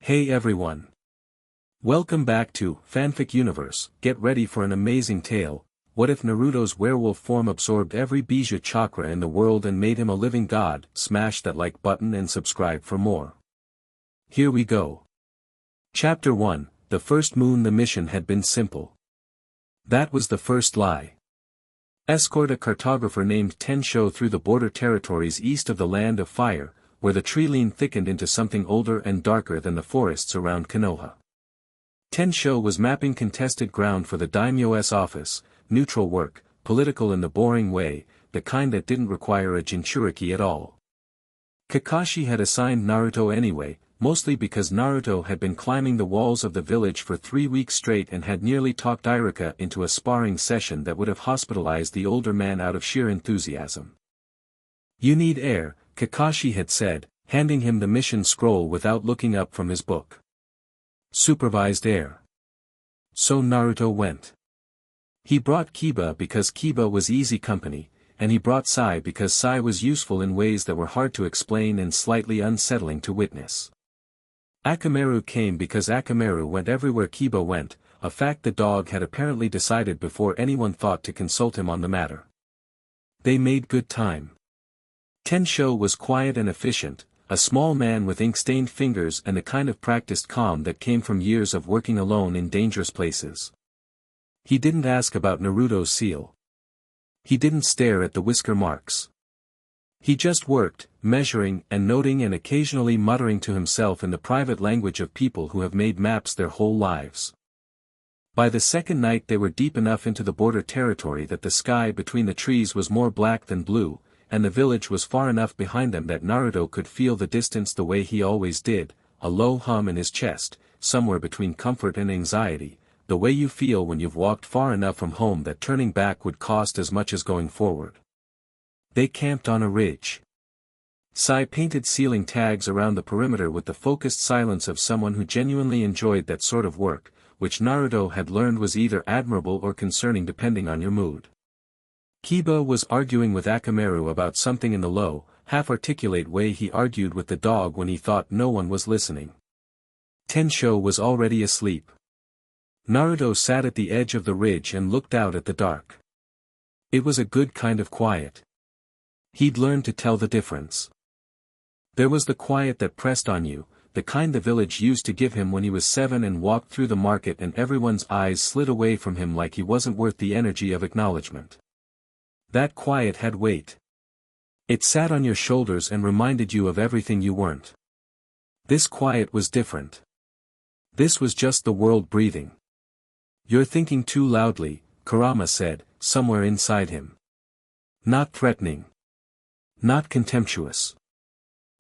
Hey everyone! Welcome back to Fanfic Universe. Get ready for an amazing tale. What if Naruto's werewolf form absorbed every Bijuu Chakra in the world and made him a living god? Smash that like button and subscribe for more. Here we go. Chapter 1, The First Moon. The mission had been simple. That was the first lie. Escort a cartographer named Tensho through the border territories east of the Land of Fire, where the tree line thickened into something older and darker than the forests around Konoha. Tensho was mapping contested ground for the daimyo's office, neutral work, political in the boring way, the kind that didn't require a jinchuriki at all. Kakashi had assigned Naruto anyway, mostly because Naruto had been climbing the walls of the village for 3 weeks straight and had nearly talked Iruka into a sparring session that would have hospitalized the older man out of sheer enthusiasm. "You need air," Kakashi had said, handing him the mission scroll without looking up from his book. Supervised air. So Naruto went. He brought Kiba because Kiba was easy company, and he brought Sai because Sai was useful in ways that were hard to explain and slightly unsettling to witness. Akamaru came because Akamaru went everywhere Kiba went, a fact the dog had apparently decided before anyone thought to consult him on the matter. They made good time. Tensho was quiet and efficient, a small man with ink-stained fingers and the kind of practiced calm that came from years of working alone in dangerous places. He didn't ask about Naruto's seal. He didn't stare at the whisker marks. He just worked, measuring and noting and occasionally muttering to himself in the private language of people who have made maps their whole lives. By the second night they were deep enough into the border territory that the sky between the trees was more black than blue, and the village was far enough behind them that Naruto could feel the distance the way he always did, a low hum in his chest, somewhere between comfort and anxiety, the way you feel when you've walked far enough from home that turning back would cost as much as going forward. They camped on a ridge. Sai painted ceiling tags around the perimeter with the focused silence of someone who genuinely enjoyed that sort of work, which Naruto had learned was either admirable or concerning depending on your mood. Kiba was arguing with Akamaru about something in the low, half-articulate way he argued with the dog when he thought no one was listening. Tensho was already asleep. Naruto sat at the edge of the ridge and looked out at the dark. It was a good kind of quiet. He'd learned to tell the difference. There was the quiet that pressed on you, the kind the village used to give him when he was 7 and walked through the market and everyone's eyes slid away from him like he wasn't worth the energy of acknowledgement. That quiet had weight. It sat on your shoulders and reminded you of everything you weren't. This quiet was different. This was just the world breathing. "You're thinking too loudly," Kurama said, somewhere inside him. Not threatening. Not contemptuous.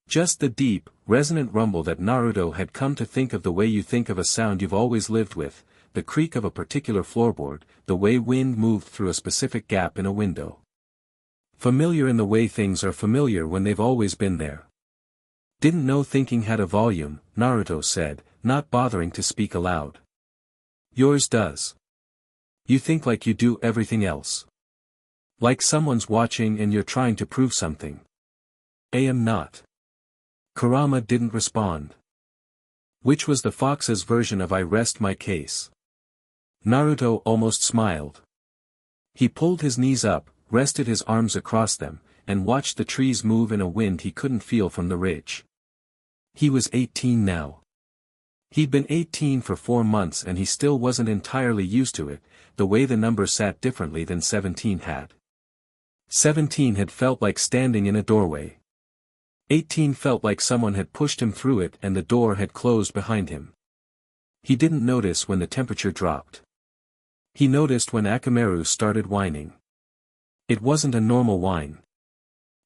Just the deep, resonant rumble that Naruto had come to think of the way you think of a sound you've always lived with, the creak of a particular floorboard, the way wind moved through a specific gap in a window. Familiar in the way things are familiar when they've always been there. "Didn't know thinking had a volume," Naruto said, not bothering to speak aloud. "Yours does. You think like you do everything else. Like someone's watching and you're trying to prove something." "I am not." Kurama didn't respond. Which was the fox's version of "I rest my case." Naruto almost smiled. He pulled his knees up, rested his arms across them, and watched the trees move in a wind he couldn't feel from the ridge. He was 18 now. He'd been 18 for 4 months and he still wasn't entirely used to it, the way the number sat differently than 17 had. 17 had felt like standing in a doorway. 18 felt like someone had pushed him through it and the door had closed behind him. He didn't notice when the temperature dropped. He noticed when Akamaru started whining. It wasn't a normal whine.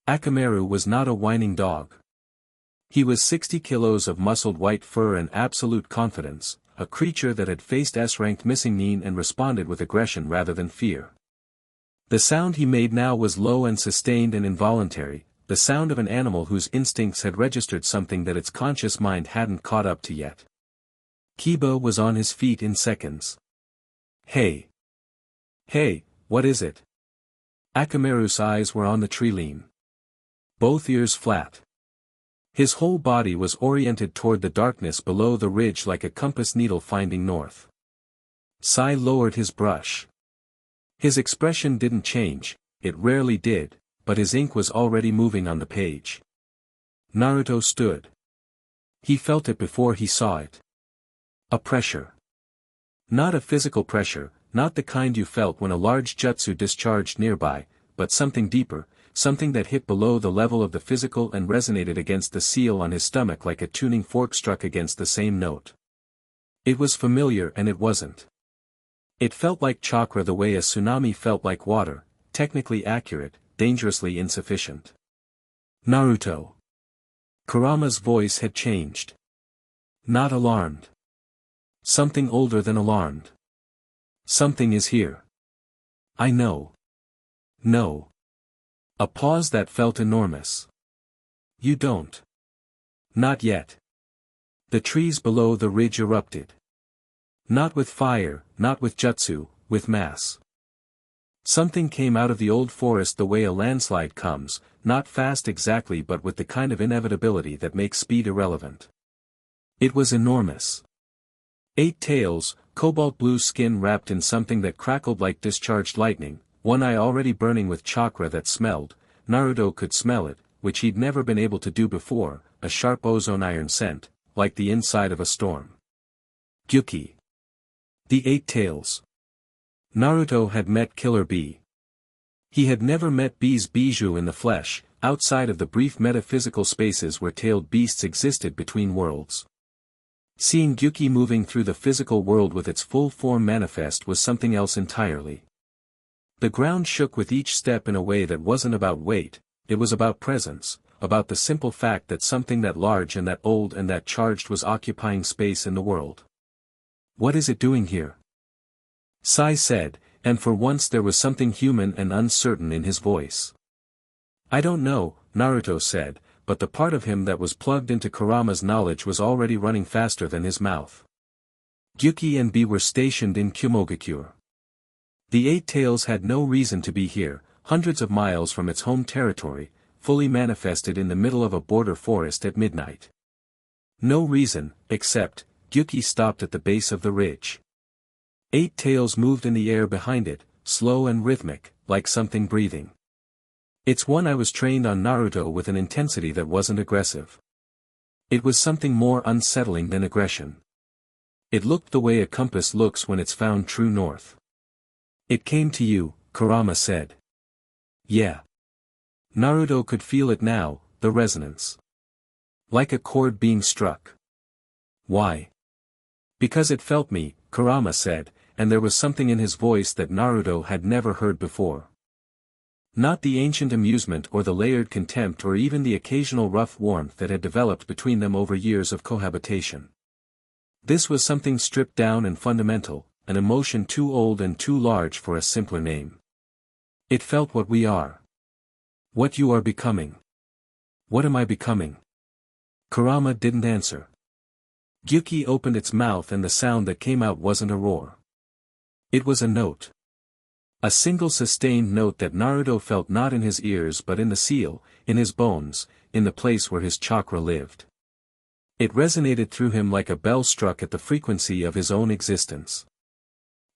Akamaru was not a whining dog. He was 60 kilos of muscled white fur and absolute confidence, a creature that had faced S-ranked missing Nin and responded with aggression rather than fear. The sound he made now was low and sustained and involuntary, the sound of an animal whose instincts had registered something that its conscious mind hadn't caught up to yet. Kiba was on his feet in seconds. "Hey! Hey, what is it?" Akamaru's eyes were on the tree line. Both ears flat. His whole body was oriented toward the darkness below the ridge like a compass needle finding north. Sai lowered his brush. His expression didn't change, it rarely did, but his ink was already moving on the page. Naruto stood. He felt it before he saw it. A pressure. Not a physical pressure, not the kind you felt when a large jutsu discharged nearby, but something deeper, something that hit below the level of the physical and resonated against the seal on his stomach like a tuning fork struck against the same note. It was familiar and it wasn't. It felt like chakra the way a tsunami felt like water, technically accurate, dangerously insufficient. Naruto. Kurama's voice had changed. Not alarmed. Something older than alarmed. Something is here. I know. No. A pause that felt enormous. You don't. Not yet. The trees below the ridge erupted. Not with fire, not with jutsu, with mass. Something came out of the old forest the way a landslide comes, not fast exactly but with the kind of inevitability that makes speed irrelevant. It was enormous. 8 tails, cobalt blue skin wrapped in something that crackled like discharged lightning, one eye already burning with chakra that smelled, Naruto could smell it, which he'd never been able to do before, a sharp ozone iron scent, like the inside of a storm. Gyuki. The 8 tails. Naruto had met Killer Bee. He had never met Bee's Bijuu in the flesh, outside of the brief metaphysical spaces where tailed beasts existed between worlds. Seeing Gyuki moving through the physical world with its full form manifest was something else entirely. The ground shook with each step in a way that wasn't about weight, it was about presence, about the simple fact that something that large and that old and that charged was occupying space in the world. What is it doing here? Sai said, and for once there was something human and uncertain in his voice. I don't know, Naruto said, but the part of him that was plugged into Kurama's knowledge was already running faster than his mouth. Gyuki and Bee were stationed in Kumogakure. The 8 tails had no reason to be here, hundreds of miles from its home territory, fully manifested in the middle of a border forest at midnight. No reason, except, Gyuki stopped at the base of the ridge. 8 tails moved in the air behind it, slow and rhythmic, like something breathing. It's one I was trained on Naruto with an intensity that wasn't aggressive. It was something more unsettling than aggression. It looked the way a compass looks when it's found true north. It came to you, Kurama said. Yeah. Naruto could feel it now, the resonance. Like a chord being struck. Why? Because it felt me, Kurama said, and there was something in his voice that Naruto had never heard before. Not the ancient amusement or the layered contempt or even the occasional rough warmth that had developed between them over years of cohabitation. This was something stripped down and fundamental, an emotion too old and too large for a simpler name. It felt what we are. What you are becoming. What am I becoming? Kurama didn't answer. Gyuki opened its mouth and the sound that came out wasn't a roar. It was a note. A single sustained note that Naruto felt not in his ears but in the seal, in his bones, in the place where his chakra lived. It resonated through him like a bell struck at the frequency of his own existence.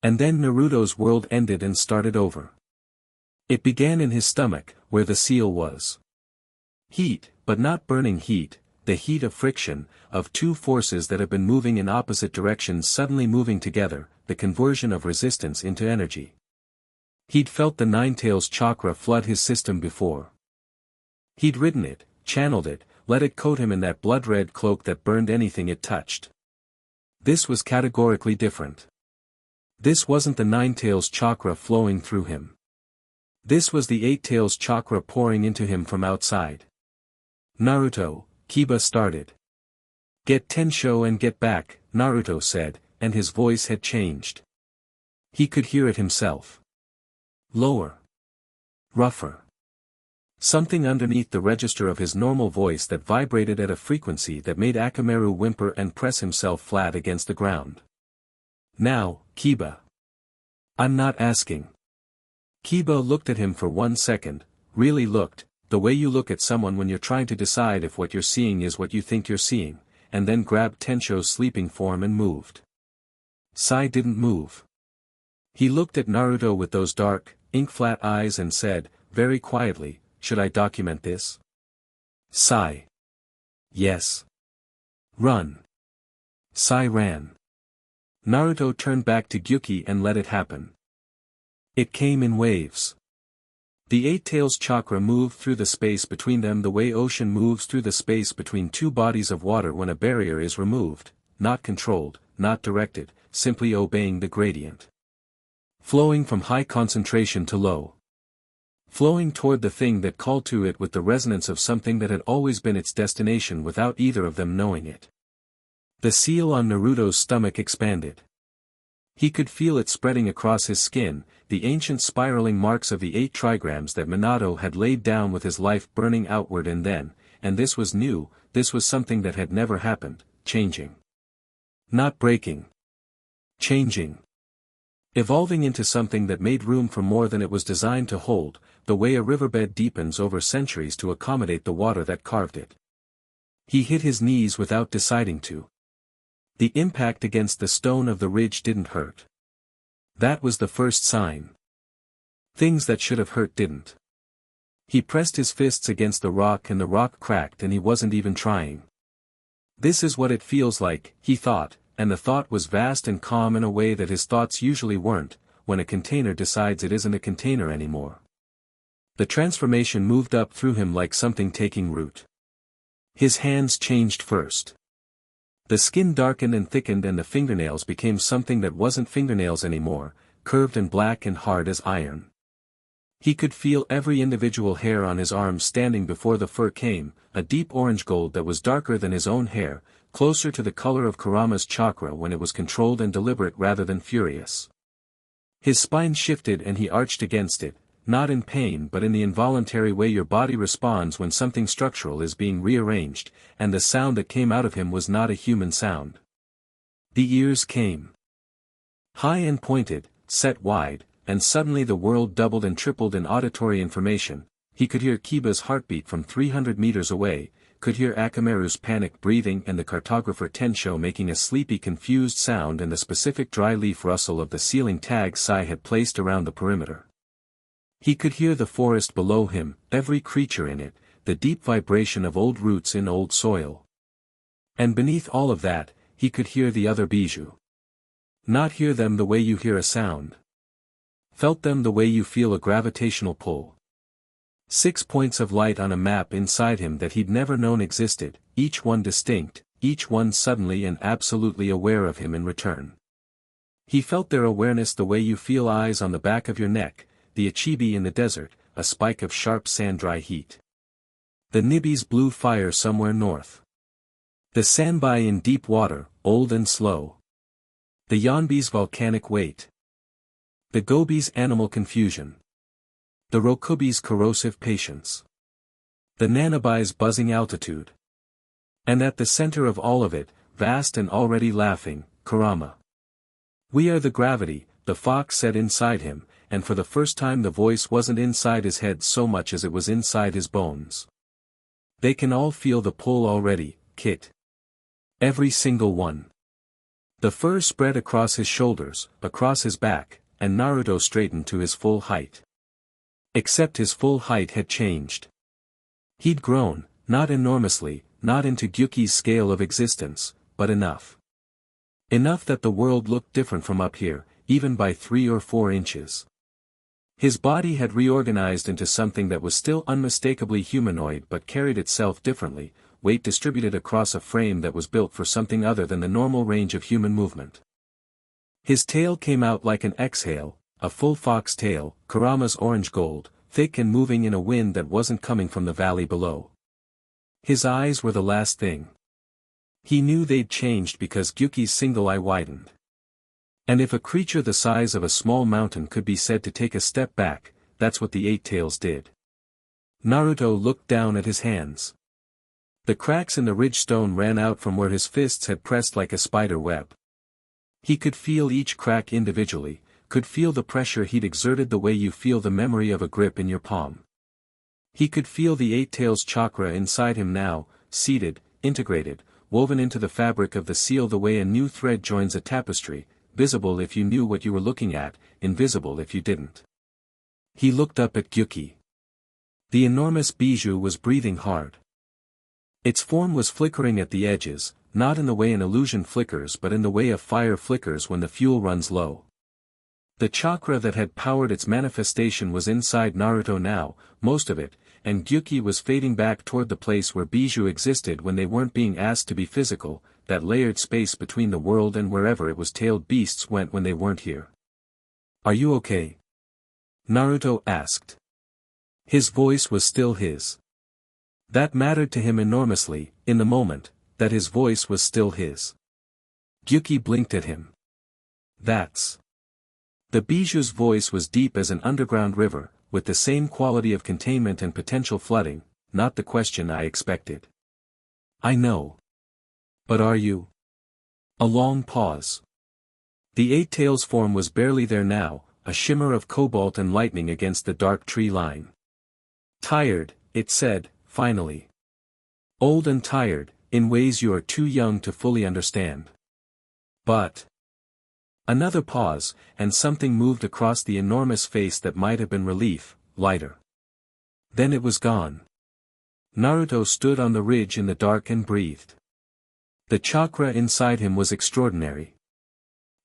And then Naruto's world ended and started over. It began in his stomach, where the seal was. Heat, but not burning heat, the heat of friction, of two forces that have been moving in opposite directions suddenly moving together, the conversion of resistance into energy. He'd felt the Nine-Tails chakra flood his system before. He'd ridden it, channeled it, let it coat him in that blood-red cloak that burned anything it touched. This was categorically different. This wasn't the Nine-Tails chakra flowing through him. This was the Eight-Tails chakra pouring into him from outside. Naruto, Kiba started. Get Tensho and get back, Naruto said, and his voice had changed. He could hear it himself. Lower. Rougher. Something underneath the register of his normal voice that vibrated at a frequency that made Akamaru whimper and press himself flat against the ground. Now, Kiba. I'm not asking. Kiba looked at him for 1 second, really looked, the way you look at someone when you're trying to decide if what you're seeing is what you think you're seeing, and then grabbed Tensho's sleeping form and moved. Sai didn't move. He looked at Naruto with those dark, ink-flat eyes and said, very quietly, "Should I document this?" Sai. Yes. Run. Sai ran. Naruto turned back to Gyuki and let it happen. It came in waves. The Eight Tails chakra moved through the space between them the way ocean moves through the space between two bodies of water when a barrier is removed, not controlled, not directed, simply obeying the gradient. Flowing from high concentration to low. Flowing toward the thing that called to it with the resonance of something that had always been its destination without either of them knowing it. The seal on Naruto's stomach expanded. He could feel it spreading across his skin, the ancient spiraling marks of the 8 trigrams that Minato had laid down with his life burning outward and this was new, this was something that had never happened, changing. Not breaking. Changing. Evolving into something that made room for more than it was designed to hold, the way a riverbed deepens over centuries to accommodate the water that carved it. He hit his knees without deciding to. The impact against the stone of the ridge didn't hurt. That was the first sign. Things that should have hurt didn't. He pressed his fists against the rock and the rock cracked and he wasn't even trying. This is what it feels like, he thought, and the thought was vast and calm in a way that his thoughts usually weren't, when a container decides it isn't a container anymore. The transformation moved up through him like something taking root. His hands changed first. The skin darkened and thickened and the fingernails became something that wasn't fingernails anymore, curved and black and hard as iron. He could feel every individual hair on his arms standing before the fur came, a deep orange gold that was darker than his own hair, closer to the color of Kurama's chakra when it was controlled and deliberate rather than furious. His spine shifted and he arched against it, not in pain but in the involuntary way your body responds when something structural is being rearranged, and the sound that came out of him was not a human sound. The ears came high and pointed, set wide, and suddenly the world doubled and tripled in auditory information. He could hear Kiba's heartbeat from 300 meters away, could hear Akamaru's panicked breathing and the cartographer Tensho making a sleepy confused sound and the specific dry leaf rustle of the ceiling tag Sai had placed around the perimeter. He could hear the forest below him, every creature in it, the deep vibration of old roots in old soil. And beneath all of that, he could hear the other Bijuu. Not hear them the way you hear a sound. Felt them the way you feel a gravitational pull. 6 points of light on a map inside him that he'd never known existed, each one distinct, each one suddenly and absolutely aware of him in return. He felt their awareness the way you feel eyes on the back of your neck, the Achibi in the desert, a spike of sharp sand-dry heat. The Nibi's blue fire somewhere north. The Sanbai in deep water, old and slow. The Yonbi's volcanic weight. The Gobi's animal confusion. The Rokubi's corrosive patience. The Nanabai's buzzing altitude. And at the center of all of it, vast and already laughing, Kurama. "We are the gravity," the fox said inside him, and for the first time the voice wasn't inside his head so much as it was inside his bones. "They can all feel the pull already, Kit. Every single one." The fur spread across his shoulders, across his back, and Naruto straightened to his full height. Except his full height had changed. He'd grown, not enormously, not into Gyuki's scale of existence, but enough. Enough that the world looked different from up here, even by 3 or 4 inches. His body had reorganized into something that was still unmistakably humanoid but carried itself differently, weight distributed across a frame that was built for something other than the normal range of human movement. His tail came out like an exhale, a full fox tail, Kurama's orange gold, thick and moving in a wind that wasn't coming from the valley below. His eyes were the last thing. He knew they'd changed because Gyuki's single eye widened. And if a creature the size of a small mountain could be said to take a step back, that's what the 8 tails did. Naruto looked down at his hands. The cracks in the ridge stone ran out from where his fists had pressed like a spider web. He could feel each crack individually, could feel the pressure he'd exerted the way you feel the memory of a grip in your palm. He could feel the eight tails chakra inside him now, seated, integrated, woven into the fabric of the seal the way a new thread joins a tapestry, visible if you knew what you were looking at, invisible if you didn't. He looked up at Gyuki. The enormous Bijuu was breathing hard. Its form was flickering at the edges, not in the way an illusion flickers but in the way a fire flickers when the fuel runs low. The chakra that had powered its manifestation was inside Naruto now, most of it, and Gyuki was fading back toward the place where Bijuu existed when they weren't being asked to be physical, that layered space between the world and wherever it was tailed beasts went when they weren't here. "Are you okay?" Naruto asked. His voice was still his. That mattered to him enormously, in the moment, that his voice was still his. Gyuki blinked at him. "That's..." The Bijuu's voice was deep as an underground river, with the same quality of containment and potential flooding, "Not the question I expected." "I know. But are you?" A long pause. The eight tails form was barely there now, a shimmer of cobalt and lightning against the dark tree line. "Tired," it said, finally. "Old and tired, in ways you are too young to fully understand. But..." Another pause, and something moved across the enormous face that might have been relief, lighter. Then it was gone. Naruto stood on the ridge in the dark and breathed. The chakra inside him was extraordinary.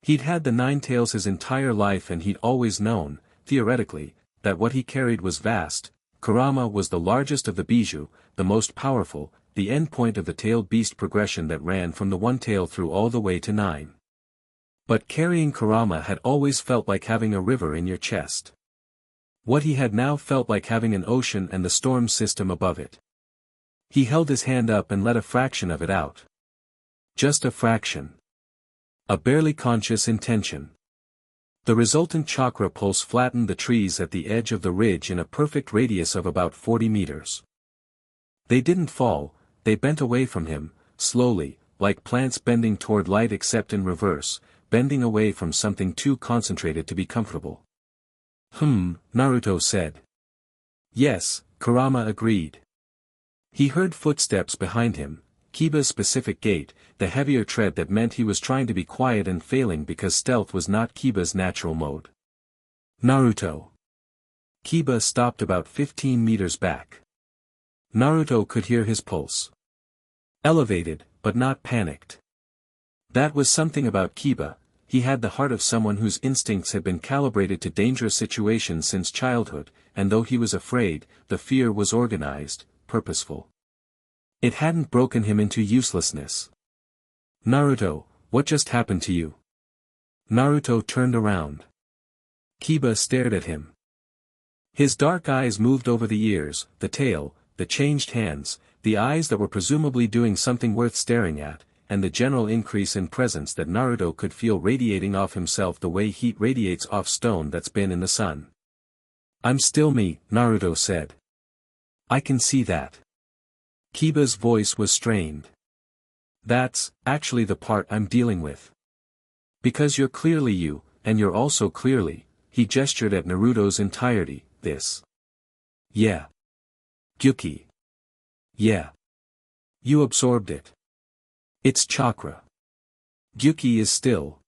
He'd had the nine tails his entire life and he'd always known, theoretically, that what he carried was vast. Kurama was the largest of the Bijuu, the most powerful, the endpoint of the tailed beast progression that ran from the one tail through all the way to 9. But carrying Kurama had always felt like having a river in your chest. What he had now felt like having an ocean and the storm system above it. He held his hand up and let a fraction of it out. Just a fraction. A barely conscious intention. The resultant chakra pulse flattened the trees at the edge of the ridge in a perfect radius of about 40 meters. They didn't fall, they bent away from him, slowly, like plants bending toward light except in reverse, bending away from something too concentrated to be comfortable. Naruto said. "Yes," Kurama agreed. He heard footsteps behind him, Kiba's specific gait, the heavier tread that meant he was trying to be quiet and failing because stealth was not Kiba's natural mode. "Naruto." Kiba stopped about 15 meters back. Naruto could hear his pulse. Elevated, but not panicked. That was something about Kiba, he had the heart of someone whose instincts had been calibrated to dangerous situations since childhood, and though he was afraid, the fear was organized, purposeful. It hadn't broken him into uselessness. "Naruto, what just happened to you?" Naruto turned around. Kiba stared at him. His dark eyes moved over the ears, the tail, the changed hands, the eyes that were presumably doing something worth staring at, and the general increase in presence that Naruto could feel radiating off himself the way heat radiates off stone that's been in the sun. "I'm still me," Naruto said. "I can see that." Kiba's voice was strained. "That's, actually the part I'm dealing with. Because you're clearly you, and you're also clearly," he gestured at Naruto's entirety, "this." "Yeah. Gyuki." "Yeah. You absorbed it. It's chakra. Gyuki is still.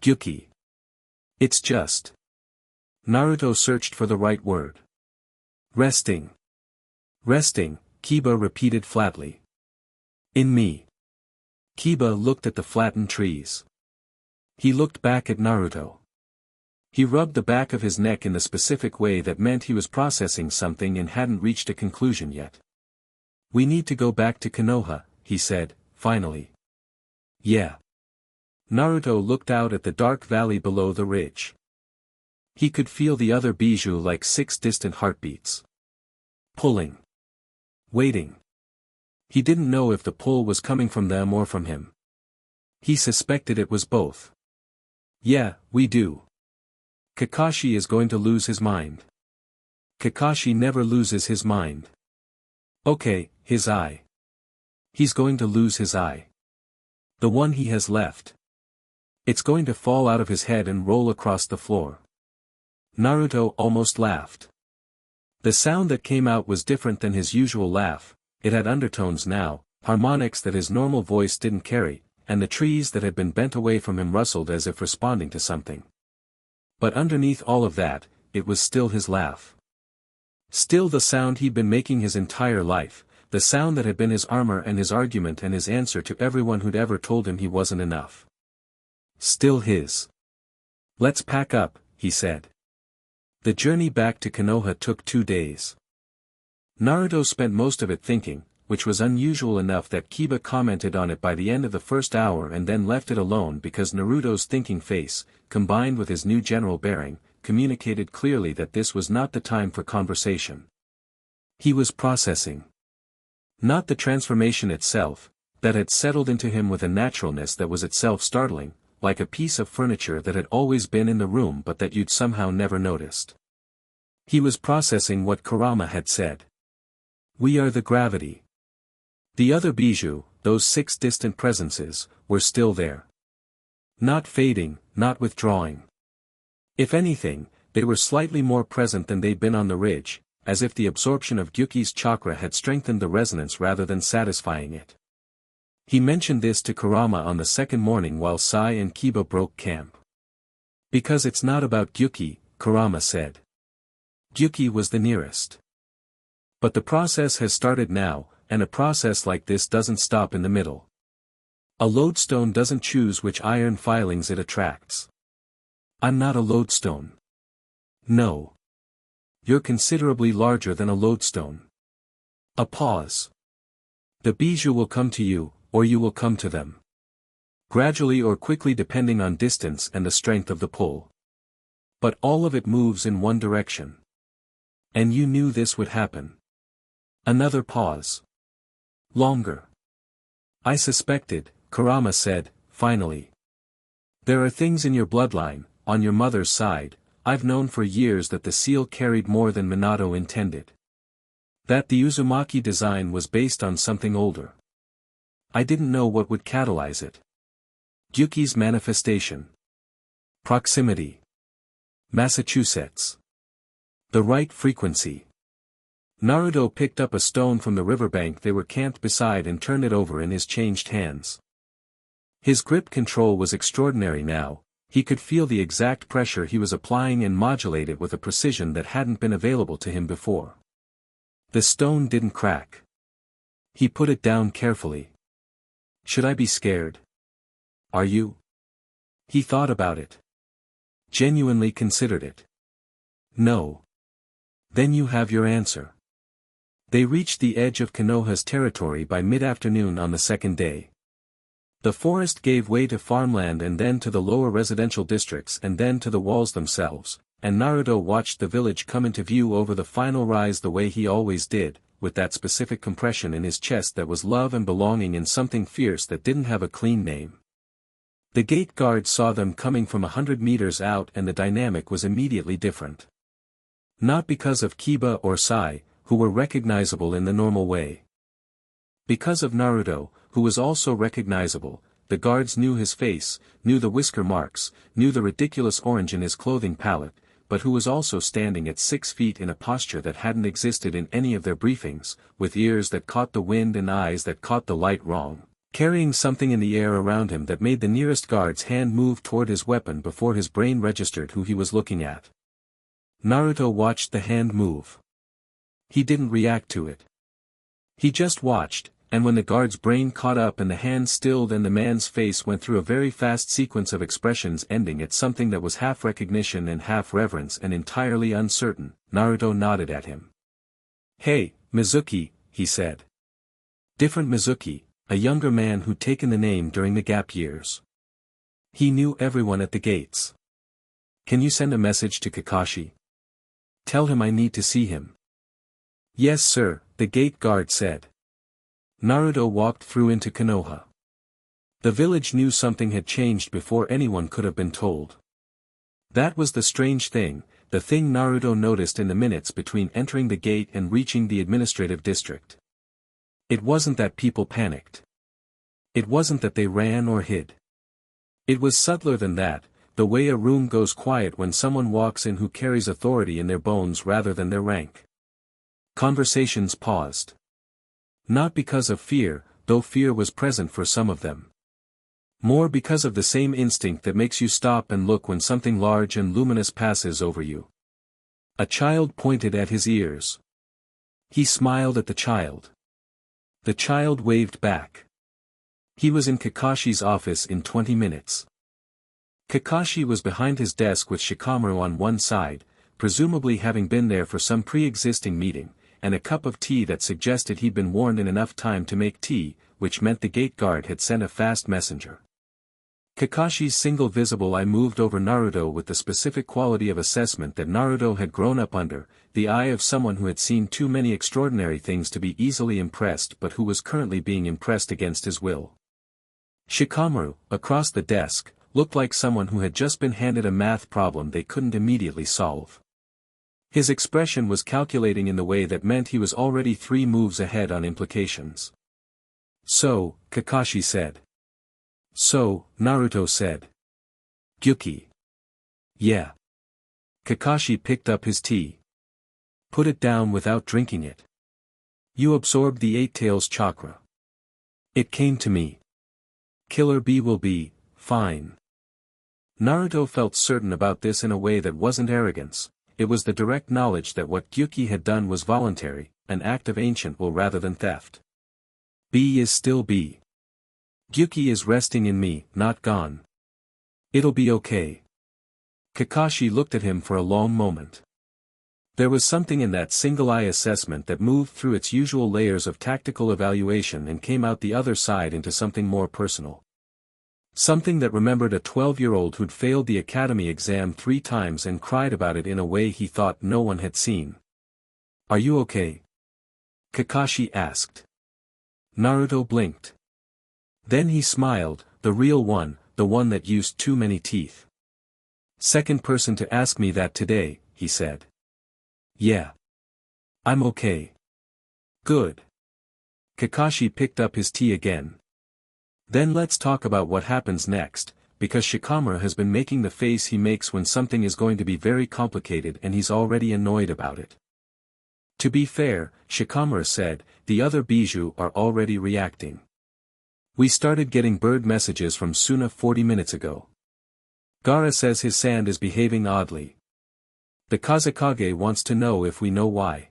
Gyuki. It's just." Naruto searched for the right word. "Resting. Resting," Kiba repeated flatly. "In me." Kiba looked at the flattened trees. He looked back at Naruto. He rubbed the back of his neck in the specific way that meant he was processing something and hadn't reached a conclusion yet. "We need to go back to Konoha," he said, finally. "Yeah." Naruto looked out at the dark valley below the ridge. He could feel the other Bijuu like 6 distant heartbeats. Pulling. Waiting. He didn't know if the pull was coming from them or from him. He suspected it was both. "Yeah, we do. Kakashi is going to lose his mind." "Kakashi never loses his mind." "Okay, his eye. He's going to lose his eye. The one he has left. It's going to fall out of his head and roll across the floor." Naruto almost laughed. The sound that came out was different than his usual laugh, it had undertones now, harmonics that his normal voice didn't carry, and the trees that had been bent away from him rustled as if responding to something. But underneath all of that, it was still his laugh. Still the sound he'd been making his entire life, the sound that had been his armor and his argument and his answer to everyone who'd ever told him he wasn't enough. Still his. "Let's pack up," he said. The journey back to Konoha took 2 days. Naruto spent most of it thinking, which was unusual enough that Kiba commented on it by the end of the first hour and then left it alone because Naruto's thinking face, combined with his new general bearing, communicated clearly that this was not the time for conversation. He was processing. Not the transformation itself, that had settled into him with a naturalness that was itself startling, like a piece of furniture that had always been in the room but that you'd somehow never noticed. He was processing what Kurama had said. "We are the gravity." The other Bijuu, those 6 distant presences, were still there. Not fading, not withdrawing. If anything, they were slightly more present than they'd been on the ridge, as if the absorption of Gyuki's chakra had strengthened the resonance rather than satisfying it. He mentioned this to Kurama on the second morning while Sai and Kiba broke camp. "Because it's not about Gyuki," Kurama said. "Gyuki was the nearest. But the process has started now, and a process like this doesn't stop in the middle. A lodestone doesn't choose which iron filings it attracts. I'm not a lodestone. No. You're considerably larger than a lodestone." A pause. "The Bijuu will come to you, or you will come to them. Gradually or quickly depending on distance and the strength of the pull. But all of it moves in one direction. And you knew this would happen." Another pause. Longer. "I suspected," Kurama said, finally. "There are things in your bloodline, on your mother's side, I've known for years that the seal carried more than Minato intended. That the Uzumaki design was based on something older. I didn't know what would catalyze it. Gyuki's manifestation. Proximity. Massachusetts. The right frequency." Naruto picked up a stone from the riverbank they were camped beside and turned it over in his changed hands. His grip control was extraordinary now, he could feel the exact pressure he was applying and modulate it with a precision that hadn't been available to him before. The stone didn't crack. He put it down carefully. "Should I be scared? Are you?" He thought about it. Genuinely considered it. "No." "Then you have your answer." They reached the edge of Konoha's territory by mid-afternoon on the second day. The forest gave way to farmland and then to the lower residential districts and then to the walls themselves, and Naruto watched the village come into view over the final rise the way he always did, with that specific compression in his chest that was love and belonging in something fierce that didn't have a clean name. The gate guard saw them coming from 100 meters out and the dynamic was immediately different. Not because of Kiba or Sai, who were recognizable in the normal way. Because of Naruto, who was also recognizable, the guards knew his face, knew the whisker marks, knew the ridiculous orange in his clothing palette, but who was also standing at 6 feet in a posture that hadn't existed in any of their briefings, with ears that caught the wind and eyes that caught the light wrong, carrying something in the air around him that made the nearest guard's hand move toward his weapon before his brain registered who he was looking at. Naruto watched the hand move. He didn't react to it. He just watched, and when the guard's brain caught up and the hand stilled and the man's face went through a very fast sequence of expressions ending at something that was half recognition and half reverence and entirely uncertain, Naruto nodded at him. "Hey, Mizuki," he said. Different Mizuki, a younger man who'd taken the name during the gap years. He knew everyone at the gates. "Can you send a message to Kakashi? Tell him I need to see him." "Yes sir," the gate guard said. Naruto walked through into Konoha. The village knew something had changed before anyone could have been told. That was the strange thing, the thing Naruto noticed in the minutes between entering the gate and reaching the administrative district. It wasn't that people panicked. It wasn't that they ran or hid. It was subtler than that, the way a room goes quiet when someone walks in who carries authority in their bones rather than their rank. Conversations paused. Not because of fear, though fear was present for some of them. More because of the same instinct that makes you stop and look when something large and luminous passes over you. A child pointed at his ears. He smiled at the child. The child waved back. He was in Kakashi's office in 20 minutes. Kakashi was behind his desk with Shikamaru on one side, presumably having been there for some pre-existing meeting, and a cup of tea that suggested he'd been warned in enough time to make tea, which meant the gate guard had sent a fast messenger. Kakashi's single visible eye moved over Naruto with the specific quality of assessment that Naruto had grown up under, the eye of someone who had seen too many extraordinary things to be easily impressed but who was currently being impressed against his will. Shikamaru, across the desk, looked like someone who had just been handed a math problem they couldn't immediately solve. His expression was calculating in the way that meant he was already 3 moves ahead on implications. "So," Kakashi said. "So," Naruto said. "Gyuki." "Yeah." Kakashi picked up his tea. "Put it down without drinking it. You absorbed the 8 tails chakra. It came to me. Killer Bee will be fine." Naruto felt certain about this in a way that wasn't arrogance. It was the direct knowledge that what Gyuki had done was voluntary, an act of ancient will rather than theft. B is still B. Gyuki is resting in me, not gone. It'll be okay. Kakashi looked at him for a long moment. There was something in that single-eye assessment that moved through its usual layers of tactical evaluation and came out the other side into something more personal. Something that remembered a 12-year-old who'd failed the academy exam 3 times and cried about it in a way he thought no one had seen. "Are you okay?" Kakashi asked. Naruto blinked. Then he smiled, the real one, the one that used too many teeth. "Second person to ask me that today," he said. "Yeah. I'm okay." "Good." Kakashi picked up his tea again. "Then let's talk about what happens next, because Shikamaru has been making the face he makes when something is going to be very complicated and he's already annoyed about it." "To be fair," Shikamaru said, "the other Bijuu are already reacting. We started getting bird messages from Suna 40 minutes ago. Gaara says his sand is behaving oddly. The Kazekage wants to know if we know why."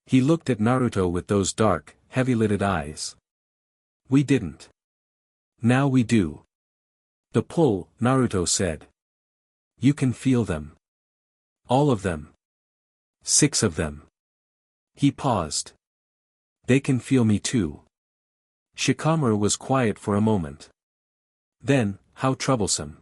He looked at Naruto with those dark, heavy-lidded eyes. "We didn't. Now we do." "The pull," Naruto said. "You can feel them. All of them. 6 of them." He paused. "They can feel me too." Shikamaru was quiet for a moment. Then, "How troublesome."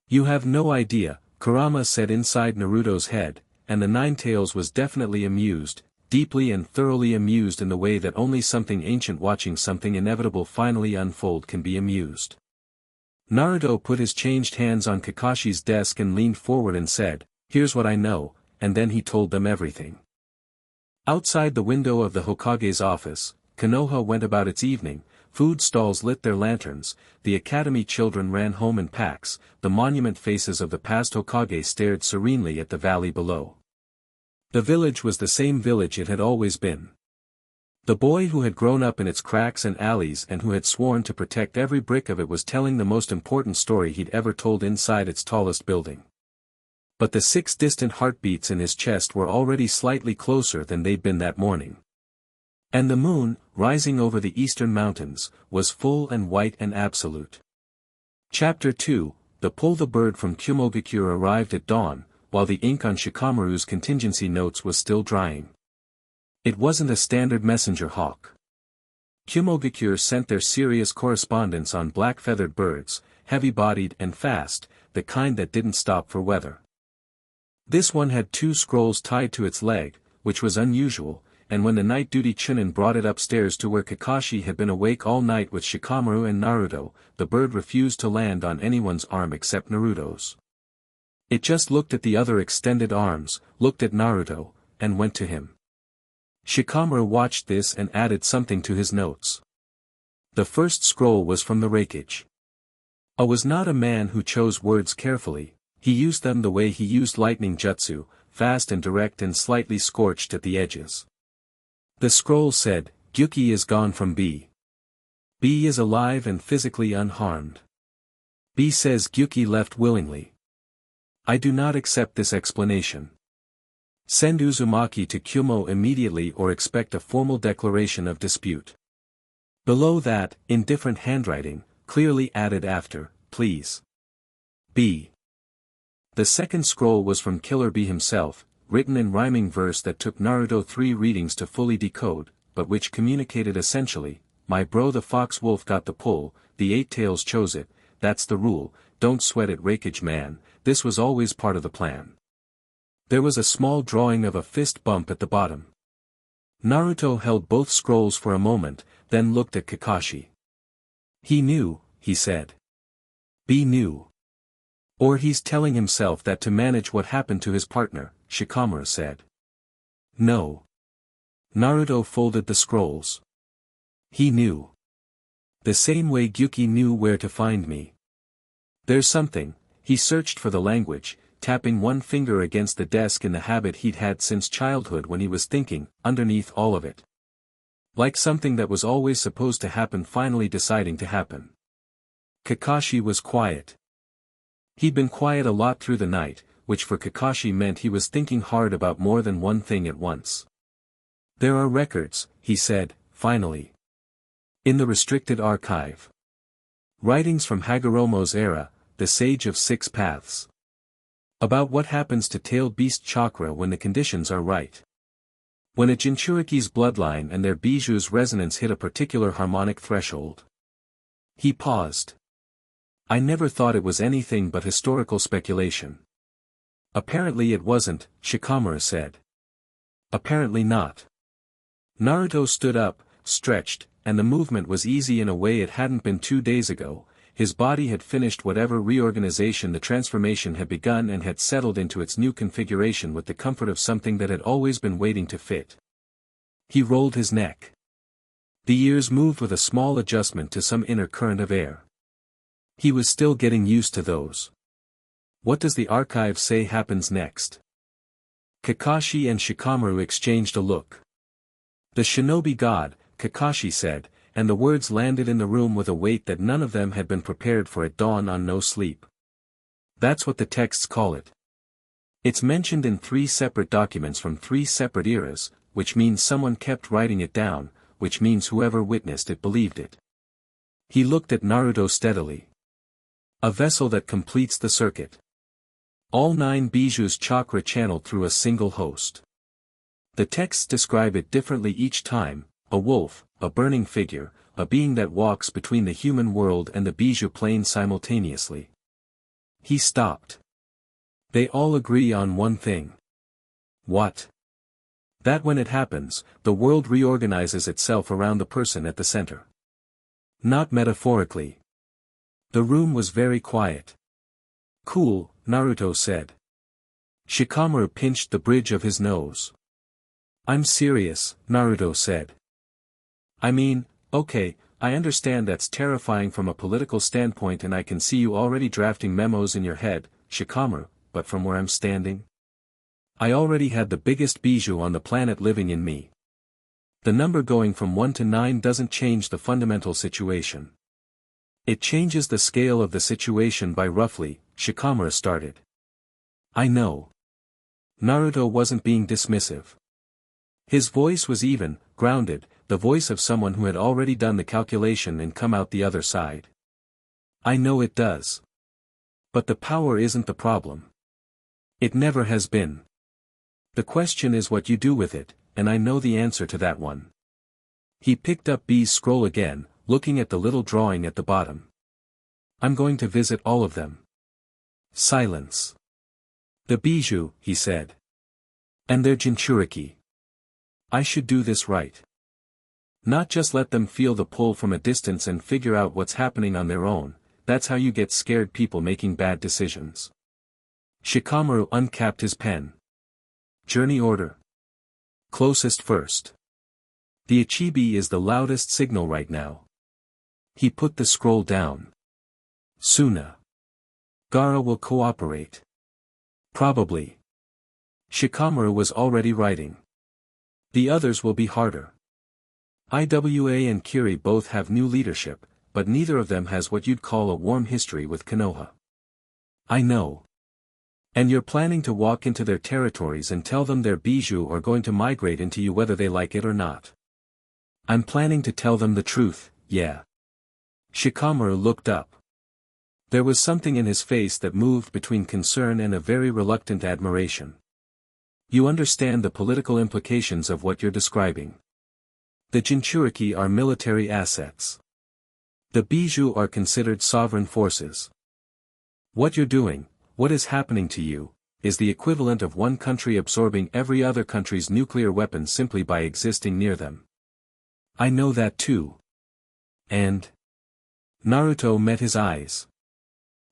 "You have no idea," Kurama said inside Naruto's head, and the 9 tails was definitely amused, deeply and thoroughly amused in the way that only something ancient watching something inevitable finally unfold can be amused. Naruto put his changed hands on Kakashi's desk and leaned forward and said, "Here's what I know," and then he told them everything. Outside the window of the Hokage's office, Konoha went about its evening, food stalls lit their lanterns, the academy children ran home in packs, the monument faces of the past Hokage stared serenely at the valley below. The village was the same village it had always been. The boy who had grown up in its cracks and alleys and who had sworn to protect every brick of it was telling the most important story he'd ever told inside its tallest building. But the 6 distant heartbeats in his chest were already slightly closer than they'd been that morning. And the moon, rising over the eastern mountains, was full and white and absolute. Chapter 2, The Pull the Bird from Kumogakure arrived at dawn, while the ink on Shikamaru's contingency notes was still drying. It wasn't a standard messenger hawk. Kumogakure sent their serious correspondence on black-feathered birds, heavy-bodied and fast, the kind that didn't stop for weather. This one had 2 scrolls tied to its leg, which was unusual, and when the night duty Chunin brought it upstairs to where Kakashi had been awake all night with Shikamaru and Naruto, the bird refused to land on anyone's arm except Naruto's. It just looked at the other extended arms, looked at Naruto, and went to him. Shikamaru watched this and added something to his notes. The first scroll was from the Reikage. A was not a man who chose words carefully, he used them the way he used lightning jutsu, fast and direct and slightly scorched at the edges. The scroll said, Gyuki is gone from B. B is alive and physically unharmed. B says Gyuki left willingly. I do not accept this explanation. Send Uzumaki to Kyumo immediately or expect a formal declaration of dispute. Below that, in different handwriting, clearly added after, please. B. The second scroll was from Killer B himself, written in rhyming verse that took Naruto 3 readings to fully decode, but which communicated essentially, my bro the fox wolf got the pull, the eight tails chose it, that's the rule, don't sweat it Rakage man, this was always part of the plan. There was a small drawing of a fist bump at the bottom. Naruto held both scrolls for a moment, then looked at Kakashi. He knew, he said. B knew. Or he's telling himself that to manage what happened to his partner, Shikamaru said. No. Naruto folded the scrolls. He knew. The same way Gyuki knew where to find me. There's something, he searched for the language, tapping one finger against the desk in the habit he'd had since childhood when he was thinking, underneath all of it. Like something that was always supposed to happen finally deciding to happen. Kakashi was quiet. He'd been quiet a lot through the night, which for Kakashi meant he was thinking hard about more than one thing at once. There are records, he said, finally. In the restricted archive. Writings from Hagoromo's era, the Sage of Six Paths. About what happens to tailed beast chakra when the conditions are right. When a Jinchuriki's bloodline and their Bijuu's resonance hit a particular harmonic threshold. He paused. I never thought it was anything but historical speculation. Apparently it wasn't, Shikamaru said. Apparently not. Naruto stood up, stretched, and the movement was easy in a way it hadn't been 2 days ago. His body had finished whatever reorganization the transformation had begun and had settled into its new configuration with the comfort of something that had always been waiting to fit. He rolled his neck. The ears moved with a small adjustment to some inner current of air. He was still getting used to those. What does the archive say happens next? Kakashi and Shikamaru exchanged a look. The shinobi god, Kakashi said, and the words landed in the room with a weight that none of them had been prepared for at dawn on No Sleep. That's what the texts call it. It's mentioned in 3 separate documents from 3 separate eras, which means someone kept writing it down, which means whoever witnessed it believed it. He looked at Naruto steadily. A vessel that completes the circuit. All 9 Bijuu's chakra channeled through a single host. The texts describe it differently each time, a wolf, a burning figure, a being that walks between the human world and the Bijuu plane simultaneously. He stopped. They all agree on one thing. What? That when it happens, the world reorganizes itself around the person at the center. Not metaphorically. The room was very quiet. Cool, Naruto said. Shikamaru pinched the bridge of his nose. I'm serious, Naruto said. I mean, okay, I understand that's terrifying from a political standpoint and I can see you already drafting memos in your head, Shikamaru, but from where I'm standing? I already had the biggest Bijuu on the planet living in me. The number going from 1 to 9 doesn't change the fundamental situation. It changes the scale of the situation by roughly, Shikamaru started. I know. Naruto wasn't being dismissive. His voice was even, grounded, the voice of someone who had already done the calculation and come out the other side. I know it does. But the power isn't the problem. It never has been. The question is what you do with it, and I know the answer to that one. He picked up B's scroll again, looking at the little drawing at the bottom. I'm going to visit all of them. Silence. The Bijuu, he said. And their Jinchuriki. I should do this right. Not just let them feel the pull from a distance and figure out what's happening on their own, that's how you get scared people making bad decisions. Shikamaru uncapped his pen. Journey order. Closest first. The Ichibi is the loudest signal right now. He put the scroll down. Suna. Gaara will cooperate. Probably. Shikamaru was already writing. The others will be harder. Iwa and Kiri both have new leadership, but neither of them has what you'd call a warm history with Konoha. I know. And you're planning to walk into their territories and tell them their Bijuu are going to migrate into you whether they like it or not. I'm planning to tell them the truth, yeah. Shikamaru looked up. There was something in his face that moved between concern and a very reluctant admiration. You understand the political implications of what you're describing. The Jinchuriki are military assets. The Bijuu are considered sovereign forces. What you're doing, what is happening to you, is the equivalent of one country absorbing every other country's nuclear weapons simply by existing near them. I know that too. And Naruto met his eyes.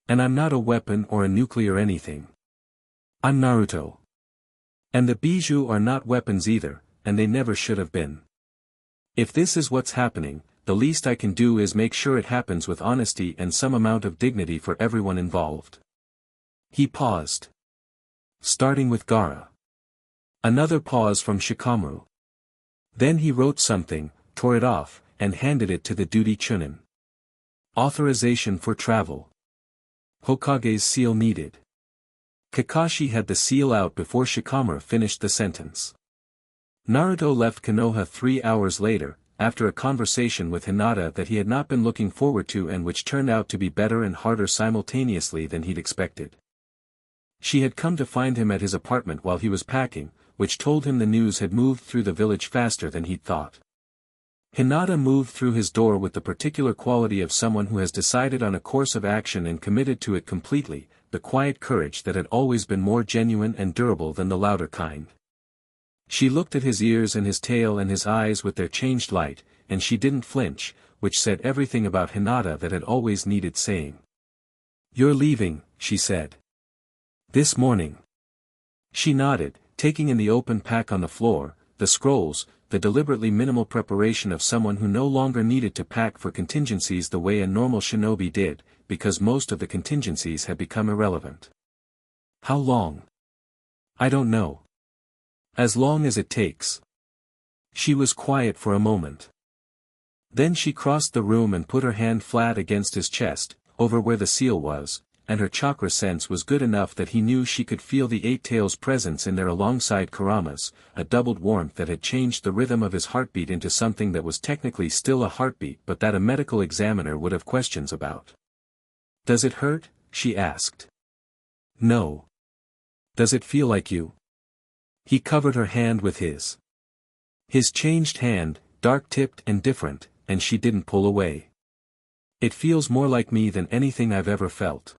And I'm not a weapon or a nuclear anything. I'm Naruto. And the Bijuu are not weapons either, and they never should have been. If this is what's happening, the least I can do is make sure it happens with honesty and some amount of dignity for everyone involved. He paused. Starting with Gaara. Another pause from Shikamaru. Then he wrote something, tore it off, and handed it to the duty Chunin. Authorization for travel. Hokage's seal needed. Kakashi had the seal out before Shikamaru finished the sentence. Naruto left Konoha 3 hours later, after a conversation with Hinata that he had not been looking forward to and which turned out to be better and harder simultaneously than he'd expected. She had come to find him at his apartment while he was packing, which told him the news had moved through the village faster than he'd thought. Hinata moved through his door with the particular quality of someone who has decided on a course of action and committed to it completely, the quiet courage that had always been more genuine and durable than the louder kind. She looked at his ears and his tail and his eyes with their changed light, and she didn't flinch, which said everything about Hinata that had always needed saying. You're leaving, she said. This morning. She nodded, taking in the open pack on the floor, the scrolls, the deliberately minimal preparation of someone who no longer needed to pack for contingencies the way a normal shinobi did, because most of the contingencies had become irrelevant. How long? I don't know. As long as it takes. She was quiet for a moment. Then she crossed the room and put her hand flat against his chest, over where the seal was, and her chakra sense was good enough that he knew she could feel the Eight Tails' presence in there alongside Kurama's, a doubled warmth that had changed the rhythm of his heartbeat into something that was technically still a heartbeat but that a medical examiner would have questions about. Does it hurt? She asked. No. Does it feel like you? He covered her hand with his. His changed hand, dark-tipped and different, and she didn't pull away. It feels more like me than anything I've ever felt.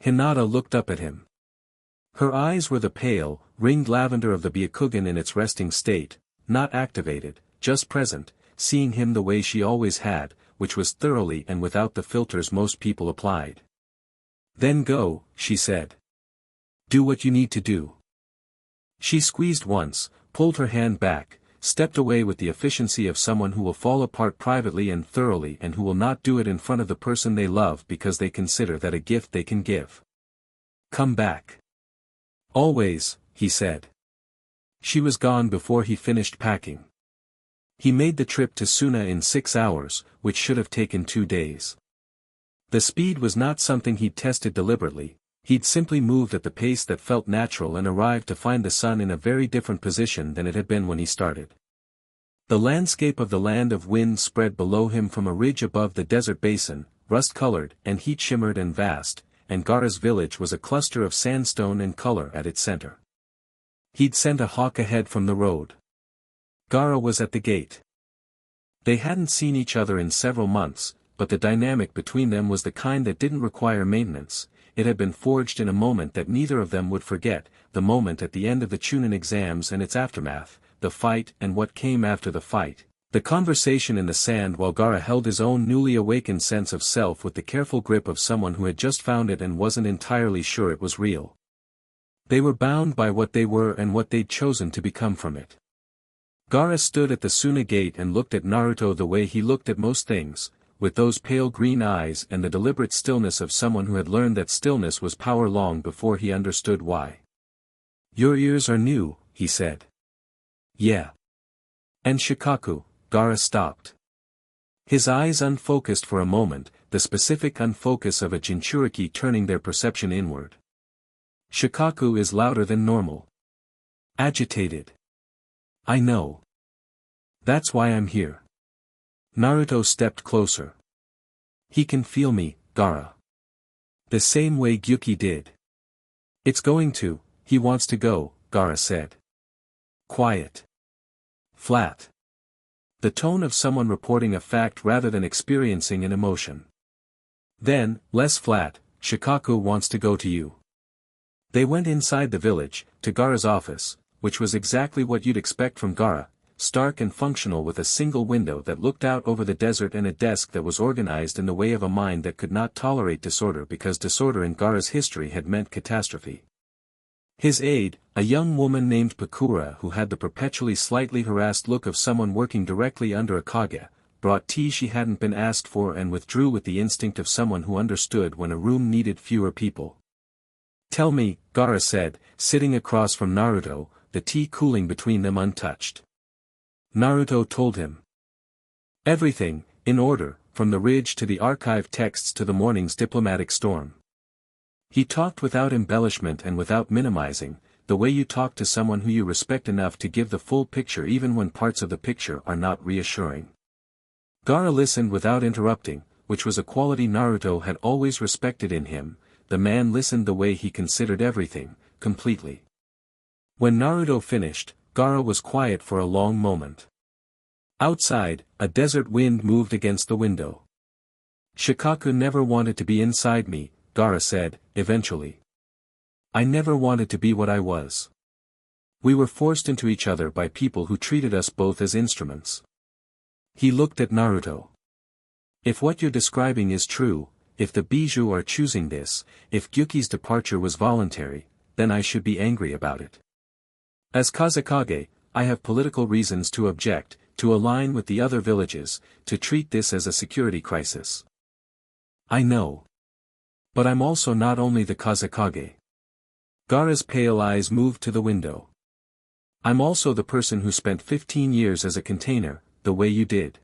Hinata looked up at him. Her eyes were the pale, ringed lavender of the Byakugan in its resting state, not activated, just present, seeing him the way she always had, which was thoroughly and without the filters most people applied. Then go, she said. Do what you need to do. She squeezed once, pulled her hand back, stepped away with the efficiency of someone who will fall apart privately and thoroughly and who will not do it in front of the person they love because they consider that a gift they can give. Come back. Always, he said. She was gone before he finished packing. He made the trip to Suna in 6 hours, which should have taken 2 days. The speed was not something he'd tested deliberately. He'd simply moved at the pace that felt natural and arrived to find the sun in a very different position than it had been when he started. The landscape of the land of wind spread below him from a ridge above the desert basin, rust-colored and heat-shimmered and vast, and Gaara's village was a cluster of sandstone and color at its center. He'd sent a hawk ahead from the road. Gaara was at the gate. They hadn't seen each other in several months, but the dynamic between them was the kind that didn't require maintenance. It had been forged in a moment that neither of them would forget, the moment at the end of the Chunin exams and its aftermath, the fight and what came after the fight, the conversation in the sand while Gaara held his own newly awakened sense of self with the careful grip of someone who had just found it and wasn't entirely sure it was real. They were bound by what they were and what they'd chosen to become from it. Gaara stood at the Suna gate and looked at Naruto the way he looked at most things, with those pale green eyes and the deliberate stillness of someone who had learned that stillness was power long before he understood why. Your ears are new, he said. Yeah. And Shikaku, Gaara stopped. His eyes unfocused for a moment, the specific unfocus of a Jinchuriki turning their perception inward. Shikaku is louder than normal. Agitated. I know. That's why I'm here. Naruto stepped closer. He can feel me, Gaara. The same way Gyuki did. It's going to, he wants to go, Gaara said. Quiet. Flat. The tone of someone reporting a fact rather than experiencing an emotion. Then, less flat, Shikaku wants to go to you. They went inside the village, to Gaara's office, which was exactly what you'd expect from Gaara, stark and functional with a single window that looked out over the desert and a desk that was organized in the way of a mind that could not tolerate disorder because disorder in Gaara's history had meant catastrophe. His aide, a young woman named Pakura who had the perpetually slightly harassed look of someone working directly under a kage, brought tea she hadn't been asked for and withdrew with the instinct of someone who understood when a room needed fewer people. Tell me, Gaara said, sitting across from Naruto, the tea cooling between them untouched. Naruto told him. Everything, in order, from the ridge to the archived texts to the morning's diplomatic storm. He talked without embellishment and without minimizing, the way you talk to someone who you respect enough to give the full picture even when parts of the picture are not reassuring. Gaara listened without interrupting, which was a quality Naruto had always respected in him. The man listened the way he considered everything, completely. When Naruto finished, Gaara was quiet for a long moment. Outside, a desert wind moved against the window. Shikaku never wanted to be inside me, Gaara said, eventually. I never wanted to be what I was. We were forced into each other by people who treated us both as instruments. He looked at Naruto. If what you're describing is true, if the Bijuu are choosing this, if Gyuki's departure was voluntary, then I should be angry about it. As Kazekage, I have political reasons to object, to align with the other villages, to treat this as a security crisis. I know. But I'm also not only the Kazekage. Gaara's pale eyes moved to the window. I'm also the person who spent 15 years as a container, the way you did.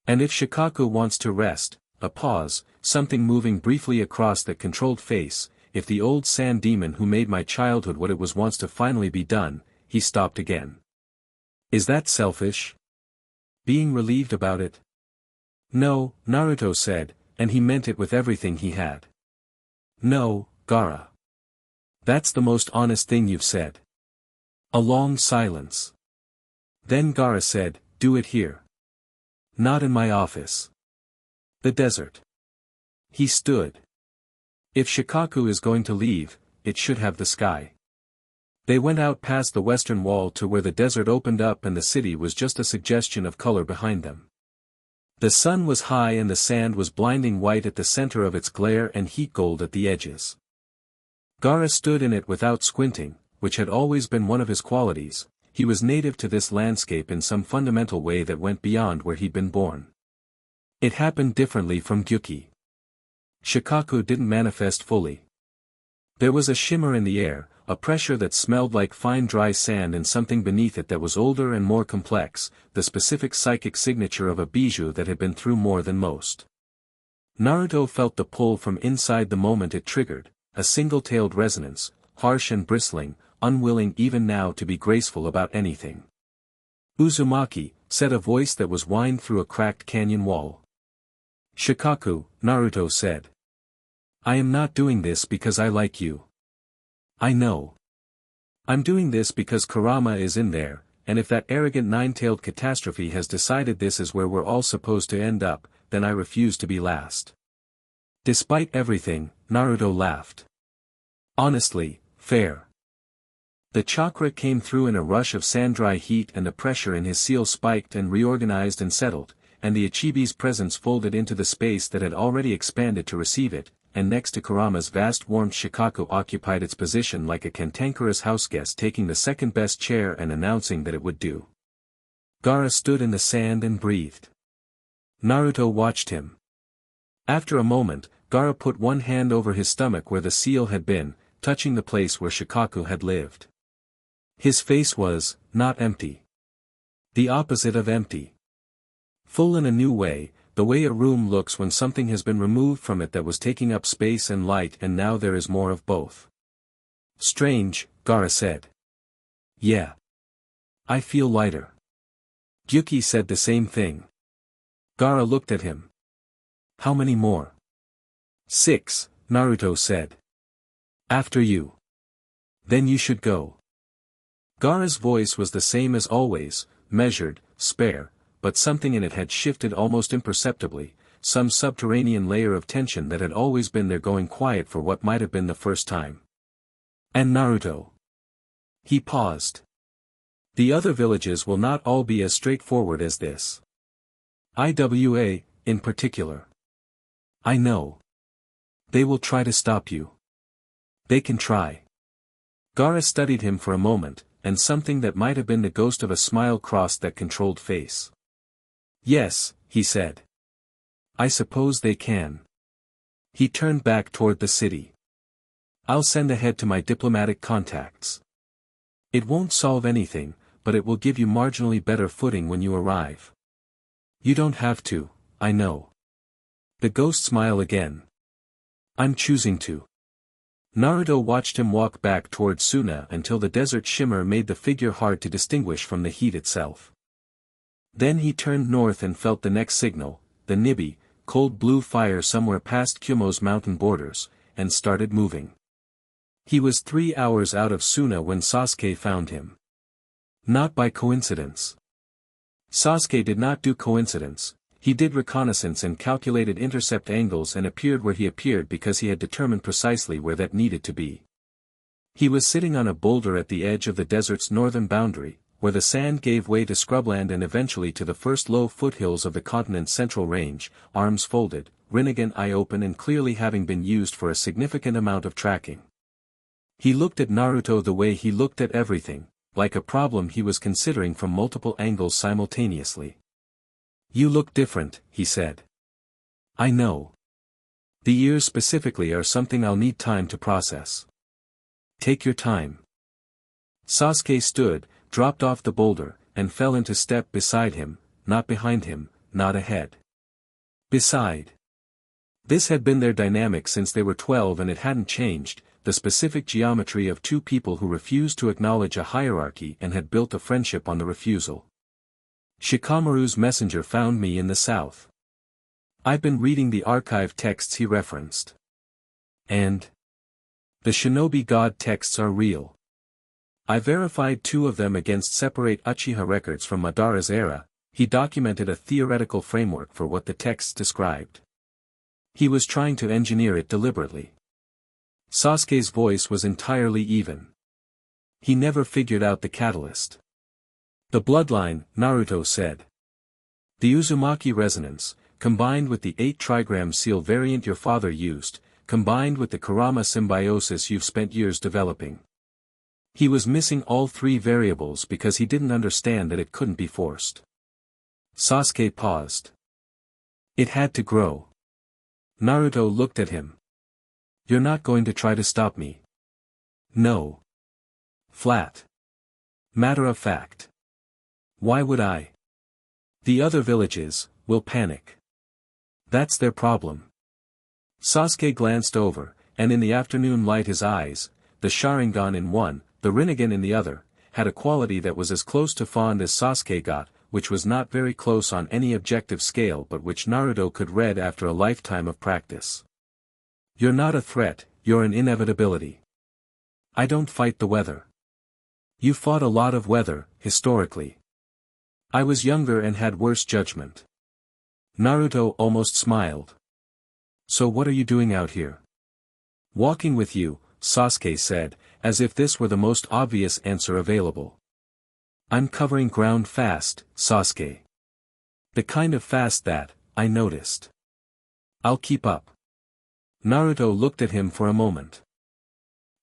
And if Shikaku wants to rest, a pause, something moving briefly across that controlled face, if the old sand demon who made my childhood what it was wants to finally be done, he stopped again. Is that selfish? Being relieved about it? No, Naruto said, and he meant it with everything he had. No, Gaara. That's the most honest thing you've said. A long silence. Then Gaara said, do it here. Not in my office. The desert. He stood. If Shikaku is going to leave, it should have the sky. They went out past the western wall to where the desert opened up and the city was just a suggestion of color behind them. The sun was high and the sand was blinding white at the center of its glare and heat gold at the edges. Gaara stood in it without squinting, which had always been one of his qualities. He was native to this landscape in some fundamental way that went beyond where he'd been born. It happened differently from Gyuki. Shikaku didn't manifest fully. There was a shimmer in the air, a pressure that smelled like fine dry sand and something beneath it that was older and more complex, the specific psychic signature of a Bijuu that had been through more than most. Naruto felt the pull from inside the moment it triggered, a single-tailed resonance, harsh and bristling, unwilling even now to be graceful about anything. Uzumaki, said a voice that was whined through a cracked canyon wall. Shikaku, Naruto said. I am not doing this because I like you. I know. I'm doing this because Kurama is in there, and if that arrogant nine-tailed catastrophe has decided this is where we're all supposed to end up, then I refuse to be last. Despite everything, Naruto laughed. Honestly, fair. The chakra came through in a rush of sand-dry heat and the pressure in his seal spiked and reorganized and settled, and the Ichibi's presence folded into the space that had already expanded to receive it, and next to Kurama's vast warmth Shikaku occupied its position like a cantankerous houseguest taking the second-best chair and announcing that it would do. Gaara stood in the sand and breathed. Naruto watched him. After a moment, Gaara put one hand over his stomach where the seal had been, touching the place where Shikaku had lived. His face was, not empty. The opposite of empty. Full in a new way, the way a room looks when something has been removed from it that was taking up space and light and now there is more of both. Strange, Gaara said. Yeah. I feel lighter. Gyuki said the same thing. Gaara looked at him. How many more? 6, Naruto said. After you. Then you should go. Gaara's voice was the same as always, measured, spare, but something in it had shifted almost imperceptibly, some subterranean layer of tension that had always been there going quiet for what might have been the first time. And Naruto. He paused. The other villages will not all be as straightforward as this. IWA, in particular. I know. They will try to stop you. They can try. Gaara studied him for a moment, and something that might have been the ghost of a smile crossed that controlled face. Yes, he said. I suppose they can. He turned back toward the city. I'll send ahead to my diplomatic contacts. It won't solve anything, but it will give you marginally better footing when you arrive. You don't have to, I know. The ghost smiled again. I'm choosing to. Naruto watched him walk back toward Suna until the desert shimmer made the figure hard to distinguish from the heat itself. Then he turned north and felt the next signal, the Nibi, cold blue fire somewhere past Kumo's mountain borders, and started moving. He was 3 hours out of Suna when Sasuke found him. Not by coincidence. Sasuke did not do coincidence, he did reconnaissance and calculated intercept angles and appeared where he appeared because he had determined precisely where that needed to be. He was sitting on a boulder at the edge of the desert's northern boundary, where the sand gave way to scrubland and eventually to the first low foothills of the continent's central range, arms folded, Rinnegan eye open and clearly having been used for a significant amount of tracking. He looked at Naruto the way he looked at everything, like a problem he was considering from multiple angles simultaneously. You look different, he said. I know. The ears specifically are something I'll need time to process. Take your time. Sasuke stood, dropped off the boulder, and fell into step beside him, not behind him, not ahead. Beside. This had been their dynamic since they were 12 and it hadn't changed, the specific geometry of two people who refused to acknowledge a hierarchy and had built a friendship on the refusal. Shikamaru's messenger found me in the south. I've been reading the archive texts he referenced. And? The shinobi god texts are real. I verified 2 of them against separate Uchiha records from Madara's era. He documented a theoretical framework for what the texts described. He was trying to engineer it deliberately. Sasuke's voice was entirely even. He never figured out the catalyst. The bloodline, Naruto said. The Uzumaki resonance, combined with the 8 trigram seal variant your father used, combined with the Kurama symbiosis you've spent years developing. He was missing all 3 variables because he didn't understand that it couldn't be forced. Sasuke paused. It had to grow. Naruto looked at him. You're not going to try to stop me. No. Flat. Matter of fact. Why would I? The other villages will panic. That's their problem. Sasuke glanced over, and in the afternoon light his eyes, the Sharingan in one, the Rinnegan in the other, had a quality that was as close to fond as Sasuke got, which was not very close on any objective scale but which Naruto could read after a lifetime of practice. You're not a threat, you're an inevitability. I don't fight the weather. You fought a lot of weather, historically. I was younger and had worse judgment. Naruto almost smiled. So what are you doing out here? Walking with you, Sasuke said, as if this were the most obvious answer available. I'm covering ground fast, Sasuke. The kind of fast that, I noticed. I'll keep up. Naruto looked at him for a moment.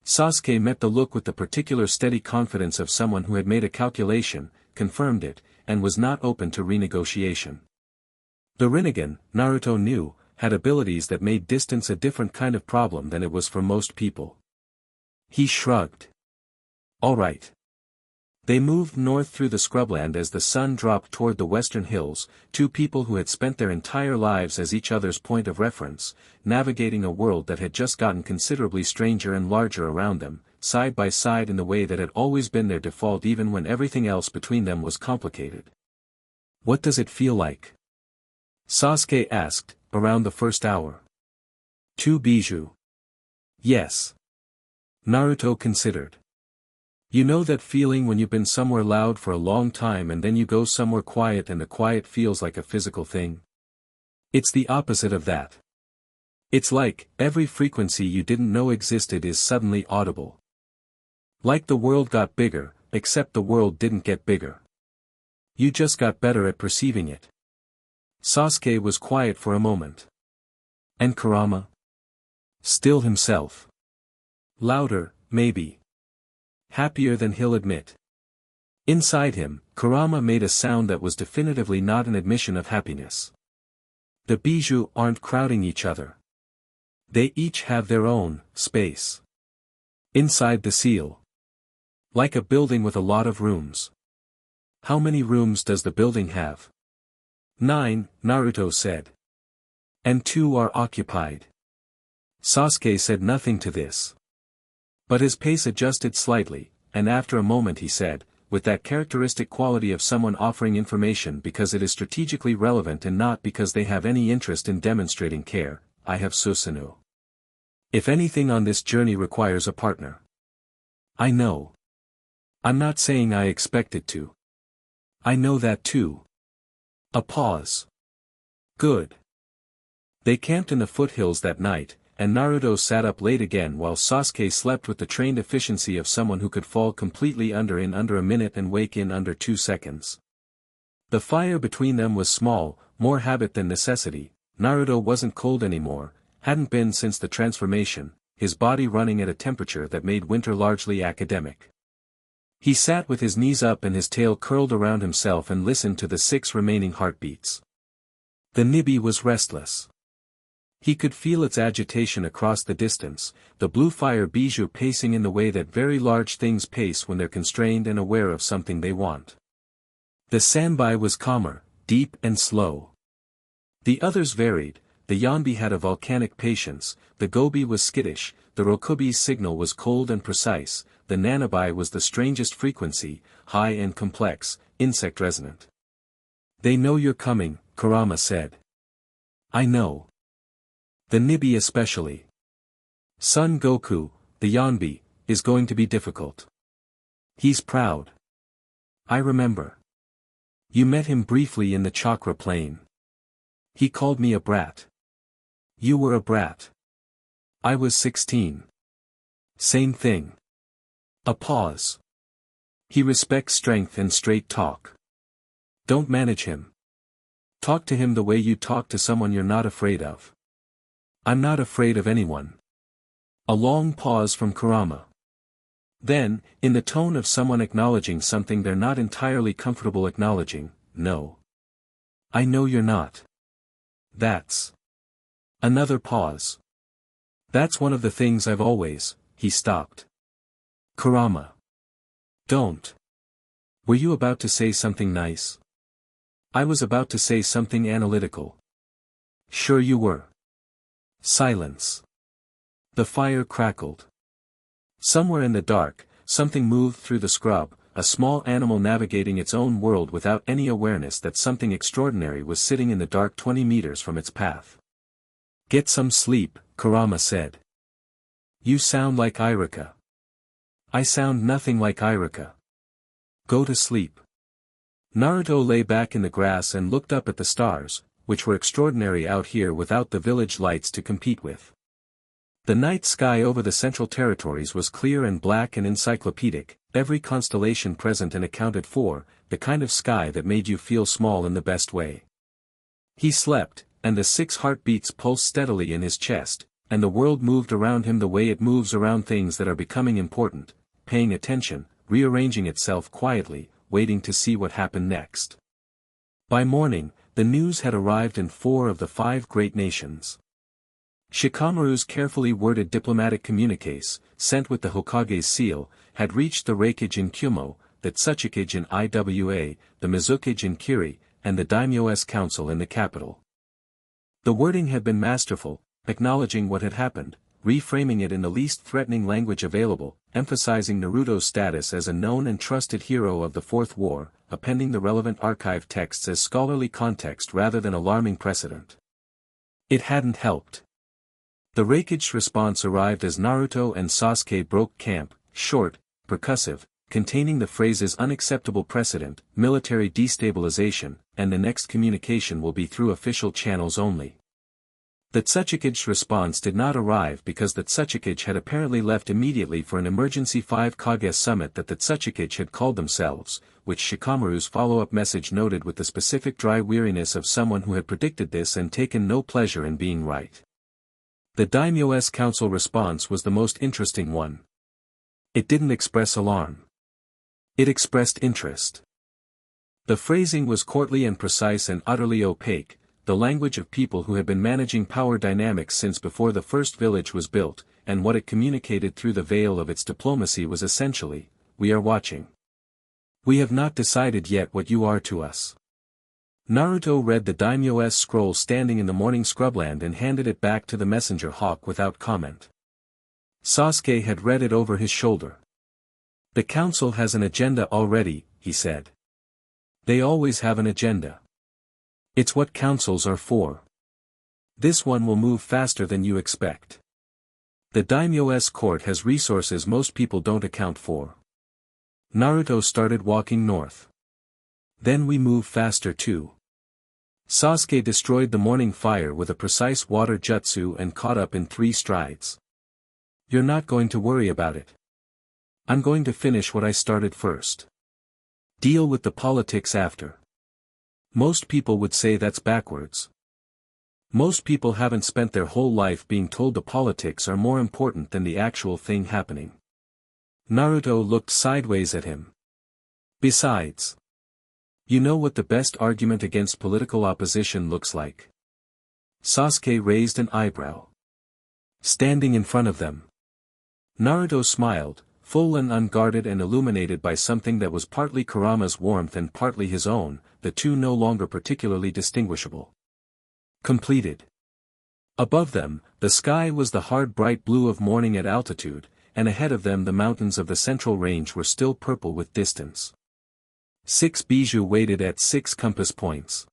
Sasuke met the look with the particular steady confidence of someone who had made a calculation, confirmed it, and was not open to renegotiation. The Rinnegan, Naruto knew, had abilities that made distance a different kind of problem than it was for most people. He shrugged. All right. They moved north through the scrubland as the sun dropped toward the western hills, two people who had spent their entire lives as each other's point of reference, navigating a world that had just gotten considerably stranger and larger around them, side by side in the way that had always been their default even when everything else between them was complicated. "What does it feel like?" Sasuke asked, around the first hour. "To Bijuu." "Yes." Naruto considered. "You know that feeling when you've been somewhere loud for a long time and then you go somewhere quiet and the quiet feels like a physical thing? It's the opposite of that. It's like, every frequency you didn't know existed is suddenly audible. Like the world got bigger, except the world didn't get bigger. You just got better at perceiving it." Sasuke was quiet for a moment. "And Kurama?" "Still himself. Louder, maybe. Happier than he'll admit." Inside him, Kurama made a sound that was definitively not an admission of happiness. The Bijuu aren't crowding each other. They each have their own space. Inside the seal. Like a building with a lot of rooms. "How many rooms does the building have?" 9, Naruto said. "And 2 are occupied." Sasuke said nothing to this. But his pace adjusted slightly, and after a moment he said, with that characteristic quality of someone offering information because it is strategically relevant and not because they have any interest in demonstrating care, "I have Susanoo. If anything on this journey requires a partner." "I know. I'm not saying I expect it to. I know that too." A pause. "Good." They camped in the foothills that night, and Naruto sat up late again while Sasuke slept with the trained efficiency of someone who could fall completely in under a minute and wake in under 2 seconds. The fire between them was small, more habit than necessity. Naruto wasn't cold anymore, hadn't been since the transformation, his body running at a temperature that made winter largely academic. He sat with his knees up and his tail curled around himself and listened to the 6 remaining heartbeats. The Nibi was restless. He could feel its agitation across the distance, the blue fire Bijuu pacing in the way that very large things pace when they're constrained and aware of something they want. The Sanbai was calmer, deep and slow. The others varied. The Yanbi had a volcanic patience, the Gobi was skittish, the Rokubi's signal was cold and precise, the Nanabai was the strangest frequency, high and complex, insect resonant. "They know you're coming," Kurama said. "I know. The Nibi especially. Son Goku, the Yanbi, is going to be difficult. He's proud. I remember. You met him briefly in the chakra plane. He called me a brat. You were a brat. I was 16. Same thing." A pause. "He respects strength and straight talk. Don't manage him. Talk to him the way you talk to someone you're not afraid of." "I'm not afraid of anyone." A long pause from Kurama. Then, in the tone of someone acknowledging something they're not entirely comfortable acknowledging, "No. I know you're not. That's." Another pause. "That's one of the things I've always," he stopped. "Kurama. Don't. Were you about to say something nice?" "I was about to say something analytical." "Sure you were." Silence. The fire crackled. Somewhere in the dark, something moved through the scrub, a small animal navigating its own world without any awareness that something extraordinary was sitting in the dark 20 meters from its path. "Get some sleep," Kurama said. "You sound like Iruka." "I sound nothing like Iruka." "Go to sleep." Naruto lay back in the grass and looked up at the stars, which were extraordinary out here without the village lights to compete with. The night sky over the central territories was clear and black and encyclopedic, every constellation present and accounted for, the kind of sky that made you feel small in the best way. He slept, and the 6 heartbeats pulsed steadily in his chest, and the world moved around him the way it moves around things that are becoming important, paying attention, rearranging itself quietly, waiting to see what happened next. By morning, the news had arrived in 4 of the 5 great nations. Shikamaru's carefully worded diplomatic communiques, sent with the Hokage's seal, had reached the Reikage in Kumo, the Tsuchikage in Iwa, the Mizukage in Kiri, and the Daimyo's council in the capital. The wording had been masterful, acknowledging what had happened, reframing it in the least threatening language available, emphasizing Naruto's status as a known and trusted hero of the Fourth War, appending the relevant archive texts as scholarly context rather than alarming precedent. It hadn't helped. The Raikage response arrived as Naruto and Sasuke broke camp, short, percussive, containing the phrases unacceptable precedent, military destabilization, and the next communication will be through official channels only. The Tsuchikage response did not arrive because the Tsuchikage had apparently left immediately for an emergency 5 Kage summit that the Tsuchikage had called themselves, which Shikamaru's follow-up message noted with the specific dry weariness of someone who had predicted this and taken no pleasure in being right. The Daimyo's council response was the most interesting one. It didn't express alarm. It expressed interest. The phrasing was courtly and precise and utterly opaque, the language of people who had been managing power dynamics since before the first village was built, and what it communicated through the veil of its diplomacy was essentially, "We are watching. We have not decided yet what you are to us." Naruto read the Daimyo's scroll standing in the morning scrubland and handed it back to the messenger hawk without comment. Sasuke had read it over his shoulder. "The council has an agenda already," he said. "They always have an agenda. It's what councils are for. This one will move faster than you expect. The Daimyo's court has resources most people don't account for." Naruto started walking north. "Then we move faster too." Sasuke destroyed the morning fire with a precise water jutsu and caught up in 3 strides. "You're not going to worry about it. I'm going to finish what I started first. Deal with the politics after." Most people would say that's backwards. Most people haven't spent their whole life being told the politics are more important than the actual thing happening. Naruto looked sideways at him. "Besides, you know what the best argument against political opposition looks like?" Sasuke raised an eyebrow. "Standing in front of them." Naruto smiled, full and unguarded and illuminated by something that was partly Kurama's warmth and partly his own, the two no longer particularly distinguishable. Completed. Above them, the sky was the hard bright blue of morning at altitude, and ahead of them the mountains of the central range were still purple with distance. 6 Bijuu waited at 6 compass points.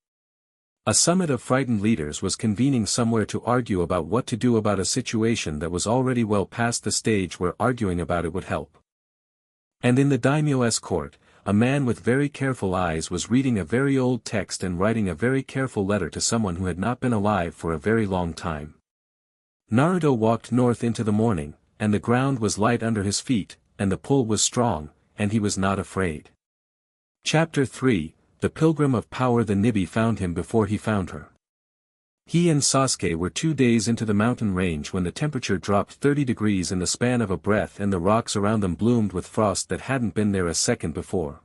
A summit of frightened leaders was convening somewhere to argue about what to do about a situation that was already well past the stage where arguing about it would help. And in the Daimyo's court, a man with very careful eyes was reading a very old text and writing a very careful letter to someone who had not been alive for a very long time. Naruto walked north into the morning, and the ground was light under his feet, and the pull was strong, and he was not afraid. Chapter 3, The Pilgrim of Power. The Nibi found him before he found her. He and Sasuke were 2 days into the mountain range when the temperature dropped 30 degrees in the span of a breath and the rocks around them bloomed with frost that hadn't been there a second before.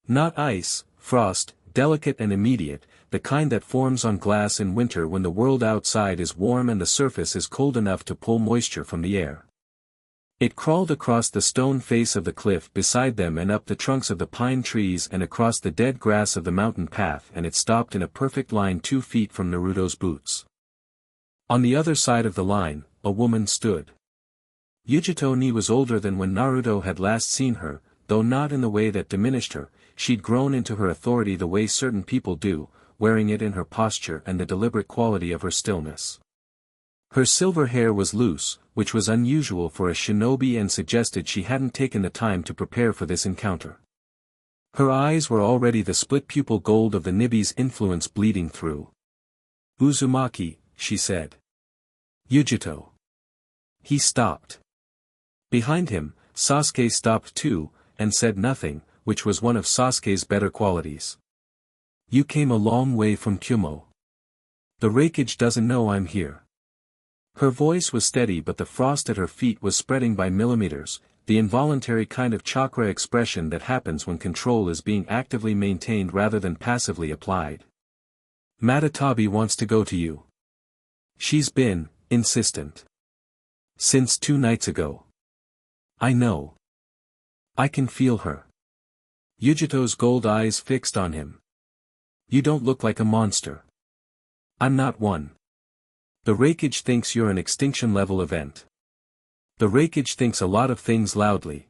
Not ice, frost, delicate and immediate, the kind that forms on glass in winter when the world outside is warm and the surface is cold enough to pull moisture from the air. It crawled across the stone face of the cliff beside them and up the trunks of the pine trees and across the dead grass of the mountain path, and it stopped in a perfect line 2 feet from Naruto's boots. On the other side of the line, a woman stood. Yujito Ni was older than when Naruto had last seen her, though not in the way that diminished her. She'd grown into her authority the way certain people do, wearing it in her posture and the deliberate quality of her stillness. Her silver hair was loose, which was unusual for a shinobi and suggested she hadn't taken the time to prepare for this encounter. Her eyes were already the split pupil gold of the Nibi's influence bleeding through. "Uzumaki," she said. "Yujito." He stopped. Behind him, Sasuke stopped too, and said nothing, which was one of Sasuke's better qualities. "You came a long way from Kumo. The Raikage doesn't know I'm here." Her voice was steady but the frost at her feet was spreading by millimeters, the involuntary kind of chakra expression that happens when control is being actively maintained rather than passively applied. "Matatabi wants to go to you. She's been insistent. Since 2 nights ago." "I know. I can feel her. Yujito's gold eyes fixed on him. You don't look like a monster. I'm not one. The Raikage thinks you're an extinction-level event. The Raikage thinks a lot of things loudly.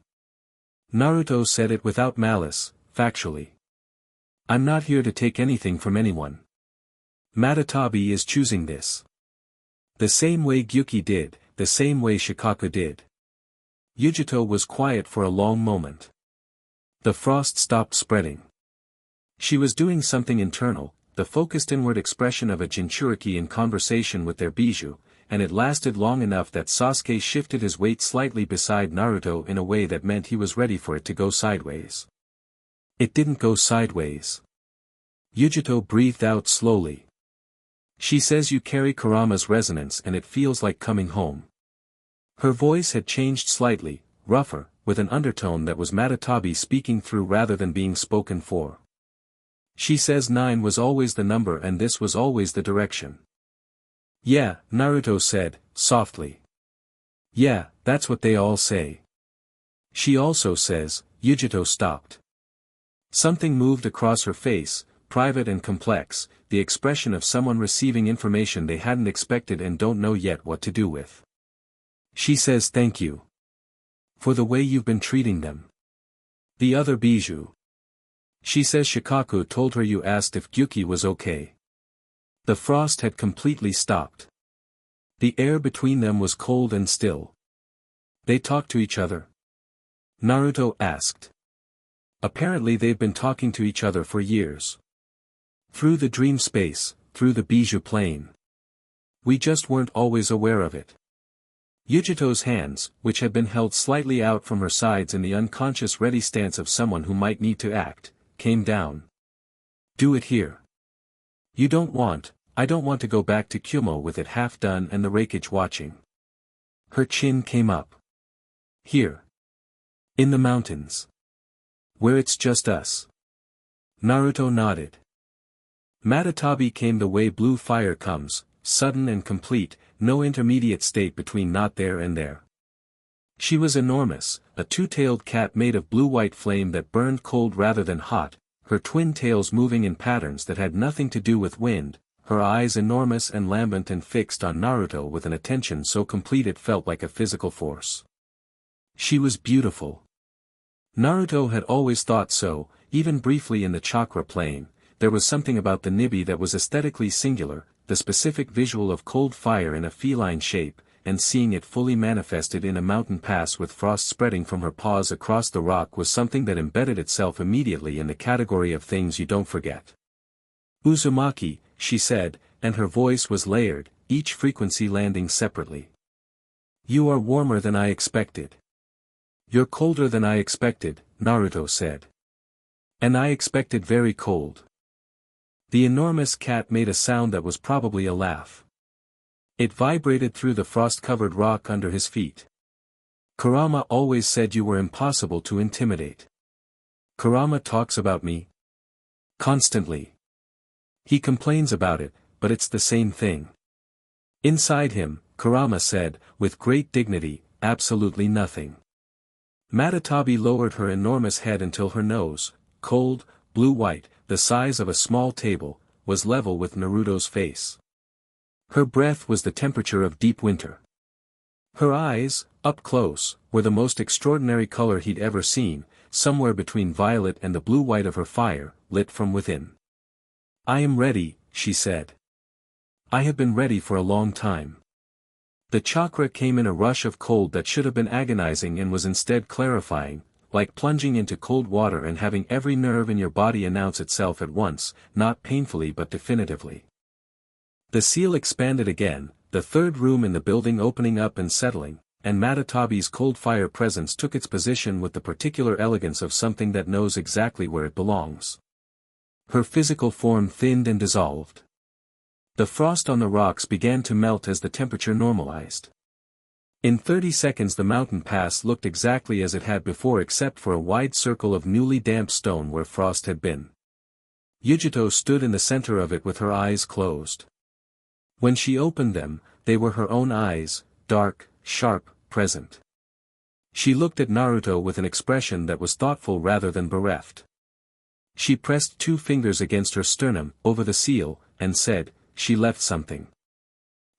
Naruto said it without malice, factually. I'm not here to take anything from anyone. Matatabi is choosing this. The same way Gyuki did, the same way Shikaku did. Yujito was quiet for a long moment. The frost stopped spreading. She was doing something internal, the focused inward expression of a Jinchuriki in conversation with their Bijuu, and it lasted long enough that Sasuke shifted his weight slightly beside Naruto in a way that meant he was ready for it to go sideways. It didn't go sideways. Yujito breathed out slowly. She says you carry Kurama's resonance and it feels like coming home. Her voice had changed slightly, rougher, with an undertone that was Matatabi speaking through rather than being spoken for. She says 9 was always the number and this was always the direction. Yeah, Naruto said, softly. Yeah, that's what they all say. She also says, Yujito stopped. Something moved across her face, private and complex, the expression of someone receiving information they hadn't expected and don't know yet what to do with. She says thank you. For the way you've been treating them. The other Bijuu. She says Shikaku told her you asked if Gyuki was okay. The frost had completely stopped. The air between them was cold and still. They talked to each other? Naruto asked. Apparently they've been talking to each other for years. Through the dream space, through the Bijuu plane. We just weren't always aware of it. Yujito's hands, which had been held slightly out from her sides in the unconscious ready stance of someone who might need to act, came down. Do it here. I don't want to go back to Kyumo with it half done and the Raikage watching. Her chin came up. Here. In the mountains. Where it's just us. Naruto nodded. Matatabi came the way blue fire comes, sudden and complete, no intermediate state between not there and there. She was enormous, a two-tailed cat made of blue-white flame that burned cold rather than hot, her twin tails moving in patterns that had nothing to do with wind, her eyes enormous and lambent and fixed on Naruto with an attention so complete it felt like a physical force. She was beautiful. Naruto had always thought so, even briefly in the chakra plane. There was something about the Nibi that was aesthetically singular, the specific visual of cold fire in a feline shape, and seeing it fully manifested in a mountain pass with frost spreading from her paws across the rock was something that embedded itself immediately in the category of things you don't forget. Uzumaki, she said, and her voice was layered, each frequency landing separately. You are warmer than I expected. You're colder than I expected, Naruto said. And I expected very cold. The enormous cat made a sound that was probably a laugh. It vibrated through the frost-covered rock under his feet. Kurama always said you were impossible to intimidate. Kurama talks about me. Constantly. He complains about it, but it's the same thing. Inside him, Kurama said, with great dignity, absolutely nothing. Matatabi lowered her enormous head until her nose, cold, blue-white, the size of a small table, was level with Naruto's face. Her breath was the temperature of deep winter. Her eyes, up close, were the most extraordinary color he'd ever seen, somewhere between violet and the blue-white of her fire, lit from within. I am ready, she said. I have been ready for a long time. The chakra came in a rush of cold that should have been agonizing and was instead clarifying, like plunging into cold water and having every nerve in your body announce itself at once, not painfully but definitively. The seal expanded again, the third room in the building opening up and settling, and Matatabi's cold fire presence took its position with the particular elegance of something that knows exactly where it belongs. Her physical form thinned and dissolved. The frost on the rocks began to melt as the temperature normalized. In 30 seconds the mountain pass looked exactly as it had before except for a wide circle of newly damped stone where frost had been. Yujito stood in the center of it with her eyes closed. When she opened them, they were her own eyes, dark, sharp, present. She looked at Naruto with an expression that was thoughtful rather than bereft. She pressed 2 fingers against her sternum, over the seal, and said, "She left something.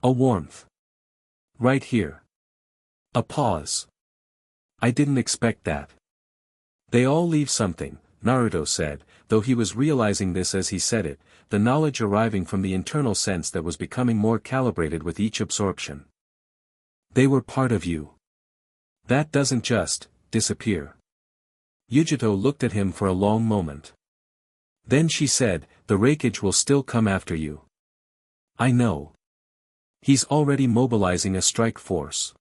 A warmth. Right here." A pause. "I didn't expect that." "They all leave something," Naruto said, though he was realizing this as he said it, the knowledge arriving from the internal sense that was becoming more calibrated with each absorption. "They were part of you. That doesn't just disappear." Yujito looked at him for a long moment. Then she said, "The Raikage will still come after you. I know. He's already mobilizing a strike force.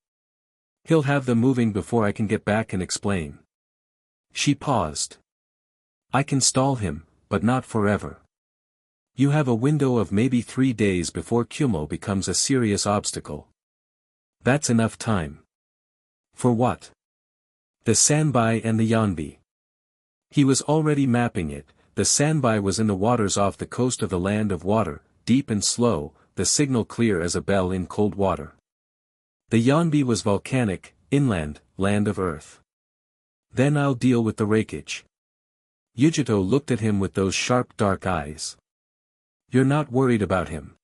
He'll have them moving before I can get back and explain." She paused. "I can stall him, but not forever. You have a window of maybe 3 days before Kumo becomes a serious obstacle. That's enough time." "For what?" "The Sanbai and the Yanbi." He was already mapping it. The Sanbai was in the waters off the coast of the land of water, deep and slow, the signal clear as a bell in cold water. The Yanbi was volcanic, inland, land of earth. "Then I'll deal with the Raikage." Yujito looked at him with those sharp dark eyes. "You're not worried about him?"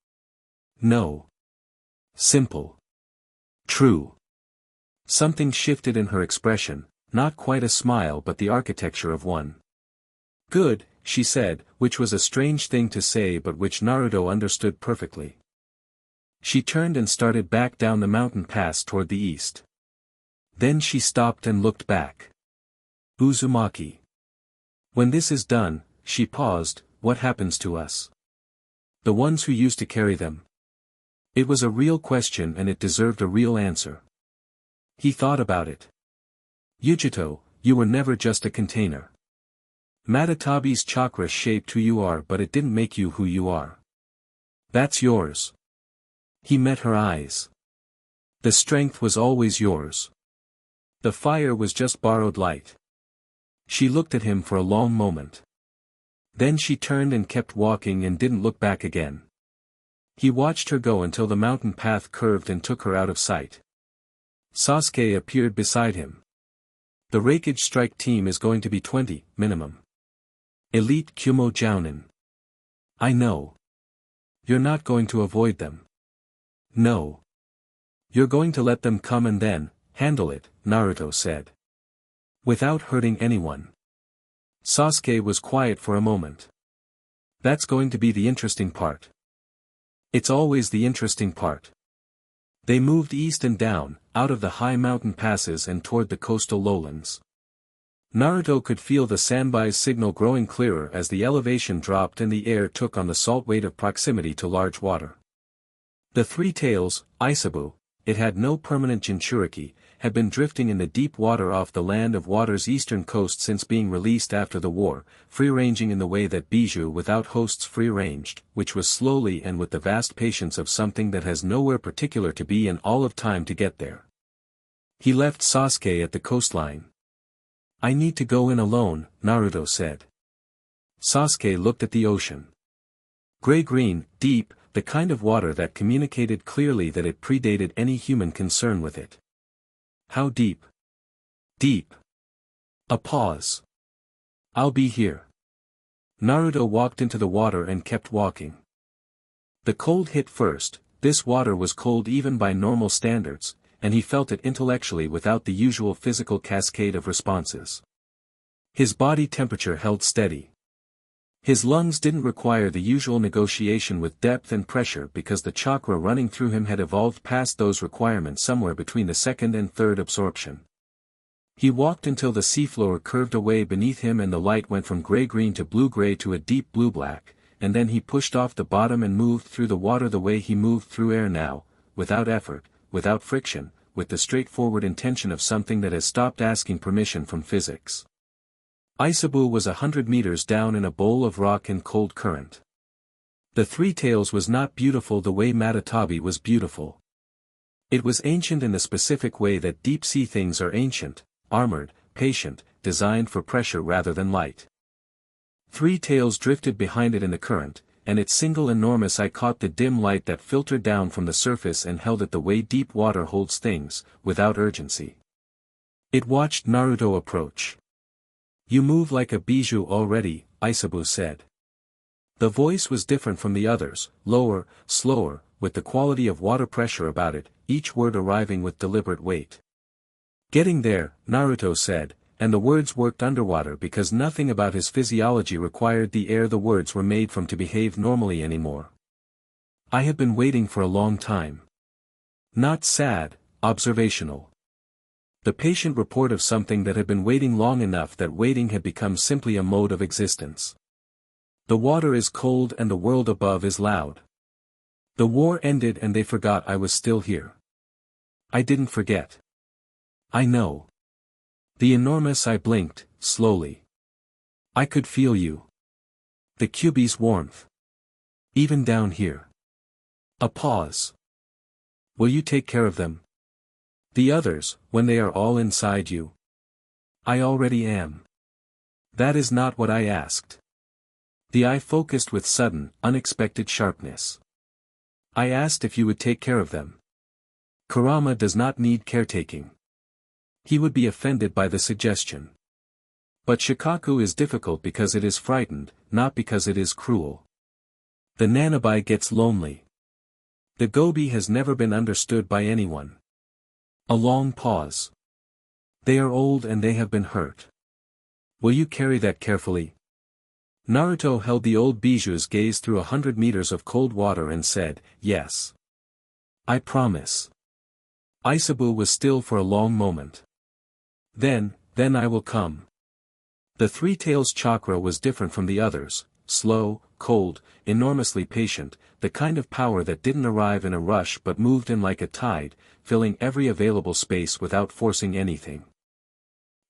"No." Simple. True. Something shifted in her expression, not quite a smile but the architecture of one. "Good," she said, which was a strange thing to say but which Naruto understood perfectly. She turned and started back down the mountain pass toward the east. Then she stopped and looked back. "Uzumaki. When this is done," she paused, "what happens to us? The ones who used to carry them?" It was a real question and it deserved a real answer. He thought about it. "Yujito, you were never just a container. Matatabi's chakra shaped who you are but it didn't make you who you are. That's yours." He met her eyes. "The strength was always yours. The fire was just borrowed light." She looked at him for a long moment. Then she turned and kept walking and didn't look back again. He watched her go until the mountain path curved and took her out of sight. Sasuke appeared beside him. "The Raikage strike team is going to be 20, minimum. Elite Kumo Jounin." "I know. You're not going to avoid them." "No. You're going to let them come and then, handle it," Naruto said. "Without hurting anyone." Sasuke was quiet for a moment. "That's going to be the interesting part." "It's always the interesting part." They moved east and down, out of the high mountain passes and toward the coastal lowlands. Naruto could feel the Sanbai's signal growing clearer as the elevation dropped and the air took on the salt weight of proximity to large water. The 3 tails, Isabu, it had no permanent Jinchuriki, had been drifting in the deep water off the land of water's eastern coast since being released after the war, free-ranging in the way that Bijuu without hosts free-ranged, which was slowly and with the vast patience of something that has nowhere particular to be in all of time to get there. He left Sasuke at the coastline. "I need to go in alone," Naruto said. Sasuke looked at the ocean. Gray-green, deep, the kind of water that communicated clearly that it predated any human concern with it. "How deep?" "Deep." A pause. "I'll be here." Naruto walked into the water and kept walking. The cold hit first. This water was cold even by normal standards, and he felt it intellectually without the usual physical cascade of responses. His body temperature held steady. His lungs didn't require the usual negotiation with depth and pressure because the chakra running through him had evolved past those requirements somewhere between the second and third absorption. He walked until the seafloor curved away beneath him and the light went from gray-green to blue-gray to a deep blue-black, and then he pushed off the bottom and moved through the water the way he moved through air now, without effort, without friction, with the straightforward intention of something that has stopped asking permission from physics. Isabu was 100 meters down in a bowl of rock and cold current. The 3 tails was not beautiful the way Matatabi was beautiful. It was ancient in the specific way that deep-sea things are ancient, armored, patient, designed for pressure rather than light. 3 tails drifted behind it in the current, and its single enormous eye caught the dim light that filtered down from the surface and held it the way deep water holds things, without urgency. It watched Naruto approach. You move like a bijou already, Isabu said. The voice was different from the others, lower, slower, with the quality of water pressure about it, each word arriving with deliberate weight. Getting there, Naruto said, and the words worked underwater because nothing about his physiology required the air the words were made from to behave normally anymore. I had been waiting for a long time. Not sad, observational. The patient report of something that had been waiting long enough that waiting had become simply a mode of existence. The water is cold and the world above is loud. The war ended and they forgot I was still here. I didn't forget. I know. The enormous I blinked, slowly. I could feel you. The Kyuubi's warmth. Even down here. A pause. Will you take care of them? The others, when they are all inside you? I already am. That is not what I asked. The eye focused with sudden, unexpected sharpness. I asked if you would take care of them. Kurama does not need caretaking. He would be offended by the suggestion. But Shikaku is difficult because it is frightened, not because it is cruel. The Nanabai gets lonely. The Gobi has never been understood by anyone. A long pause. They are old and they have been hurt. Will you carry that carefully? Naruto held the old Bijuu's gaze through 100 meters of cold water and said, yes. I promise. Isabu was still for a long moment. Then I will come. The Three Tails chakra was different from the others, slow, cold, enormously patient, the kind of power that didn't arrive in a rush but moved in like a tide, filling every available space without forcing anything.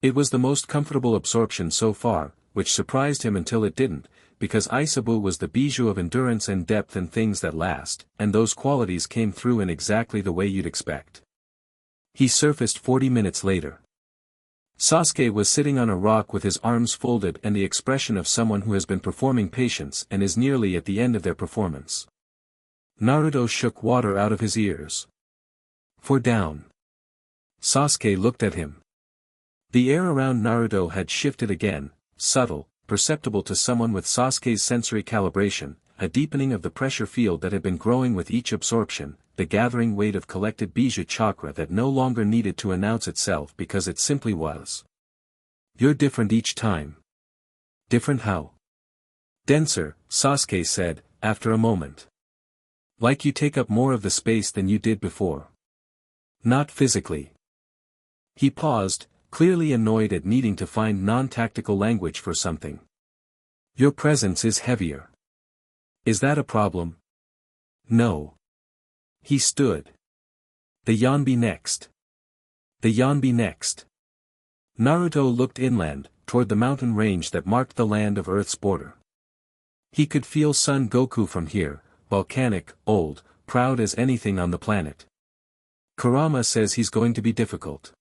It was the most comfortable absorption so far, which surprised him until it didn't, because Isabu was the bijou of endurance and depth and things that last, and those qualities came through in exactly the way you'd expect. He surfaced 40 minutes later. Sasuke was sitting on a rock with his arms folded and the expression of someone who has been performing patience and is nearly at the end of their performance. Naruto shook water out of his ears. For down. Sasuke looked at him. The air around Naruto had shifted again, subtle, perceptible to someone with Sasuke's sensory calibration, a deepening of the pressure field that had been growing with each absorption, the gathering weight of collected Bijuu Chakra that no longer needed to announce itself because it simply was. You're different each time. Different how? Denser, Sasuke said, after a moment. Like you take up more of the space than you did before. Not physically. He paused, clearly annoyed at needing to find non-tactical language for something. Your presence is heavier. Is that a problem? No. He stood. The Yanbi next. The Yanbi next. Naruto looked inland, toward the mountain range that marked the land of Earth's border. He could feel Son Goku from here, volcanic, old, proud as anything on the planet. Kurama says he's going to be difficult.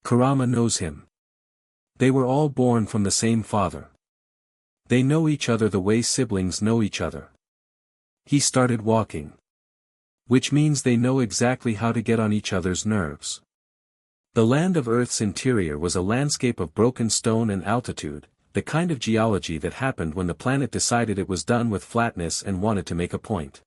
Kurama knows him. They were all born from the same father. They know each other the way siblings know each other. He started walking. Which means they know exactly how to get on each other's nerves. The land of Earth's interior was a landscape of broken stone and altitude, the kind of geology that happened when the planet decided it was done with flatness and wanted to make a point.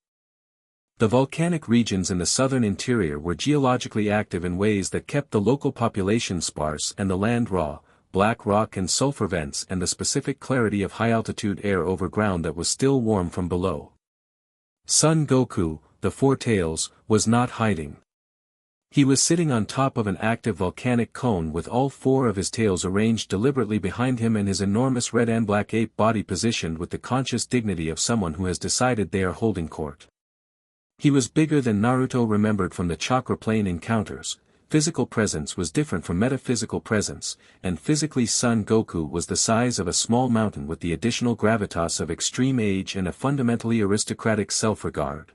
The volcanic regions in the southern interior were geologically active in ways that kept the local population sparse and the land raw, black rock and sulfur vents and the specific clarity of high-altitude air over ground that was still warm from below. Son Goku, the Four Tails, was not hiding. He was sitting on top of an active volcanic cone with all four of his tails arranged deliberately behind him and his enormous red and black ape body positioned with the conscious dignity of someone who has decided they are holding court. He was bigger than Naruto remembered from the chakra plane encounters. Physical presence was different from metaphysical presence, and physically Son Goku was the size of a small mountain with the additional gravitas of extreme age and a fundamentally aristocratic self-regard.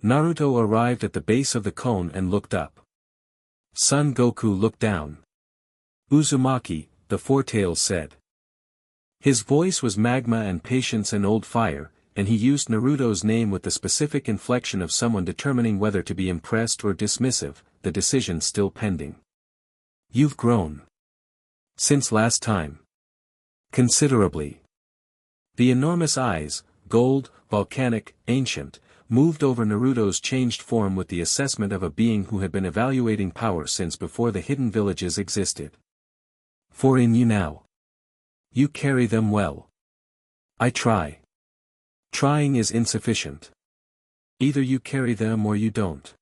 Naruto arrived at the base of the cone and looked up. Son Goku looked down. Uzumaki, the Four Tails said. His voice was magma and patience and old fire, and he used Naruto's name with the specific inflection of someone determining whether to be impressed or dismissive, the decision still pending. You've grown. Since last time. Considerably. The enormous eyes, gold, volcanic, ancient, moved over Naruto's changed form with the assessment of a being who had been evaluating power since before the hidden villages existed. For in you now. You carry them well. I try. Trying is insufficient. Either you carry them or you don't.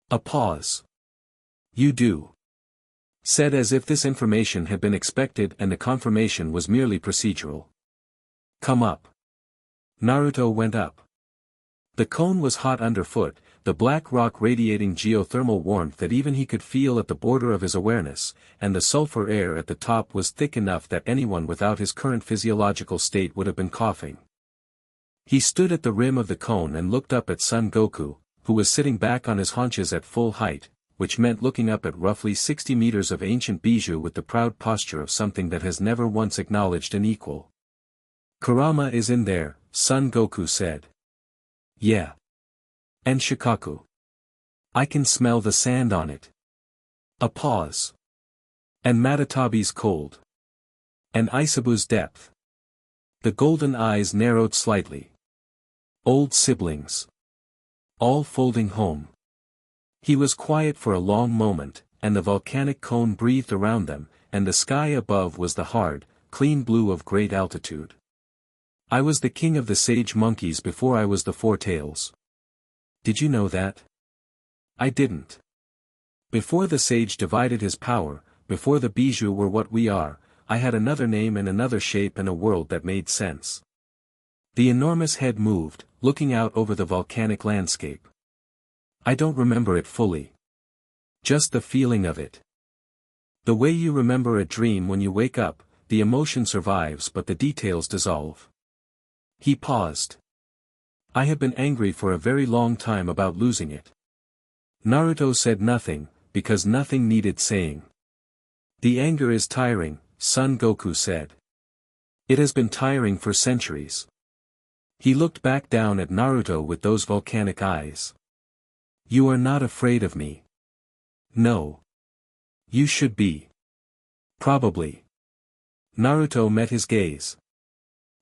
A pause. You do. Said as if this information had been expected and the confirmation was merely procedural. Come up. Naruto went up. The cone was hot underfoot, the black rock radiating geothermal warmth that even he could feel at the border of his awareness, and the sulfur air at the top was thick enough that anyone without his current physiological state would have been coughing. He stood at the rim of the cone and looked up at Son Goku, who was sitting back on his haunches at full height, which meant looking up at roughly 60 meters of ancient Bijuu with the proud posture of something that has never once acknowledged an equal. Kurama is in there, Son Goku said. Yeah. And Shikaku. I can smell the sand on it. A pause. And Matatabi's cold. And Isabu's depth. The golden eyes narrowed slightly. Old siblings. All folding home. He was quiet for a long moment, and the volcanic cone breathed around them, and the sky above was the hard, clean blue of great altitude. I was the king of the sage monkeys before I was the Four Tails. Did you know that? I didn't. Before the sage divided his power, before the Bijuu were what we are, I had another name and another shape and a world that made sense. The enormous head moved, looking out over the volcanic landscape. I don't remember it fully. Just the feeling of it. The way you remember a dream when you wake up, the emotion survives but the details dissolve. He paused. I have been angry for a very long time about losing it. Naruto said nothing, because nothing needed saying. The anger is tiring, Son Goku said. It has been tiring for centuries. He looked back down at Naruto with those volcanic eyes. You are not afraid of me. No. You should be. Probably. Naruto met his gaze.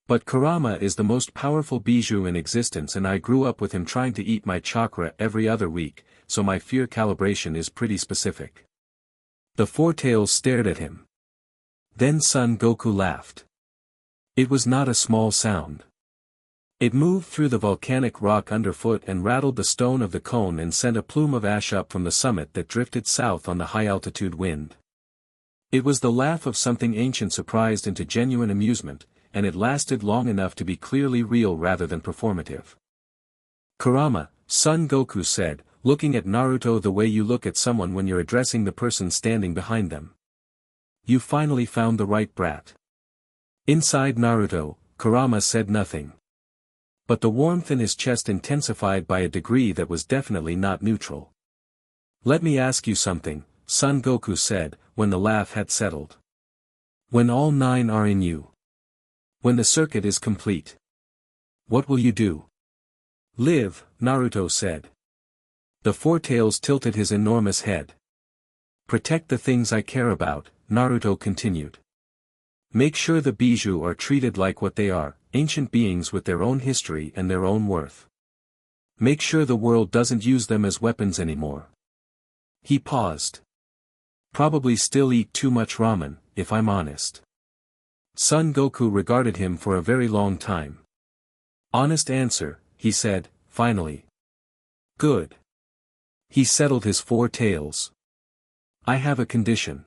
But Kurama is the most powerful Bijuu in existence and I grew up with him trying to eat my chakra every other week, so my fear calibration is pretty specific. The Four Tails stared at him. Then Son Goku laughed. It was not a small sound. It moved through the volcanic rock underfoot and rattled the stone of the cone and sent a plume of ash up from the summit that drifted south on the high-altitude wind. It was the laugh of something ancient surprised into genuine amusement, and it lasted long enough to be clearly real rather than performative. Kurama, Son Goku said, looking at Naruto the way you look at someone when you're addressing the person standing behind them. You finally found the right brat. Inside Naruto, Kurama said nothing. But the warmth in his chest intensified by a degree that was definitely not neutral. Let me ask you something, Son Goku said, when the laugh had settled. When all 9 are in you. When the circuit is complete. What will you do? Live, Naruto said. The Four Tails tilted his enormous head. Protect the things I care about, Naruto continued. Make sure the Bijuu are treated like what they are, ancient beings with their own history and their own worth. Make sure the world doesn't use them as weapons anymore. He paused. Probably still eat too much ramen, if I'm honest. Son Goku regarded him for a very long time. Honest answer, he said, finally. Good. He settled his Four Tails. I have a condition.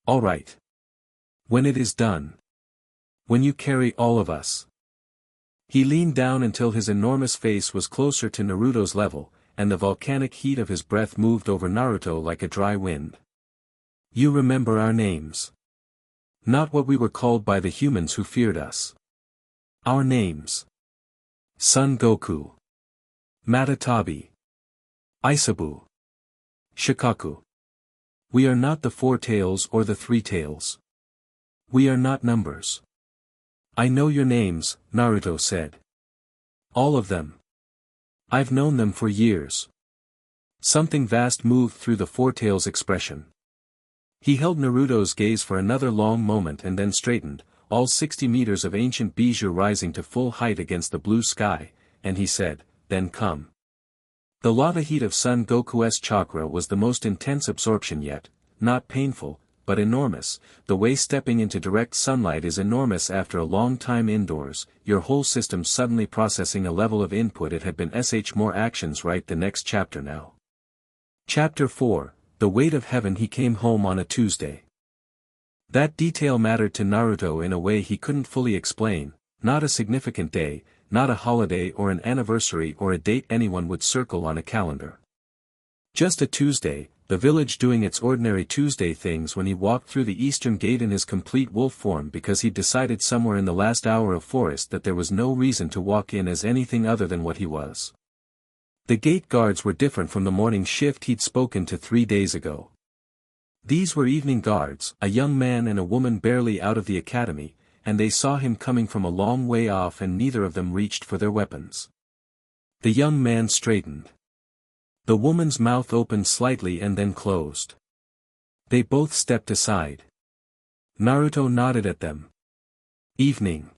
All right. When it is done. When you carry all of us. He leaned down until his enormous face was closer to Naruto's level, and the volcanic heat of his breath moved over Naruto like a dry wind. You remember our names. Not what we were called by the humans who feared us. Our names. Son Goku. Matatabi. Isabu. Shikaku. We are not the Four Tails or the Three Tails. We are not numbers. I know your names, Naruto said. All of them. I've known them for years. Something vast moved through the Four Tails expression. He held Naruto's gaze for another long moment and then straightened, all 60 meters of ancient Bijuu rising to full height against the blue sky, and he said, "Then come." The lava heat of Son Goku's chakra was the most intense absorption yet, not painful, but enormous. The way stepping into direct sunlight is enormous after a long time indoors, your whole system suddenly processing a level of input it had been more actions. Right, the next chapter now. Chapter 4, The Weight of Heaven. He came home on a Tuesday. That detail mattered to Naruto in a way he couldn't fully explain, not a significant day, not a holiday or an anniversary or a date anyone would circle on a calendar. Just a Tuesday, the village doing its ordinary Tuesday things when he walked through the eastern gate in his complete wolf form because he'd decided somewhere in the last hour of forest that there was no reason to walk in as anything other than what he was. The gate guards were different from the morning shift he'd spoken to 3 days ago. These were evening guards, a young man and a woman barely out of the academy, and they saw him coming from a long way off and neither of them reached for their weapons. The young man straightened. The woman's mouth opened slightly and then closed. They both stepped aside. Naruto nodded at them. "Evening."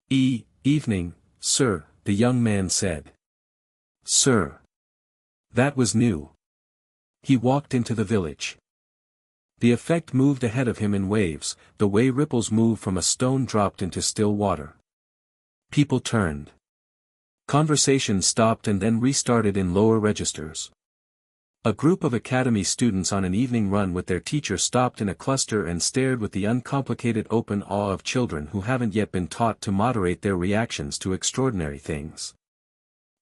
Evening, sir," the young man said. "Sir." That was new. He walked into the village. The effect moved ahead of him in waves, the way ripples move from a stone dropped into still water. People turned. Conversation stopped and then restarted in lower registers. A group of academy students on an evening run with their teacher stopped in a cluster and stared with the uncomplicated open awe of children who haven't yet been taught to moderate their reactions to extraordinary things.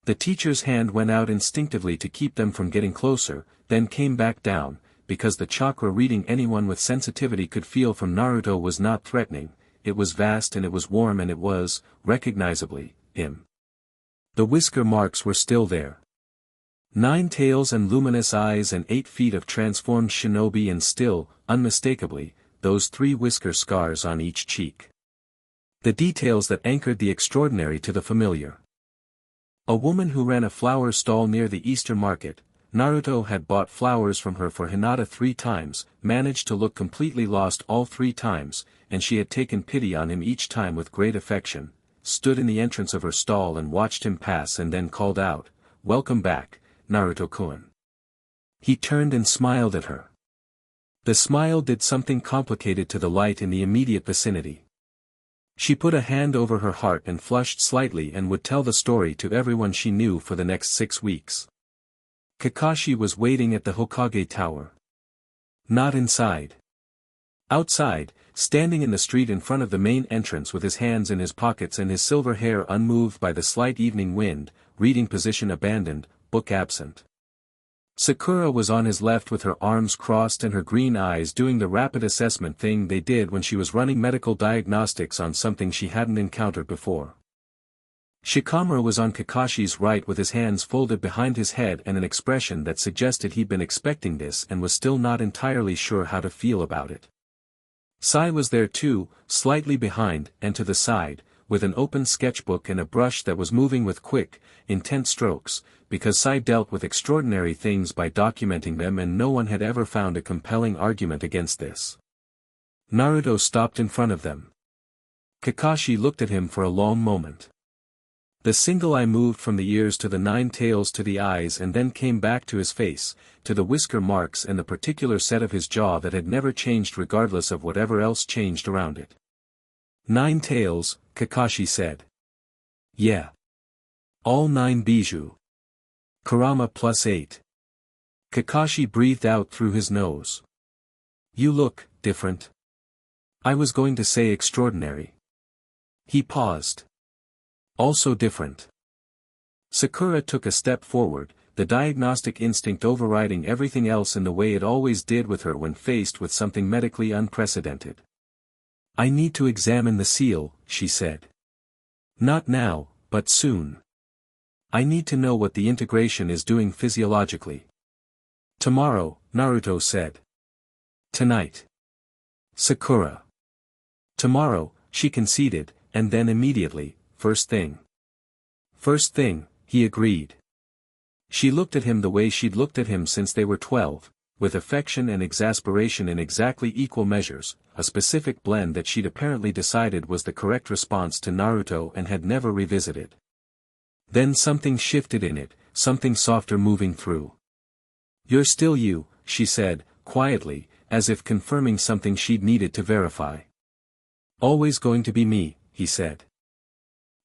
The teacher's hand went out instinctively to keep them from getting closer, then came back down, because the chakra reading anyone with sensitivity could feel from Naruto was not threatening, it was vast and it was warm and it was, recognizably, him. The whisker marks were still there. 9 tails and luminous eyes and 8 feet of transformed shinobi and still, unmistakably, those 3 whisker scars on each cheek. The details that anchored the extraordinary to the familiar. A woman who ran a flower stall near the Easter market, Naruto had bought flowers from her for Hinata 3 times, managed to look completely lost all 3 times, and she had taken pity on him each time with great affection, stood in the entrance of her stall and watched him pass and then called out, "Welcome back, Naruto-kun." He turned and smiled at her. The smile did something complicated to the light in the immediate vicinity. She put a hand over her heart and flushed slightly and would tell the story to everyone she knew for the next 6 weeks. Kakashi was waiting at the Hokage Tower. Not inside. Outside, standing in the street in front of the main entrance with his hands in his pockets and his silver hair unmoved by the slight evening wind, reading position abandoned, book absent. Sakura was on his left with her arms crossed and her green eyes doing the rapid assessment thing they did when she was running medical diagnostics on something she hadn't encountered before. Shikamaru was on Kakashi's right with his hands folded behind his head and an expression that suggested he'd been expecting this and was still not entirely sure how to feel about it. Sai was there too, slightly behind and to the side, with an open sketchbook and a brush that was moving with quick, intense strokes, because Sai dealt with extraordinary things by documenting them and no one had ever found a compelling argument against this. Naruto stopped in front of them. Kakashi looked at him for a long moment. The single eye moved from the ears to the 9 tails to the eyes and then came back to his face, to the whisker marks and the particular set of his jaw that had never changed regardless of whatever else changed around it. 9 tails, Kakashi said. Yeah. All 9 Bijuu. Kurama plus 8. Kakashi breathed out through his nose. You look different. I was going to say extraordinary. He paused. Also different. Sakura took a step forward, the diagnostic instinct overriding everything else in the way it always did with her when faced with something medically unprecedented. I need to examine the seal, she said. Not now, but soon. I need to know what the integration is doing physiologically. Tomorrow, Naruto said. Tonight. Sakura. Tomorrow, she conceded, and then immediately, first thing. First thing, he agreed. She looked at him the way she'd looked at him since they were 12, with affection and exasperation in exactly equal measures, a specific blend that she'd apparently decided was the correct response to Naruto and had never revisited. Then something shifted in it, something softer moving through. "You're still you," she said, quietly, as if confirming something she'd needed to verify. "Always going to be me," he said.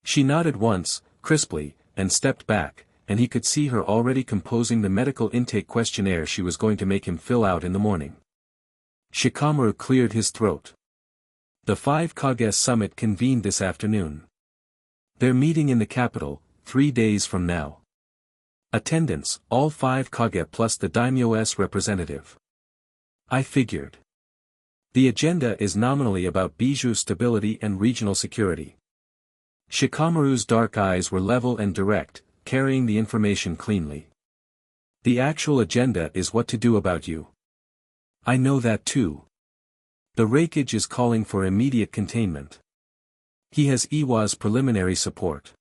She nodded once, crisply, and stepped back, and he could see her already composing the medical intake questionnaire she was going to make him fill out in the morning. Shikamaru cleared his throat. The 5 Kage summit convened this afternoon. They're meeting in the capital, 3 days from now. Attendance, all 5 Kage plus the daimyo's representative. I figured. The agenda is nominally about Bijuu's stability and regional security. Shikamaru's dark eyes were level and direct, carrying the information cleanly. The actual agenda is what to do about you. I know that too. The Raikage is calling for immediate containment. He has Iwa's preliminary support.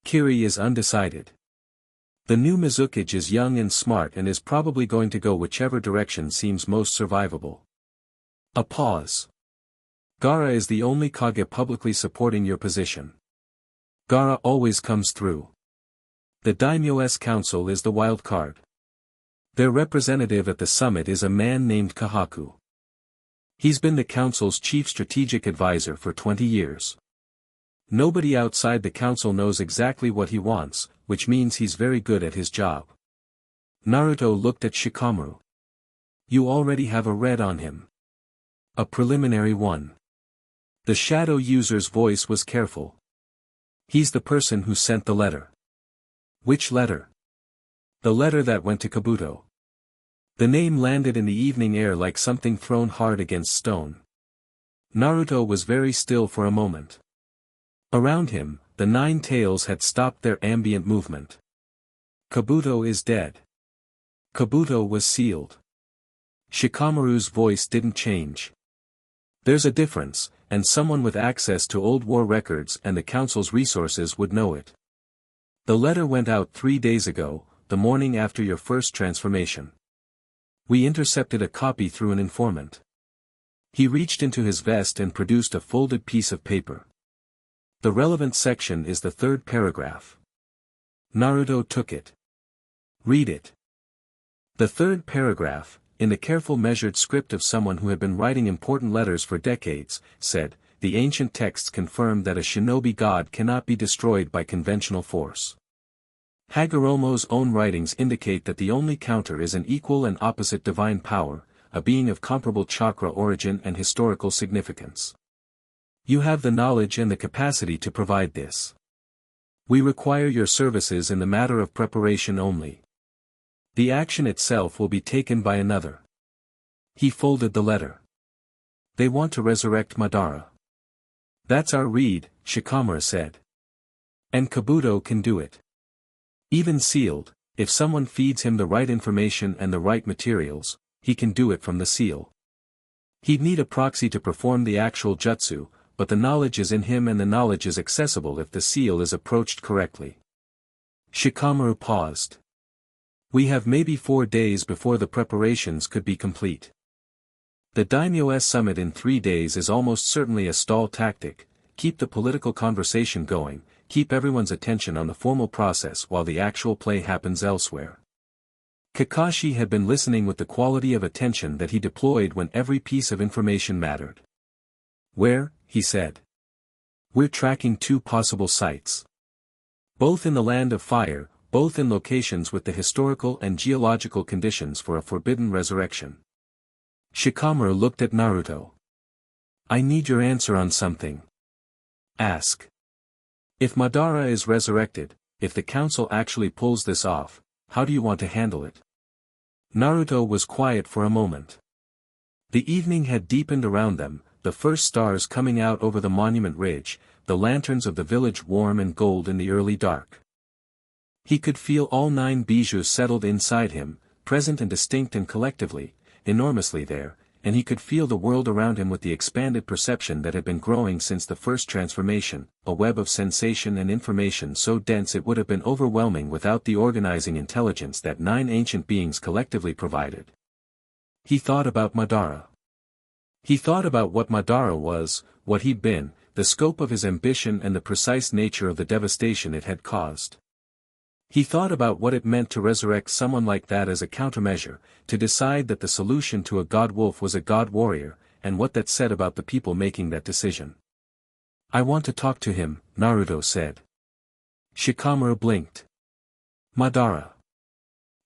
Kiri is undecided. The new Mizukage is young and smart and is probably going to go whichever direction seems most survivable. A pause. Gaara is the only Kage publicly supporting your position. Gaara always comes through. The daimyo's council is the wild card. Their representative at the summit is a man named Kahaku. He's been the council's chief strategic advisor for 20 years. Nobody outside the council knows exactly what he wants, which means he's very good at his job. Naruto looked at Shikamaru. You already have a read on him. A preliminary one. The shadow user's voice was careful. He's the person who sent the letter. Which letter? The letter that went to Kabuto. The name landed in the evening air like something thrown hard against stone. Naruto was very still for a moment. Around him, the 9 tails had stopped their ambient movement. Kabuto is dead. Kabuto was sealed. Shikamaru's voice didn't change. There's a difference, and someone with access to old war records and the council's resources would know it. The letter went out 3 days ago, the morning after your first transformation. We intercepted a copy through an informant. He reached into his vest and produced a folded piece of paper. The relevant section is the 3rd paragraph. Naruto took it. Read it. The 3rd paragraph, in the careful measured script of someone who had been writing important letters for decades, said, the ancient texts confirm that a shinobi god cannot be destroyed by conventional force. Hagoromo's own writings indicate that the only counter is an equal and opposite divine power, a being of comparable chakra origin and historical significance. You have the knowledge and the capacity to provide this. We require your services in the matter of preparation only. The action itself will be taken by another. He folded the letter. They want to resurrect Madara. That's our read, Shikamaru said. And Kabuto can do it. Even sealed, if someone feeds him the right information and the right materials, he can do it from the seal. He'd need a proxy to perform the actual jutsu, but the knowledge is in him and the knowledge is accessible if the seal is approached correctly. Shikamaru paused. We have maybe 4 days before the preparations could be complete. The daimyo's summit in 3 days is almost certainly a stall tactic, keep the political conversation going, keep everyone's attention on the formal process while the actual play happens elsewhere. Kakashi had been listening with the quality of attention that he deployed when every piece of information mattered. Where, he said. We're tracking 2 possible sites. Both in the Land of Fire, both in locations with the historical and geological conditions for a forbidden resurrection. Shikamaru looked at Naruto. I need your answer on something. Ask. If Madara is resurrected, if the council actually pulls this off, how do you want to handle it? Naruto was quiet for a moment. The evening had deepened around them, the first stars coming out over the monument ridge, the lanterns of the village warm and gold in the early dark. He could feel all 9 Bijuu settled inside him, present and distinct and collectively, enormously there, and he could feel the world around him with the expanded perception that had been growing since the first transformation, a web of sensation and information so dense it would have been overwhelming without the organizing intelligence that 9 ancient beings collectively provided. He thought about Madara. He thought about what Madara was, what he'd been, the scope of his ambition and the precise nature of the devastation it had caused. He thought about what it meant to resurrect someone like that as a countermeasure, to decide that the solution to a god wolf was a god warrior, and what that said about the people making that decision. "I want to talk to him," Naruto said. Shikamaru blinked. "Madara.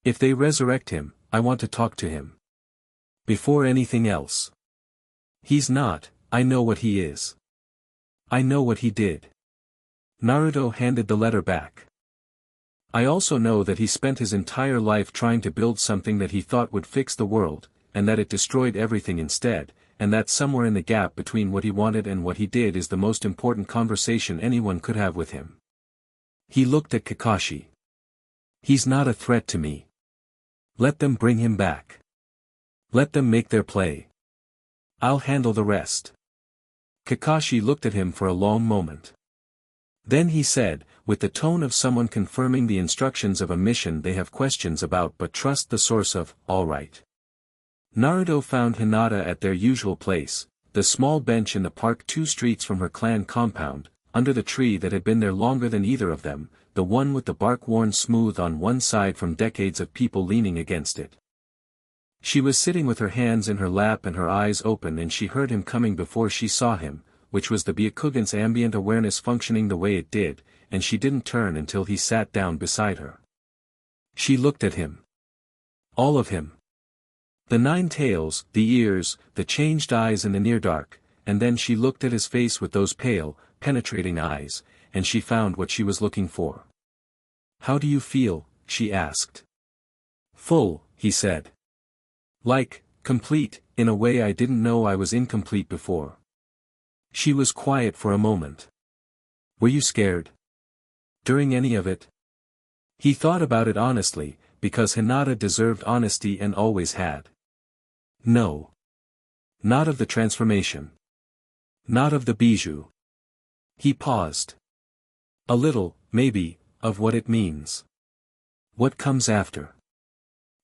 If they resurrect him, I want to talk to him. Before anything else. He's not, I know what he is. I know what he did." Naruto handed the letter back. "I also know that he spent his entire life trying to build something that he thought would fix the world, and that it destroyed everything instead, and that somewhere in the gap between what he wanted and what he did is the most important conversation anyone could have with him." He looked at Kakashi. "He's not a threat to me. Let them bring him back. Let them make their play. I'll handle the rest." Kakashi looked at him for a long moment. Then he said, with the tone of someone confirming the instructions of a mission they have questions about but trust the source of, "All right." Naruto found Hinata at their usual place, the small bench in the park 2 streets from her clan compound, under the tree that had been there longer than either of them, the one with the bark worn smooth on one side from decades of people leaning against it. She was sitting with her hands in her lap and her eyes open, and she heard him coming before she saw him, which was the Byakugan's ambient awareness functioning the way it did, and she didn't turn until he sat down beside her. She looked at him. All of him. The 9 tails, the ears, the changed eyes in the near dark, and then she looked at his face with those pale, penetrating eyes, and she found what she was looking for. "How do you feel?" she asked. "Full," he said. "Like, complete, in a way I didn't know I was incomplete before." She was quiet for a moment. "Were you scared? During any of it?" He thought about it honestly, because Hinata deserved honesty and always had. "No. Not of the transformation. Not of the Bijuu." He paused. "A little, maybe, of what it means. What comes after?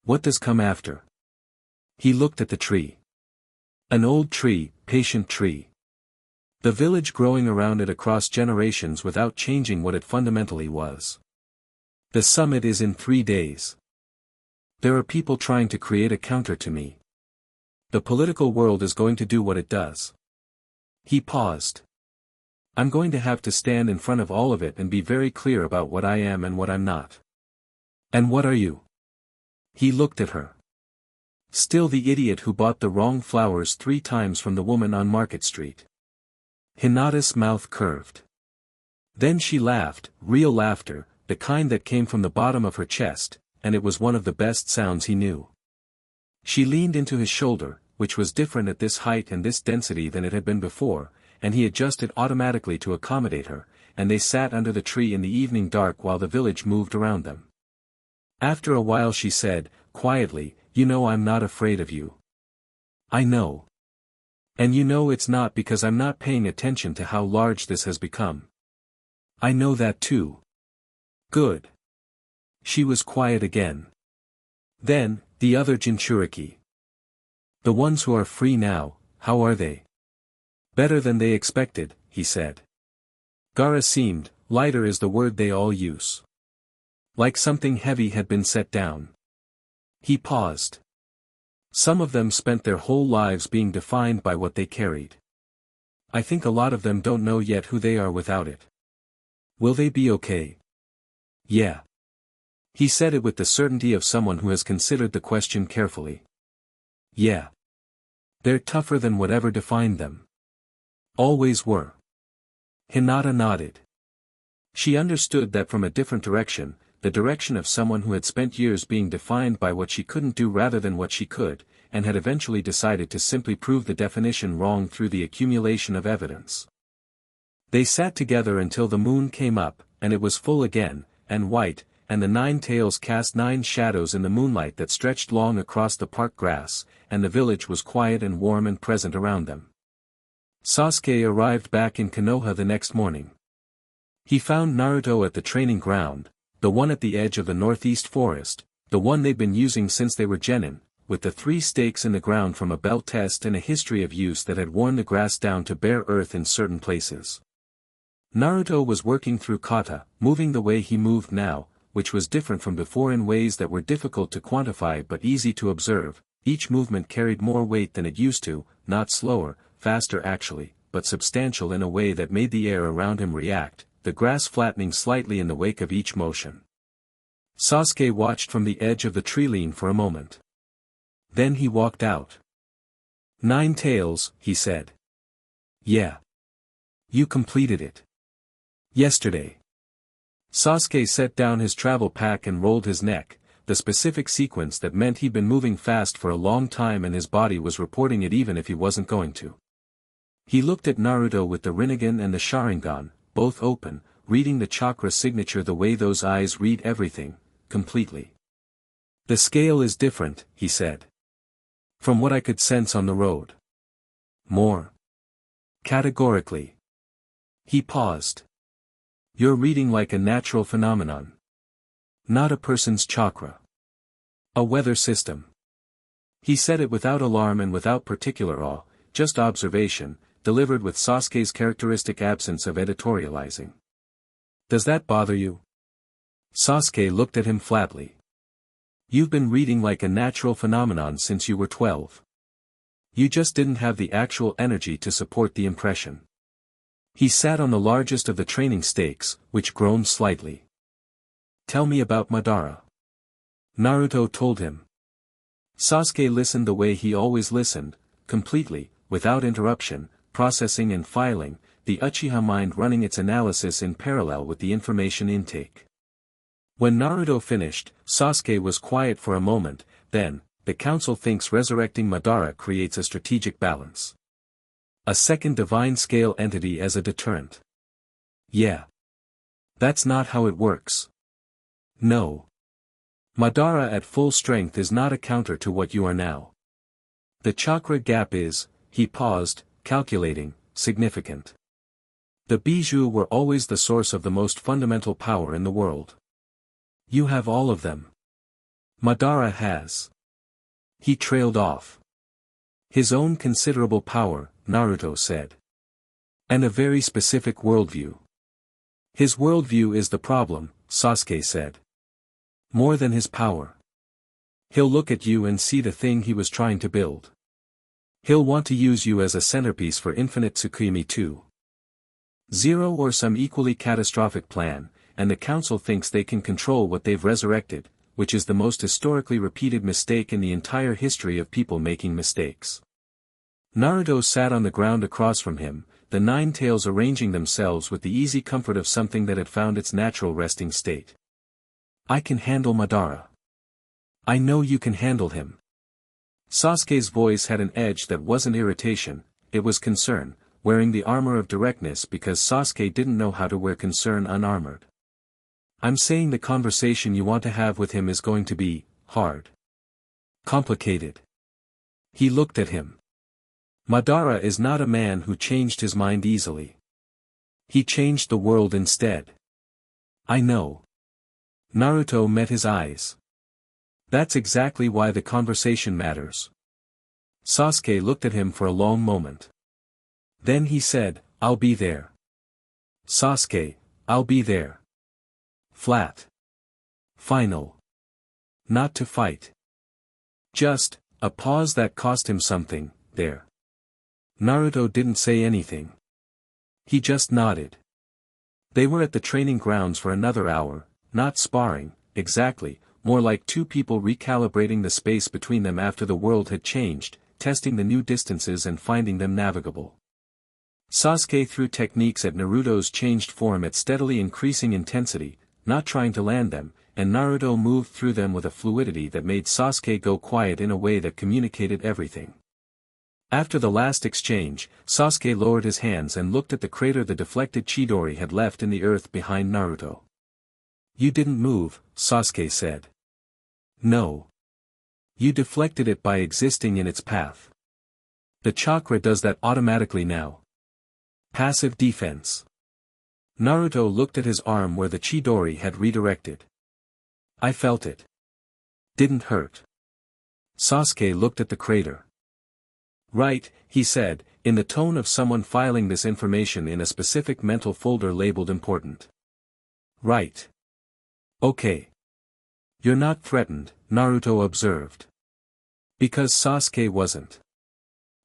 What does come after?" He looked at the tree. An old tree, patient tree. The village growing around it across generations without changing what it fundamentally was. "The summit is in 3 days. There are people trying to create a counter to me. The political world is going to do what it does." He paused. "I'm going to have to stand in front of all of it and be very clear about what I am and what I'm not." "And what are you?" He looked at her. "Still the idiot who bought the wrong flowers 3 times from the woman on Market Street." Hinata's mouth curved. Then she laughed, real laughter, the kind that came from the bottom of her chest, and it was one of the best sounds he knew. She leaned into his shoulder, which was different at this height and this density than it had been before, and he adjusted automatically to accommodate her, and they sat under the tree in the evening dark while the village moved around them. After a while she said, quietly, "You know I'm not afraid of you." "I know. And you know it's not because I'm not paying attention to how large this has become." "I know that too." "Good." She was quiet again. Then, "The other Jinchuriki. The ones who are free now, how are they?" "Better than they expected," he said. Gaara seemed, lighter is the word they all use. Like something heavy had been set down. He paused. "Some of them spent their whole lives being defined by what they carried. I think a lot of them don't know yet who they are without it. Will they be okay?" "Yeah." He said it with the certainty of someone who has considered the question carefully. "Yeah. They're tougher than whatever defined them. Always were." Hinata nodded. She understood that from a different direction, the direction of someone who had spent years being defined by what she couldn't do rather than what she could, and had eventually decided to simply prove the definition wrong through the accumulation of evidence. They sat together until the moon came up, and it was full again, and white, and the 9 tails cast 9 shadows in the moonlight that stretched long across the park grass, and the village was quiet and warm and present around them. Sasuke arrived back in Konoha the next morning. He found Naruto at the training ground, the one at the edge of the northeast forest, the one they'd been using since they were genin, with the 3 stakes in the ground from a belt test and a history of use that had worn the grass down to bare earth in certain places. Naruto was working through kata, moving the way he moved now, which was different from before in ways that were difficult to quantify but easy to observe. Each movement carried more weight than it used to, not slower, faster actually, but substantial in a way that made the air around him react, the grass flattening slightly in the wake of each motion. Sasuke watched from the edge of the tree line for a moment. Then he walked out. 9 tails, he said. Yeah. You completed it. Yesterday. Sasuke set down his travel pack and rolled his neck, the specific sequence that meant he'd been moving fast for a long time and his body was reporting it even if he wasn't going to. He looked at Naruto with the Rinnegan and the Sharingan, both open, reading the chakra signature the way those eyes read everything, completely. The scale is different, he said. From what I could sense on the road. More. Categorically. He paused. You're reading like a natural phenomenon. Not a person's chakra. A weather system. He said it without alarm and without particular awe, just observation, delivered with Sasuke's characteristic absence of editorializing. Does that bother you? Sasuke looked at him flatly. You've been reading like a natural phenomenon since you were 12. You just didn't have the actual energy to support the impression. He sat on the largest of the training stakes, which groaned slightly. Tell me about Madara. Naruto told him. Sasuke listened the way he always listened, completely, without interruption, processing and filing, the Uchiha mind running its analysis in parallel with the information intake. When Naruto finished, Sasuke was quiet for a moment, then, the council thinks resurrecting Madara creates a strategic balance. A second divine scale entity as a deterrent. Yeah. That's not how it works. No. Madara at full strength is not a counter to what you are now. The chakra gap is, he paused, calculating, significant. The Bijuu were always the source of the most fundamental power in the world. You have all of them. Madara has. He trailed off. His own considerable power, Naruto said. And a very specific worldview. His worldview is the problem, Sasuke said. More than his power. He'll look at you and see the thing he was trying to build. He'll want to use you as a centerpiece for infinite Tsukimi 2.0 or some equally catastrophic plan, and the council thinks they can control what they've resurrected, which is the most historically repeated mistake in the entire history of people making mistakes. Naruto sat on the ground across from him, the 9 tails arranging themselves with the easy comfort of something that had found its natural resting state. I can handle Madara. I know you can handle him. Sasuke's voice had an edge that wasn't irritation, it was concern, wearing the armor of directness because Sasuke didn't know how to wear concern unarmored. I'm saying the conversation you want to have with him is going to be hard. Complicated. He looked at him. Madara is not a man who changed his mind easily. He changed the world instead. I know. Naruto met his eyes. That's exactly why the conversation matters. Sasuke looked at him for a long moment. Then he said, I'll be there. Sasuke, I'll be there. Flat. Final. Not to fight. Just, a pause that cost him something, there. Naruto didn't say anything. He just nodded. They were at the training grounds for another hour, not sparring, exactly, more like 2 people recalibrating the space between them after the world had changed, testing the new distances and finding them navigable. Sasuke threw techniques at Naruto's changed form at steadily increasing intensity, not trying to land them, and Naruto moved through them with a fluidity that made Sasuke go quiet in a way that communicated everything. After the last exchange, Sasuke lowered his hands and looked at the crater the deflected Chidori had left in the earth behind Naruto. You didn't move, Sasuke said. No. You deflected it by existing in its path. The chakra does that automatically now. Passive defense. Naruto looked at his arm where the Chidori had redirected. I felt it. Didn't hurt. Sasuke looked at the crater. Right, he said, in the tone of someone filing this information in a specific mental folder labeled important. Right. Okay. You're not threatened, Naruto observed. Because Sasuke wasn't.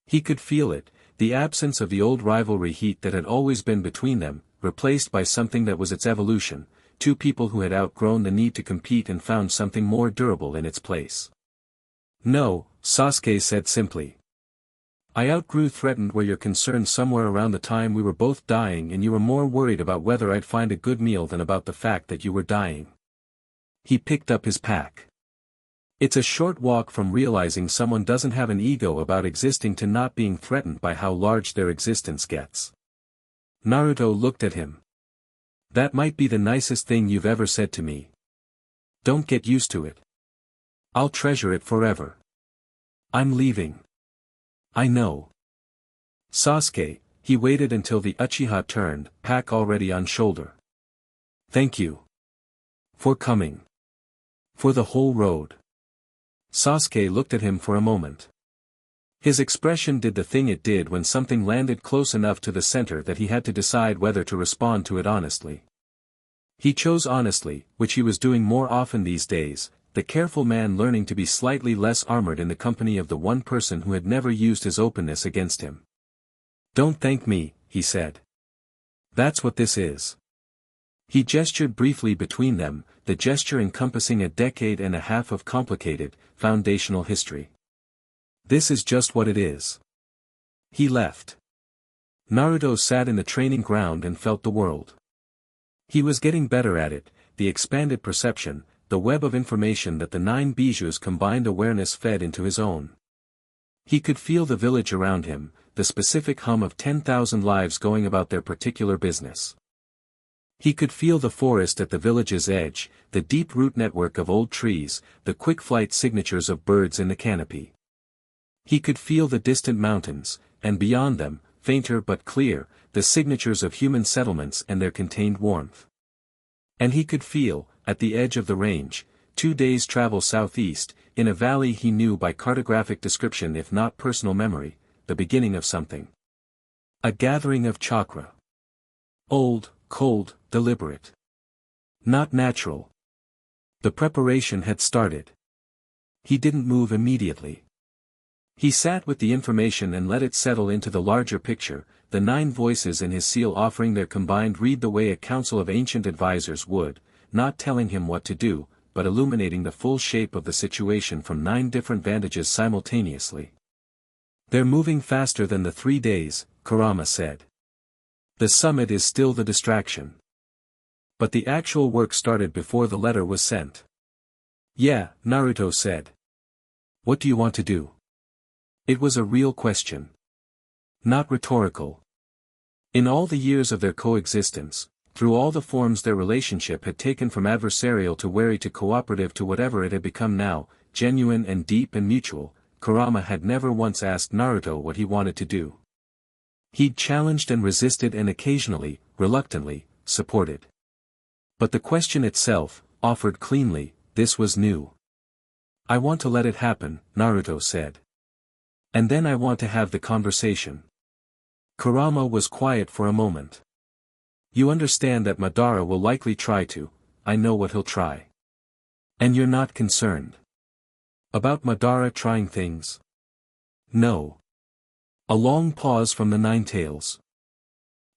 He could feel it, the absence of the old rivalry heat that had always been between them, replaced by something that was its evolution, two people who had outgrown the need to compete and found something more durable in its place. No, Sasuke said simply. I outgrew threatened where you're concerned somewhere around the time we were both dying and you were more worried about whether I'd find a good meal than about the fact that you were dying. He picked up his pack. It's a short walk from realizing someone doesn't have an ego about existing to not being threatened by how large their existence gets. Naruto looked at him. That might be the nicest thing you've ever said to me. Don't get used to it. I'll treasure it forever. I'm leaving. I know. Sasuke, he waited until the Uchiha turned, pack already on shoulder. Thank you. For coming. For the whole road. Sasuke looked at him for a moment. His expression did the thing it did when something landed close enough to the center that he had to decide whether to respond to it honestly. He chose honestly, which he was doing more often these days, the careful man learning to be slightly less armored in the company of the one person who had never used his openness against him. Don't thank me, he said. That's what this is. He gestured briefly between them, the gesture encompassing a decade and a half of complicated, foundational history. This is just what it is. He left. Naruto sat in the training ground and felt the world. He was getting better at it, the expanded perception, the web of information that the 9 Bijuu's combined awareness fed into his own. He could feel the village around him, the specific hum of 10,000 lives going about their particular business. He could feel the forest at the village's edge, the deep root network of old trees, the quick flight signatures of birds in the canopy. He could feel the distant mountains, and beyond them, fainter but clear, the signatures of human settlements and their contained warmth. And he could feel, at the edge of the range, 2 days' travel southeast, in a valley he knew by cartographic description if not personal memory, the beginning of something. A gathering of chakra. Old, cold, deliberate. Not natural. The preparation had started. He didn't move immediately. He sat with the information and let it settle into the larger picture, the 9 voices in his seal offering their combined read the way a council of ancient advisors would, not telling him what to do, but illuminating the full shape of the situation from 9 different vantages simultaneously. They're moving faster than the 3 days, Kurama said. The summit is still the distraction. But the actual work started before the letter was sent. Yeah, Naruto said. What do you want to do? It was a real question. Not rhetorical. In all the years of their coexistence, through all the forms their relationship had taken from adversarial to wary to cooperative to whatever it had become now, genuine and deep and mutual, Kurama had never once asked Naruto what he wanted to do. He'd challenged and resisted and occasionally, reluctantly, supported. But the question itself, offered cleanly, this was new. I want to let it happen, Naruto said. And then I want to have the conversation. Kurama was quiet for a moment. You understand that Madara will likely try to, I know what he'll try. And you're not concerned. About Madara trying things? No. A long pause from the 9 tails.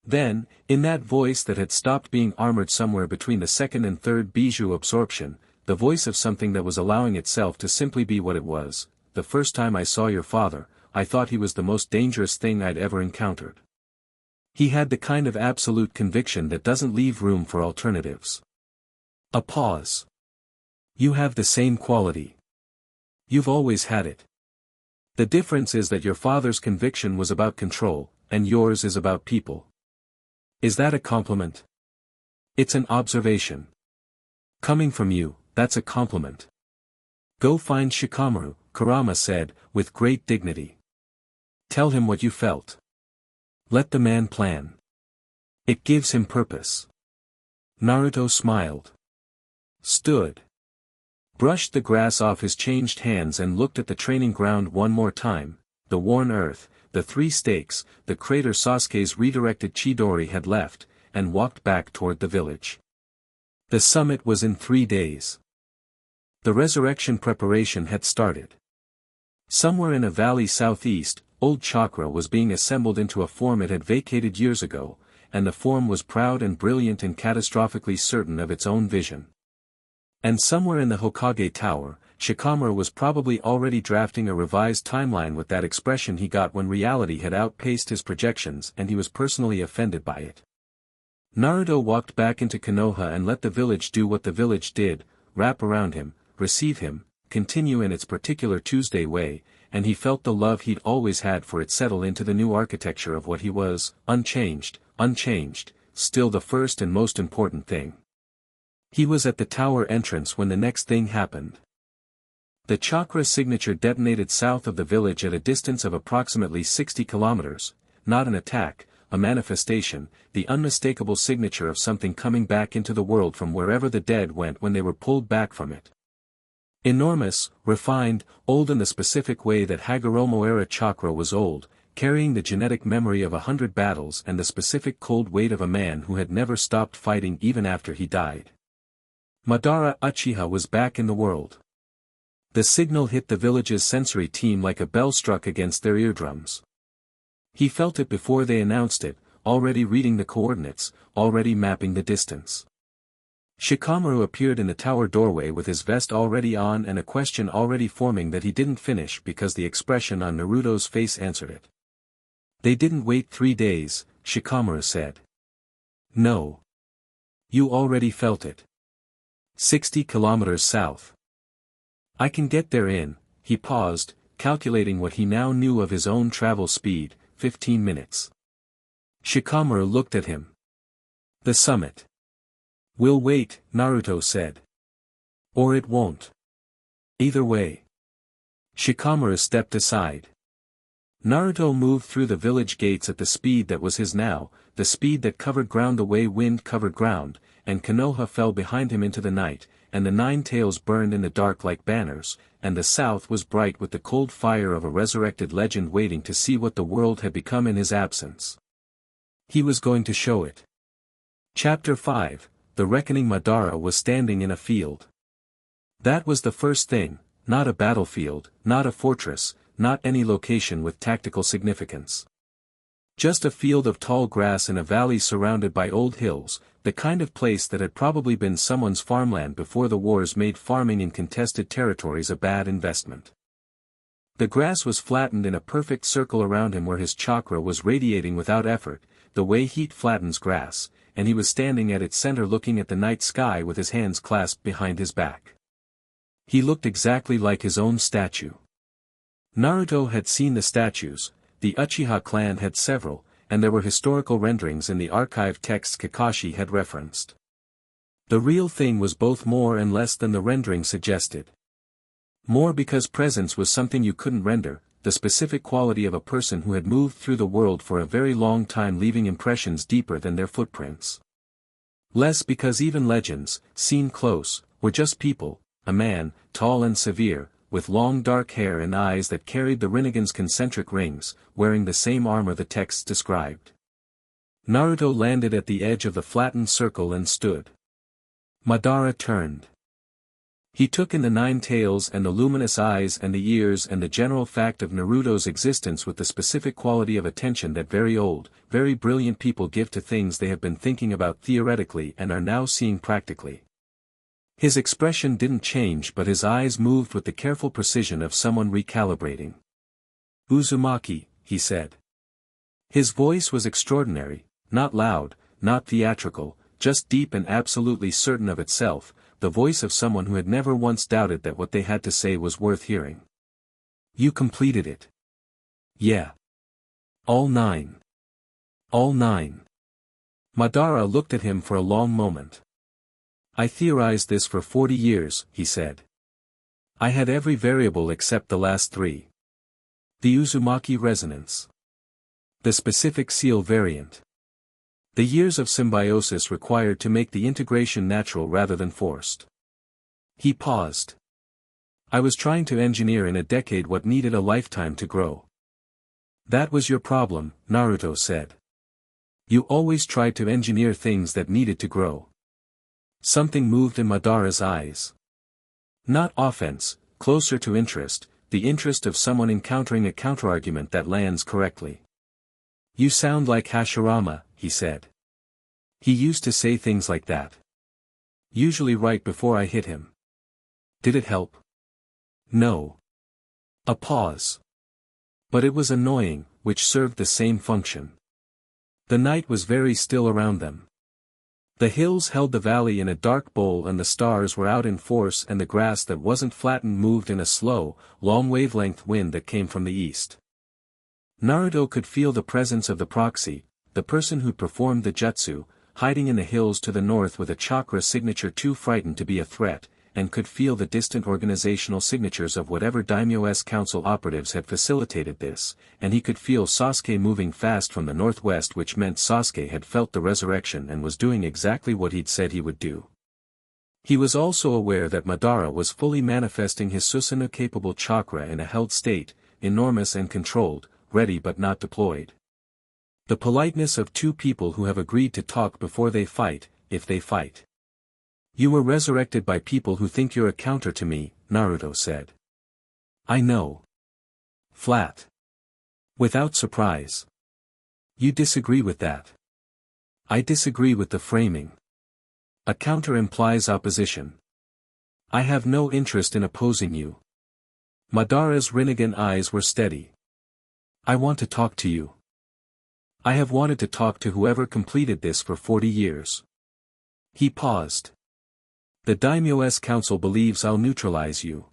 Then, in that voice that had stopped being armored somewhere between the 2nd and 3rd Bijuu absorption, the voice of something that was allowing itself to simply be what it was, the first time I saw your father, I thought he was the most dangerous thing I'd ever encountered. He had the kind of absolute conviction that doesn't leave room for alternatives. A pause. You have the same quality. You've always had it. The difference is that your father's conviction was about control, and yours is about people. Is that a compliment? It's an observation. Coming from you, that's a compliment. Go find Shikamaru, Kurama said, with great dignity. Tell him what you felt. Let the man plan. It gives him purpose. Naruto smiled. Stood. brushed the grass off his changed hands and looked at the training ground one more time, the worn earth, the 3 stakes, the crater Sasuke's redirected Chidori had left, and walked back toward the village. The summit was in 3 days. The resurrection preparation had started. Somewhere in a valley southeast, old chakra was being assembled into a form it had vacated years ago, and the form was proud and brilliant and catastrophically certain of its own vision. And somewhere in the Hokage Tower, Shikamaru was probably already drafting a revised timeline with that expression he got when reality had outpaced his projections and he was personally offended by it. Naruto walked back into Konoha and let the village do what the village did, wrap around him, receive him, continue in its particular Tuesday way, and he felt the love he'd always had for it settle into the new architecture of what he was, unchanged, still the first and most important thing. He was at the tower entrance when the next thing happened. The chakra signature detonated south of the village at a distance of approximately 60 kilometers, not an attack, a manifestation, the unmistakable signature of something coming back into the world from wherever the dead went when they were pulled back from it. Enormous, refined, old in the specific way that Hagoromo-era chakra was old, carrying the genetic memory of 100 battles and the specific cold weight of a man who had never stopped fighting even after he died. Madara Uchiha was back in the world. The signal hit the village's sensory team like a bell struck against their eardrums. He felt it before they announced it, already reading the coordinates, already mapping the distance. Shikamaru appeared in the tower doorway with his vest already on and a question already forming that he didn't finish because the expression on Naruto's face answered it. They didn't wait 3 days, Shikamaru said. No. You already felt it. 60 kilometers south. I can get there in, he paused, calculating what he now knew of his own travel speed, 15 minutes. Shikamaru looked at him. The summit. We'll wait, Naruto said. Or it won't. Either way. Shikamaru stepped aside. Naruto moved through the village gates at the speed that was his now, the speed that covered ground the way wind covered ground, and Konoha fell behind him into the night, and the 9 tails burned in the dark like banners, and the south was bright with the cold fire of a resurrected legend waiting to see what the world had become in his absence. He was going to show it. Chapter 5, The Reckoning. Madara was standing in a field. That was the first thing, not a battlefield, not a fortress, not any location with tactical significance. Just a field of tall grass in a valley surrounded by old hills, the kind of place that had probably been someone's farmland before the wars made farming in contested territories a bad investment. The grass was flattened in a perfect circle around him where his chakra was radiating without effort, the way heat flattens grass, and he was standing at its center looking at the night sky with his hands clasped behind his back. He looked exactly like his own statue. Naruto had seen the statues, the Uchiha clan had several, and there were historical renderings in the archived texts Kakashi had referenced. The real thing was both more and less than the rendering suggested. More because presence was something you couldn't render, the specific quality of a person who had moved through the world for a very long time leaving impressions deeper than their footprints. Less because even legends, seen close, were just people, a man, tall and severe, with long dark hair and eyes that carried the Rinnegan's concentric rings, wearing the same armor the texts described. Naruto landed at the edge of the flattened circle and stood. Madara turned. He took in the 9 tails and the luminous eyes and the ears and the general fact of Naruto's existence with the specific quality of attention that very old, very brilliant people give to things they have been thinking about theoretically and are now seeing practically. His expression didn't change but his eyes moved with the careful precision of someone recalibrating. Uzumaki, he said. His voice was extraordinary, not loud, not theatrical, just deep and absolutely certain of itself, the voice of someone who had never once doubted that what they had to say was worth hearing. You completed it. Yeah. All 9. All 9. Madara looked at him for a long moment. I theorized this for 40 years, he said. I had every variable except the last 3. The Uzumaki resonance. The specific seal variant. The years of symbiosis required to make the integration natural rather than forced. He paused. I was trying to engineer in a decade what needed a lifetime to grow. That was your problem, Naruto said. You always tried to engineer things that needed to grow. Something moved in Madara's eyes. Not offense, closer to interest, the interest of someone encountering a counterargument that lands correctly. You sound like Hashirama, he said. He used to say things like that. Usually right before I hit him. Did it help? No. A pause. But it was annoying, which served the same function. The night was very still around them. The hills held the valley in a dark bowl and the stars were out in force and the grass that wasn't flattened moved in a slow, long wavelength wind that came from the east. Naruto could feel the presence of the proxy, the person who performed the jutsu, hiding in the hills to the north with a chakra signature too frightened to be a threat, and could feel the distant organizational signatures of whatever daimyo's council operatives had facilitated this, and he could feel Sasuke moving fast from the northwest, which meant Sasuke had felt the resurrection and was doing exactly what he'd said he would do. He was also aware that Madara was fully manifesting his Susanoo-capable chakra in a held state, enormous and controlled, ready but not deployed. The politeness of two people who have agreed to talk before they fight, if they fight. You were resurrected by people who think you're a counter to me, Naruto said. I know. Flat. Without surprise. You disagree with that. I disagree with the framing. A counter implies opposition. I have no interest in opposing you. Madara's Rinnegan eyes were steady. I want to talk to you. I have wanted to talk to whoever completed this for 40 years. He paused. The daimyo's council believes I'll neutralize you.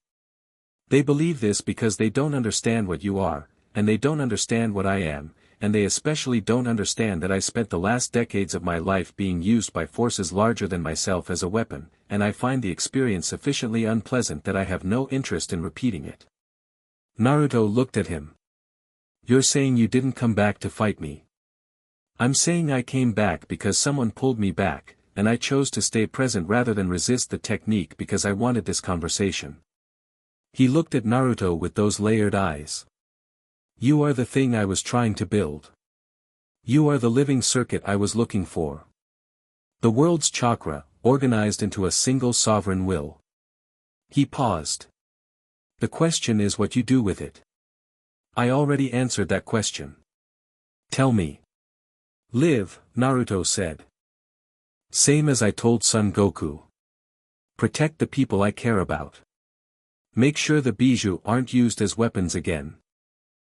They believe this because they don't understand what you are, and they don't understand what I am, and they especially don't understand that I spent the last decades of my life being used by forces larger than myself as a weapon, and I find the experience sufficiently unpleasant that I have no interest in repeating it. Naruto looked at him. You're saying you didn't come back to fight me. I'm saying I came back because someone pulled me back, and I chose to stay present rather than resist the technique because I wanted this conversation. He looked at Naruto with those layered eyes. You are the thing I was trying to build. You are the living circuit I was looking for. The world's chakra, organized into a single sovereign will. He paused. The question is what you do with it. I already answered that question. Tell me. Live, Naruto said. Same as I told Son Goku. Protect the people I care about. Make sure the Bijuu aren't used as weapons again.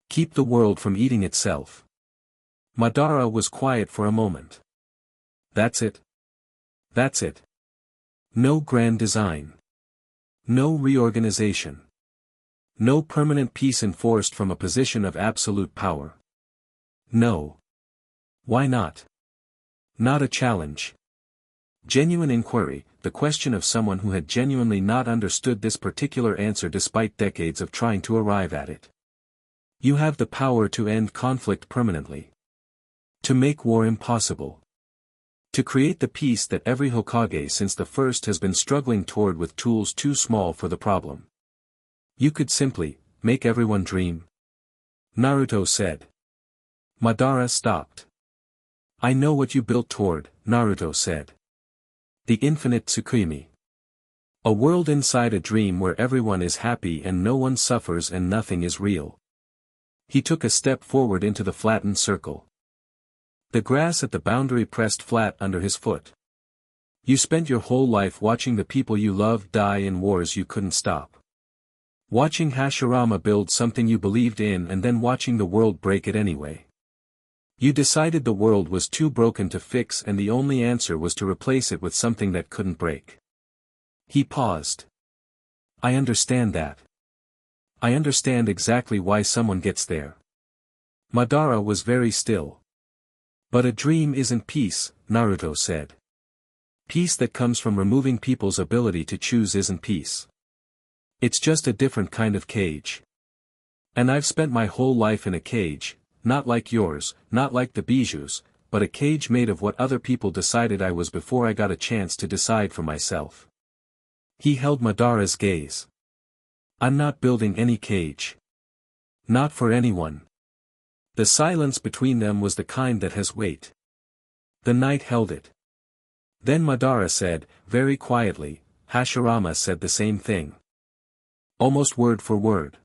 Keep the world from eating itself. Madara was quiet for a moment. That's it. That's it. No grand design. No reorganization. No permanent peace enforced from a position of absolute power. No. Why not? Not a challenge. Genuine inquiry, the question of someone who had genuinely not understood this particular answer despite decades of trying to arrive at it. You have the power to end conflict permanently. To make war impossible. To create the peace that every Hokage since the first has been struggling toward with tools too small for the problem. You could simply, make everyone dream. Naruto said. Madara stopped. I know what you built toward, Naruto said. The infinite Tsukuyomi. A world inside a dream where everyone is happy and no one suffers and nothing is real. He took a step forward into the flattened circle. The grass at the boundary pressed flat under his foot. You spent your whole life watching the people you loved die in wars you couldn't stop. Watching Hashirama build something you believed in and then watching the world break it anyway. You decided the world was too broken to fix and the only answer was to replace it with something that couldn't break. He paused. I understand that. I understand exactly why someone gets there. Madara was very still. But a dream isn't peace, Naruto said. Peace that comes from removing people's ability to choose isn't peace. It's just a different kind of cage. And I've spent my whole life in a cage, not like yours, not like the Bijuu's, but a cage made of what other people decided I was before I got a chance to decide for myself. He held Madara's gaze. I'm not building any cage. Not for anyone. The silence between them was the kind that has weight. The night held it. Then Madara said, very quietly, Hashirama said the same thing. Almost word for word.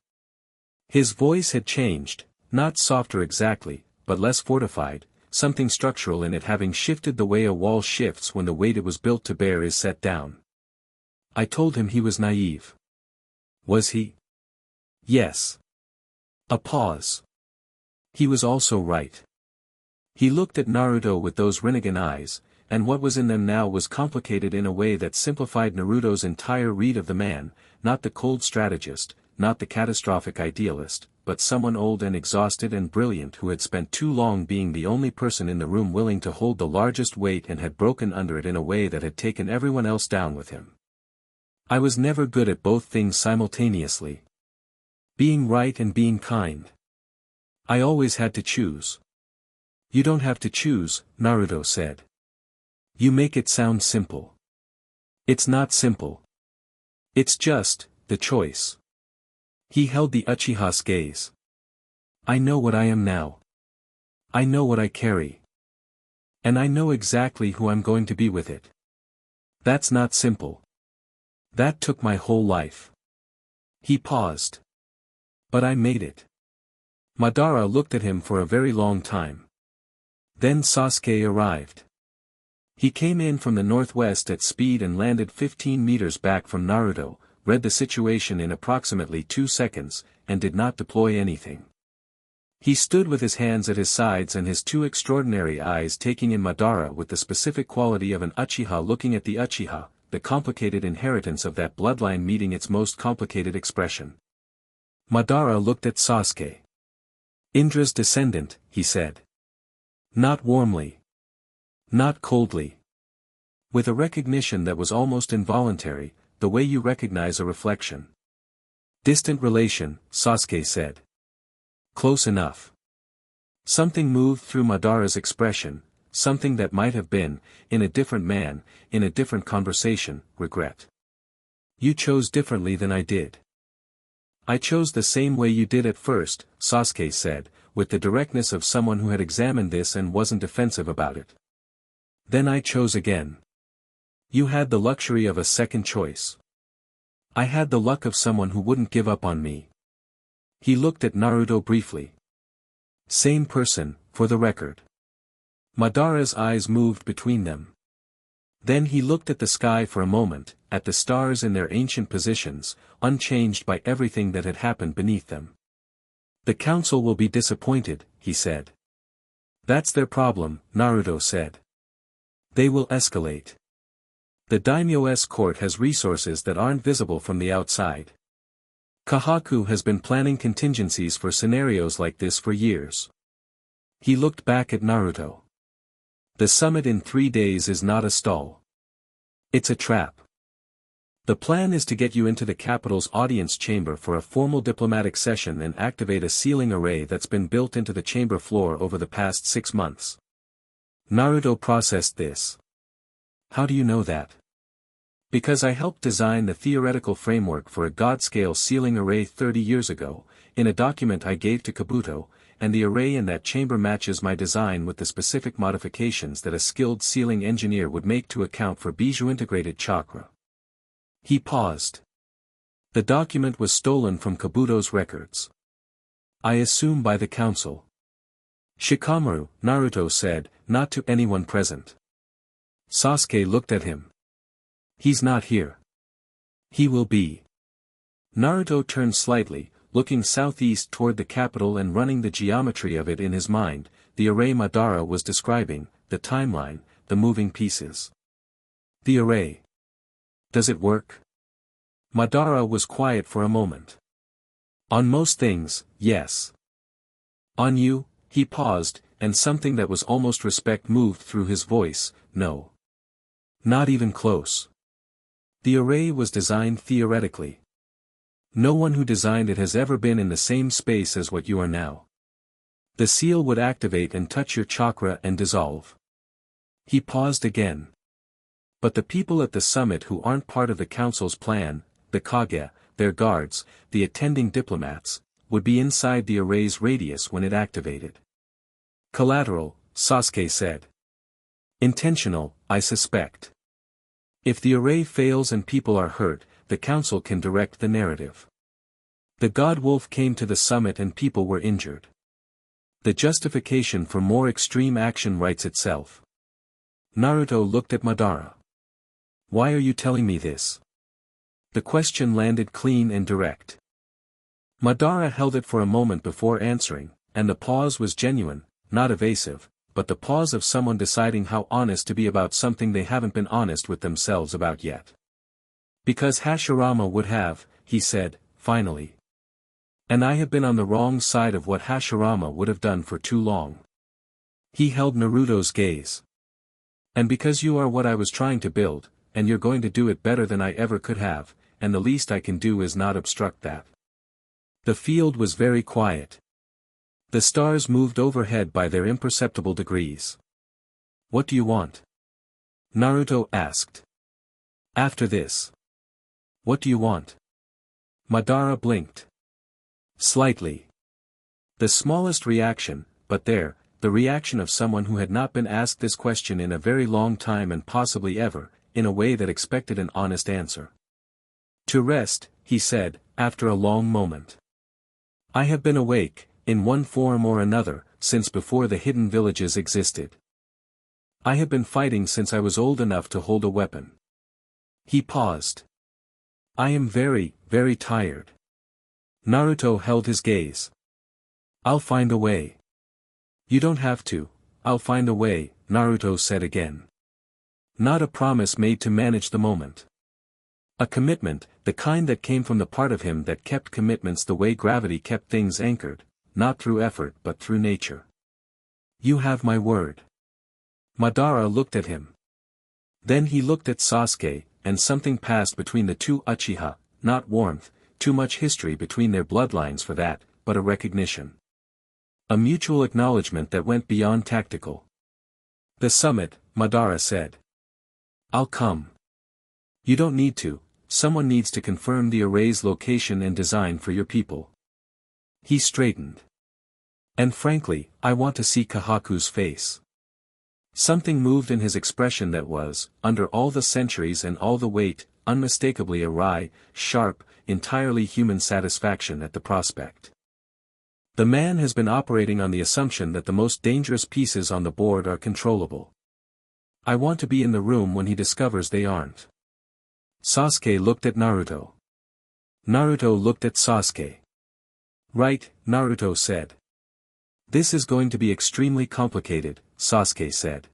His voice had changed, not softer exactly, but less fortified, something structural in it having shifted the way a wall shifts when the weight it was built to bear is set down. I told him he was naive. Was he? Yes. A pause. He was also right. He looked at Naruto with those Rinnegan eyes, and what was in them now was complicated in a way that simplified Naruto's entire read of the man, not the cold strategist, not the catastrophic idealist, but someone old and exhausted and brilliant who had spent too long being the only person in the room willing to hold the largest weight and had broken under it in a way that had taken everyone else down with him. I was never good at both things simultaneously. Being right and being kind. I always had to choose. You don't have to choose, Naruto said. You make it sound simple. It's not simple. It's just, the choice. He held the Uchiha's gaze. I know what I am now. I know what I carry. And I know exactly who I'm going to be with it. That's not simple. That took my whole life. He paused. But I made it. Madara looked at him for a very long time. Then Sasuke arrived. He came in from the northwest at speed and landed 15 meters back from Naruto, read the situation in approximately 2 seconds, and did not deploy anything. He stood with his hands at his sides and his two extraordinary eyes taking in Madara with the specific quality of an Uchiha looking at the Uchiha, the complicated inheritance of that bloodline meeting its most complicated expression. Madara looked at Sasuke. Indra's descendant, he said. Not warmly. Not coldly. With a recognition that was almost involuntary, the way you recognize a reflection. Distant relation, Sasuke said. Close enough. Something moved through Madara's expression, something that might have been, in a different man, in a different conversation, regret. You chose differently than I did. I chose the same way you did at first, Sasuke said, with the directness of someone who had examined this and wasn't defensive about it. Then I chose again. You had the luxury of a second choice. I had the luck of someone who wouldn't give up on me. He looked at Naruto briefly. Same person, for the record. Madara's eyes moved between them. Then he looked at the sky for a moment, at the stars in their ancient positions, unchanged by everything that had happened beneath them. The council will be disappointed, he said. That's their problem, Naruto said. They will escalate. The daimyo's court has resources that aren't visible from the outside. Kahaku has been planning contingencies for scenarios like this for years. He looked back at Naruto. The summit in 3 days is not a stall. It's a trap. The plan is to get you into the capital's audience chamber for a formal diplomatic session and activate a sealing array that's been built into the chamber floor over the past 6 months. Naruto processed this. How do you know that? Because I helped design the theoretical framework for a god-scale sealing array 30 years ago, in a document I gave to Kabuto, and the array in that chamber matches my design with the specific modifications that a skilled sealing engineer would make to account for Bijuu integrated chakra. He paused. The document was stolen from Kabuto's records. I assume by the council. Shikamaru, Naruto said, not to anyone present. Sasuke looked at him. He's not here. He will be. Naruto turned slightly, looking southeast toward the capital and running the geometry of it in his mind, the array Madara was describing, the timeline, the moving pieces. The array. Does it work? Madara was quiet for a moment. On most things, yes. On you, he paused, and something that was almost respect moved through his voice, no. Not even close. The array was designed theoretically. No one who designed it has ever been in the same space as what you are now. The seal would activate and touch your chakra and dissolve. He paused again. But the people at the summit who aren't part of the council's plan, the Kage, their guards, the attending diplomats, would be inside the array's radius when it activated. Collateral, Sasuke said. Intentional, I suspect. If the array fails and people are hurt, the council can direct the narrative. The God Wolf came to the summit and people were injured. The justification for more extreme action writes itself. Naruto looked at Madara. Why are you telling me this? The question landed clean and direct. Madara held it for a moment before answering, and the pause was genuine, not evasive, but the pause of someone deciding how honest to be about something they haven't been honest with themselves about yet. Because Hashirama would have, he said, finally. And I have been on the wrong side of what Hashirama would have done for too long. He held Naruto's gaze. And because you are what I was trying to build, and you're going to do it better than I ever could have, and the least I can do is not obstruct that. The field was very quiet. The stars moved overhead by their imperceptible degrees. What do you want? Naruto asked. After this. What do you want? Madara blinked. Slightly. The smallest reaction, but there, the reaction of someone who had not been asked this question in a very long time and possibly ever, in a way that expected an honest answer. To rest, he said, after a long moment. I have been awake, in one form or another, since before the hidden villages existed. I have been fighting since I was old enough to hold a weapon. He paused. I am very, very tired. Naruto held his gaze. I'll find a way. You don't have to, I'll find a way, Naruto said again. Not a promise made to manage the moment. A commitment, the kind that came from the part of him that kept commitments the way gravity kept things anchored, not through effort but through nature. You have my word. Madara looked at him. Then he looked at Sasuke, and something passed between the two Uchiha, not warmth, too much history between their bloodlines for that, but a recognition. A mutual acknowledgement that went beyond tactical. The summit, Madara said. I'll come. You don't need to, someone needs to confirm the array's location and design for your people. He straightened. And frankly, I want to see Kahaku's face. Something moved in his expression that was, under all the centuries and all the weight, unmistakably a wry, sharp, entirely human satisfaction at the prospect. The man has been operating on the assumption that the most dangerous pieces on the board are controllable. I want to be in the room when he discovers they aren't. Sasuke looked at Naruto. Naruto looked at Sasuke. Right, Naruto said. This is going to be extremely complicated, Sasuke said.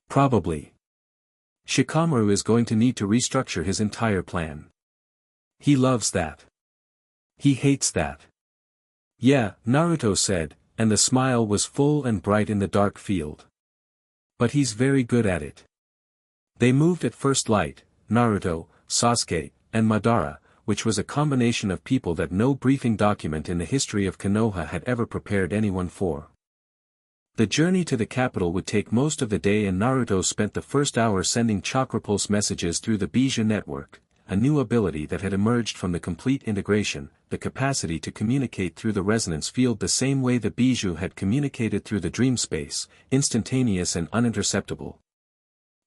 Probably. Shikamaru is going to need to restructure his entire plan. He loves that. He hates that. Yeah, Naruto said, and the smile was full and bright in the dark field. But he's very good at it. They moved at first light, Naruto, Sasuke, and Madara, which was a combination of people that no briefing document in the history of Konoha had ever prepared anyone for. The journey to the capital would take most of the day and Naruto spent the first hour sending chakra pulse messages through the Bijuu network, a new ability that had emerged from the complete integration, the capacity to communicate through the resonance field the same way the Bijuu had communicated through the dream space, instantaneous and uninterceptable.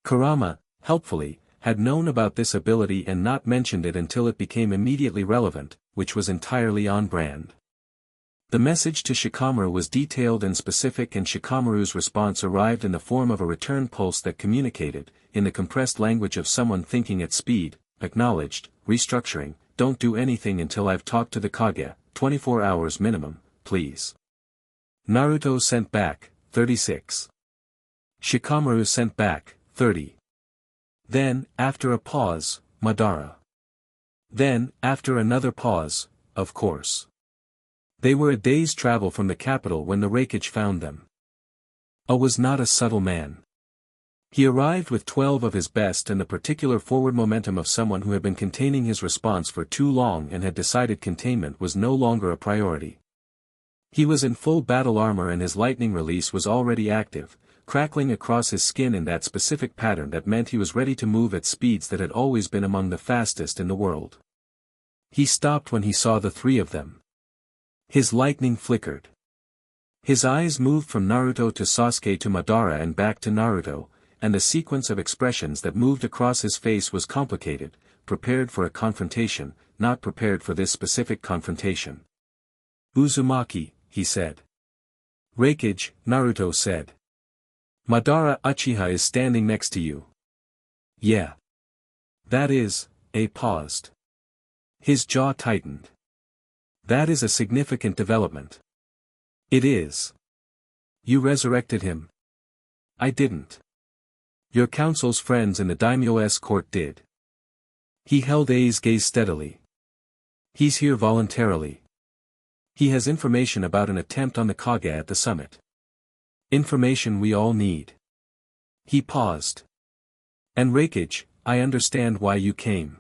Kurama, helpfully, had known about this ability and not mentioned it until it became immediately relevant, which was entirely on brand. The message to Shikamaru was detailed and specific and Shikamaru's response arrived in the form of a return pulse that communicated, in the compressed language of someone thinking at speed, acknowledged, restructuring, don't do anything until I've talked to the Kage, 24 hours minimum, please. Naruto sent back, 36. Shikamaru sent back, 30. Then, after a pause, Madara. Then, after another pause, of course. They were a day's travel from the capital when the Raikage found them. Was not a subtle man. He arrived with 12 of his best and the particular forward momentum of someone who had been containing his response for too long and had decided containment was no longer a priority. He was in full battle armor and his lightning release was already active, crackling across his skin in that specific pattern that meant he was ready to move at speeds that had always been among the fastest in the world. He stopped when he saw the three of them. His lightning flickered. His eyes moved from Naruto to Sasuke to Madara and back to Naruto, and the sequence of expressions that moved across his face was complicated, prepared for a confrontation, not prepared for this specific confrontation. Uzumaki, he said. Reikage, Naruto said. Madara Uchiha is standing next to you. Yeah. That is, A paused. His jaw tightened. That is a significant development. It is. You resurrected him. I didn't. Your council's friends in the daimyo's court did. He held A's gaze steadily. He's here voluntarily. He has information about an attempt on the Kage at the summit. Information we all need. He paused. And Reikage, I understand why you came.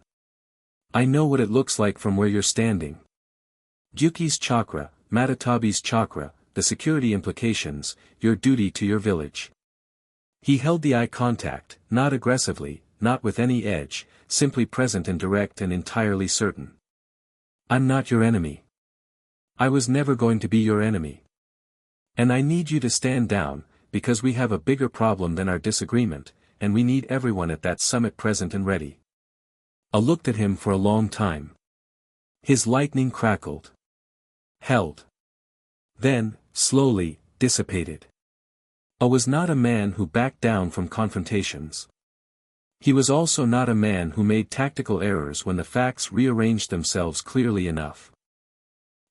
I know what it looks like from where you're standing. Gyuki's chakra, Matatabi's chakra, the security implications, your duty to your village. He held the eye contact, not aggressively, not with any edge, simply present and direct and entirely certain. I'm not your enemy. I was never going to be your enemy. And I need you to stand down, because we have a bigger problem than our disagreement, and we need everyone at that summit present and ready. I looked at him for a long time. His lightning crackled. Held. Then, slowly, dissipated. I was not a man who backed down from confrontations. He was also not a man who made tactical errors when the facts rearranged themselves clearly enough.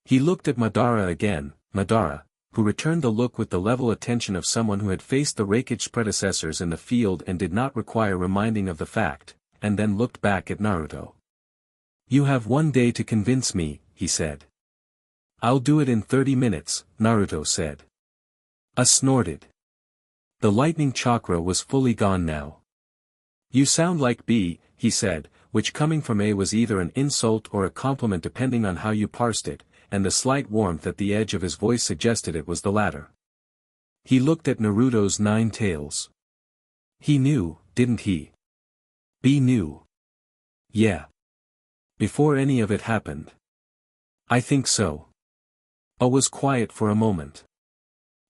He looked at Madara again, Madara, who returned the look with the level attention of someone who had faced the Reikage's predecessors in the field and did not require reminding of the fact, and then looked back at Naruto. You have 1 day to convince me, he said. I'll do it in 30 minutes, Naruto said. I snorted. The lightning chakra was fully gone now. You sound like B, he said, which coming from A was either an insult or a compliment depending on how you parsed it, and the slight warmth at the edge of his voice suggested it was the latter. He looked at Naruto's 9 tails. He knew, didn't he? B knew. Yeah. Before any of it happened. I think so. A was quiet for a moment.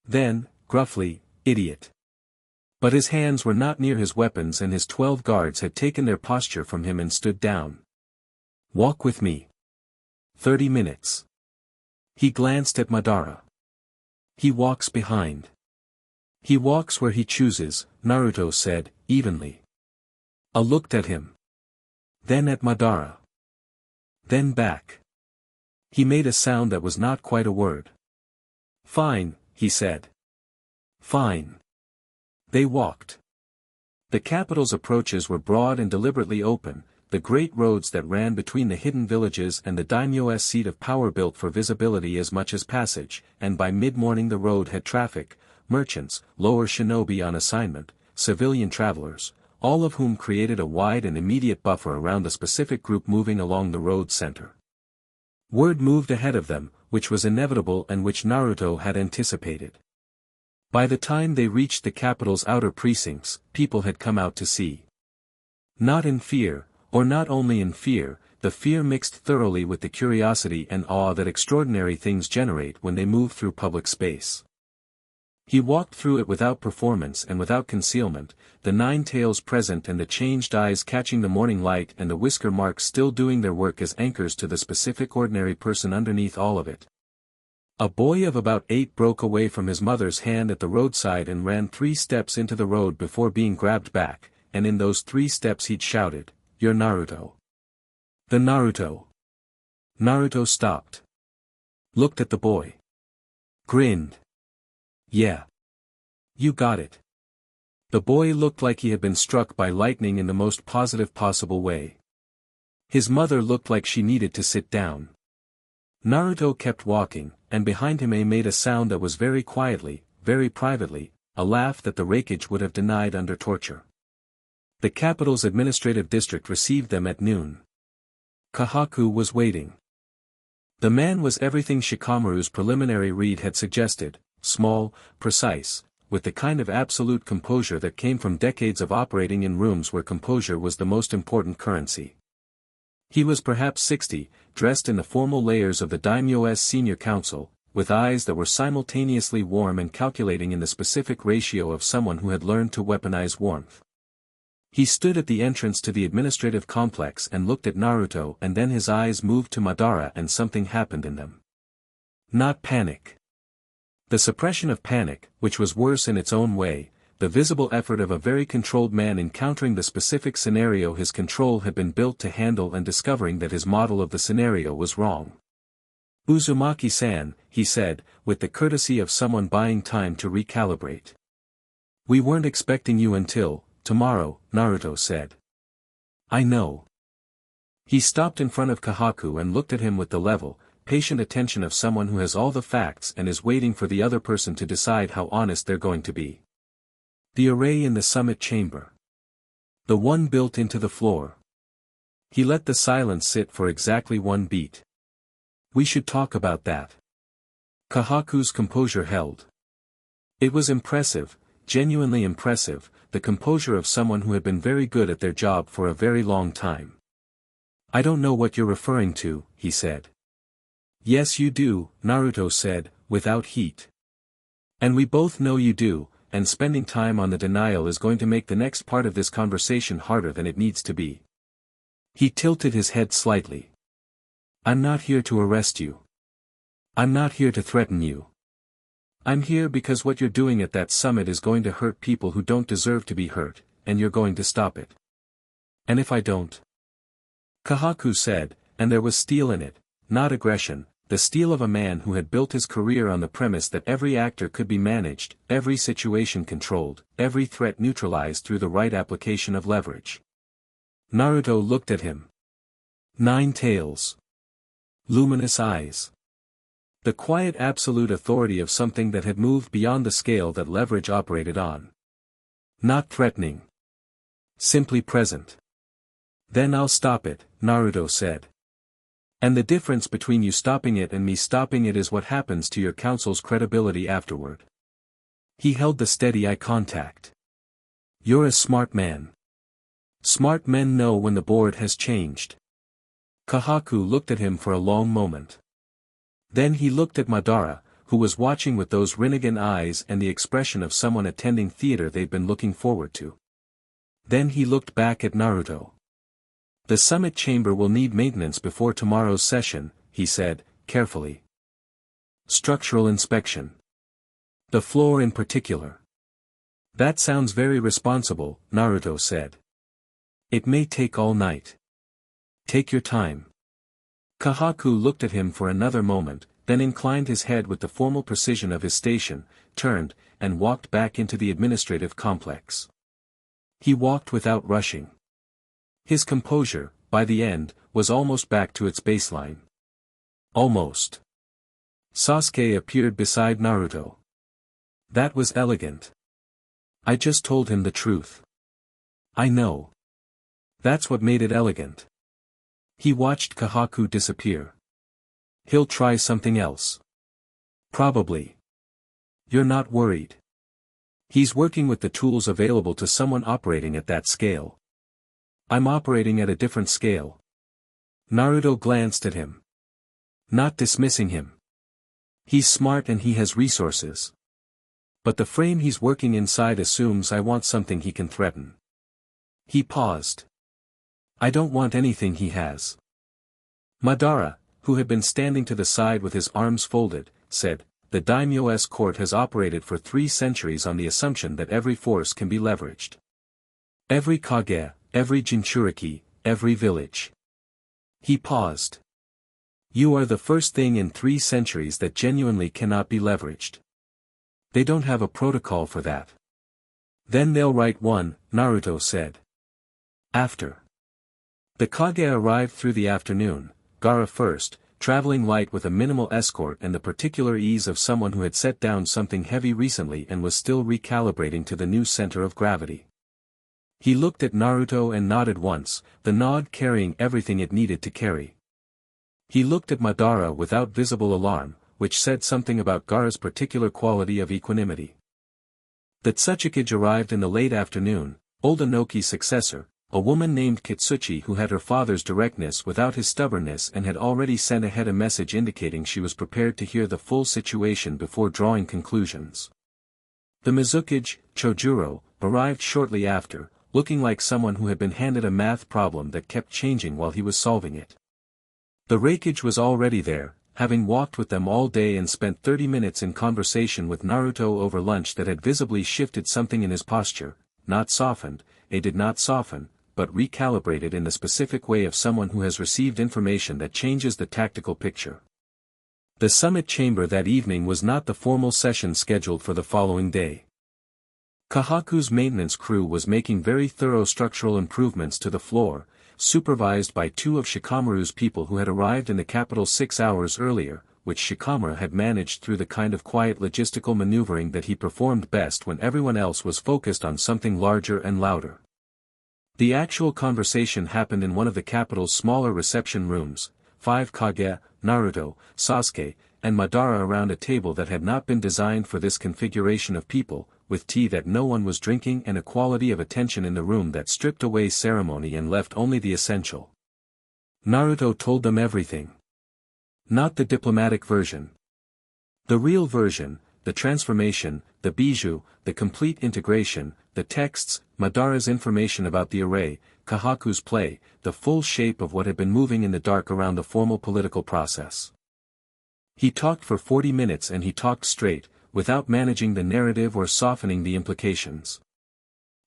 Then, gruffly, idiot. But his hands were not near his weapons and his 12 guards had taken their posture from him and stood down. Walk with me. 30 minutes. He glanced at Madara. He walks behind. He walks where he chooses, Naruto said, evenly. I looked at him. Then at Madara. Then back. He made a sound that was not quite a word. Fine, he said. Fine. They walked. The capital's approaches were broad and deliberately open, the great roads that ran between the hidden villages and the daimyo's seat of power built for visibility as much as passage, and by mid-morning the road had traffic, merchants, lower shinobi on assignment, civilian travelers, all of whom created a wide and immediate buffer around the specific group moving along the road's center. Word moved ahead of them, which was inevitable and which Naruto had anticipated. By the time they reached the capital's outer precincts, people had come out to see. Not in fear, or not only in fear, the fear mixed thoroughly with the curiosity and awe that extraordinary things generate when they move through public space. He walked through it without performance and without concealment, the 9 tails present and the changed eyes catching the morning light and the whisker marks still doing their work as anchors to the specific ordinary person underneath all of it. A boy of about 8 broke away from his mother's hand at the roadside and ran 3 steps into the road before being grabbed back, and in those 3 steps he'd shouted, "You're Naruto." The Naruto. Naruto stopped. Looked at the boy. Grinned. Yeah. You got it. The boy looked like he had been struck by lightning in the most positive possible way. His mother looked like she needed to sit down. Naruto kept walking, and behind him A made a sound that was very quietly, very privately, a laugh that the Reikage would have denied under torture. The capital's administrative district received them at noon. Kahaku was waiting. The man was everything Shikamaru's preliminary read had suggested, small, precise, with the kind of absolute composure that came from decades of operating in rooms where composure was the most important currency. He was perhaps 60, dressed in the formal layers of the daimyo's senior council, with eyes that were simultaneously warm and calculating in the specific ratio of someone who had learned to weaponize warmth. He stood at the entrance to the administrative complex and looked at Naruto, and then his eyes moved to Madara and something happened in them. Not panic. The suppression of panic, which was worse in its own way, the visible effort of a very controlled man encountering the specific scenario his control had been built to handle and discovering that his model of the scenario was wrong. Uzumaki-san, he said, with the courtesy of someone buying time to recalibrate. We weren't expecting you until tomorrow, Naruto said. I know. He stopped in front of Kahaku and looked at him with the level, patient attention of someone who has all the facts and is waiting for the other person to decide how honest they're going to be. The array in the summit chamber. The one built into the floor. He let the silence sit for exactly one beat. We should talk about that. Kahaku's composure held. It was impressive, genuinely impressive, the composure of someone who had been very good at their job for a very long time. I don't know what you're referring to, he said. Yes you do, Naruto said, without heat. And we both know you do, and spending time on the denial is going to make the next part of this conversation harder than it needs to be. He tilted his head slightly. I'm not here to arrest you. I'm not here to threaten you. I'm here because what you're doing at that summit is going to hurt people who don't deserve to be hurt, and you're going to stop it. And if I don't? Kahaku said, and there was steel in it, not aggression, the steel of a man who had built his career on the premise that every actor could be managed, every situation controlled, every threat neutralized through the right application of leverage. Naruto looked at him. 9 tails. Luminous eyes. The quiet absolute authority of something that had moved beyond the scale that leverage operated on. Not threatening. Simply present. Then I'll stop it, Naruto said. And the difference between you stopping it and me stopping it is what happens to your council's credibility afterward. He held the steady eye contact. You're a smart man. Smart men know when the board has changed. Kahaku looked at him for a long moment. Then he looked at Madara, who was watching with those Rinnegan eyes and the expression of someone attending theater they'd been looking forward to. Then he looked back at Naruto. The summit chamber will need maintenance before tomorrow's session, he said, carefully. Structural inspection. The floor in particular. That sounds very responsible, Naruto said. It may take all night. Take your time. Kahaku looked at him for another moment, then inclined his head with the formal precision of his station, turned, and walked back into the administrative complex. He walked without rushing. His composure, by the end, was almost back to its baseline. Almost. Sasuke appeared beside Naruto. That was elegant. I just told him the truth. I know. That's what made it elegant. He watched Kahaku disappear. He'll try something else. Probably. You're not worried. He's working with the tools available to someone operating at that scale. I'm operating at a different scale. Naruto glanced at him. Not dismissing him. He's smart and he has resources. But the frame he's working inside assumes I want something he can threaten. He paused. I don't want anything he has. Madara, who had been standing to the side with his arms folded, said, the daimyo's court has operated for 3 centuries on the assumption that every force can be leveraged. Every kage, every jinchuriki, every village. He paused. You are the first thing in 3 centuries that genuinely cannot be leveraged. They don't have a protocol for that. Then they'll write one, Naruto said. After. The kage arrived through the afternoon, Gaara first, traveling light with a minimal escort and the particular ease of someone who had set down something heavy recently and was still recalibrating to the new center of gravity. He looked at Naruto and nodded once, the nod carrying everything it needed to carry. He looked at Madara without visible alarm, which said something about Gaara's particular quality of equanimity. That Tsuchikage arrived in the late afternoon, old Inoki's successor, a woman named Kitsuchi who had her father's directness without his stubbornness and had already sent ahead a message indicating she was prepared to hear the full situation before drawing conclusions. The Mizukage, Chojuro, arrived shortly after, looking like someone who had been handed a math problem that kept changing while he was solving it. The Reikage was already there, having walked with them all day and spent 30 minutes in conversation with Naruto over lunch that had visibly shifted something in his posture, not softened, did not soften, but recalibrated in the specific way of someone who has received information that changes the tactical picture. The summit chamber that evening was not the formal session scheduled for the following day. Kahaku's maintenance crew was making very thorough structural improvements to the floor, supervised by two of Shikamaru's people who had arrived in the capital 6 hours earlier, which Shikamaru had managed through the kind of quiet logistical maneuvering that he performed best when everyone else was focused on something larger and louder. The actual conversation happened in one of the capital's smaller reception rooms, 5 Kage, Naruto, Sasuke, and Madara around a table that had not been designed for this configuration of people, with tea that no one was drinking and a quality of attention in the room that stripped away ceremony and left only the essential. Naruto told them everything. Not the diplomatic version. The real version, the transformation, the bijou, the complete integration, the texts, Madara's information about the array, Kahaku's play, the full shape of what had been moving in the dark around the formal political process. He talked for 40 minutes and he talked straight, without managing the narrative or softening the implications.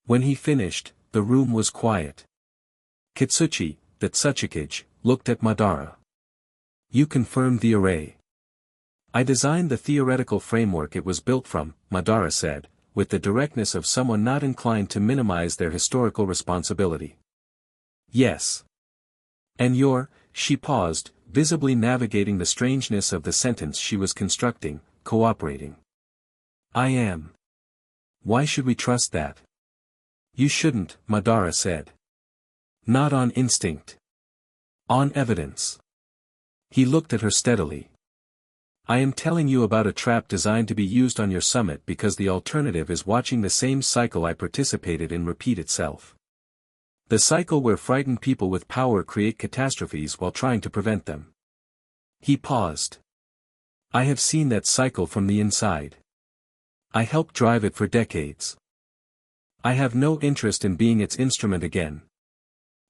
When he finished, the room was quiet. Kitsuchi, the Tsuchikage, looked at Madara. You confirmed the array. I designed the theoretical framework it was built from, Madara said, with the directness of someone not inclined to minimize their historical responsibility. Yes. And she paused, visibly navigating the strangeness of the sentence she was constructing, cooperating. I am. Why should we trust that? You shouldn't, Madara said. Not on instinct. On evidence. He looked at her steadily. I am telling you about a trap designed to be used on your summit because the alternative is watching the same cycle I participated in repeat itself. The cycle where frightened people with power create catastrophes while trying to prevent them. He paused. I have seen that cycle from the inside. I helped drive it for decades. I have no interest in being its instrument again.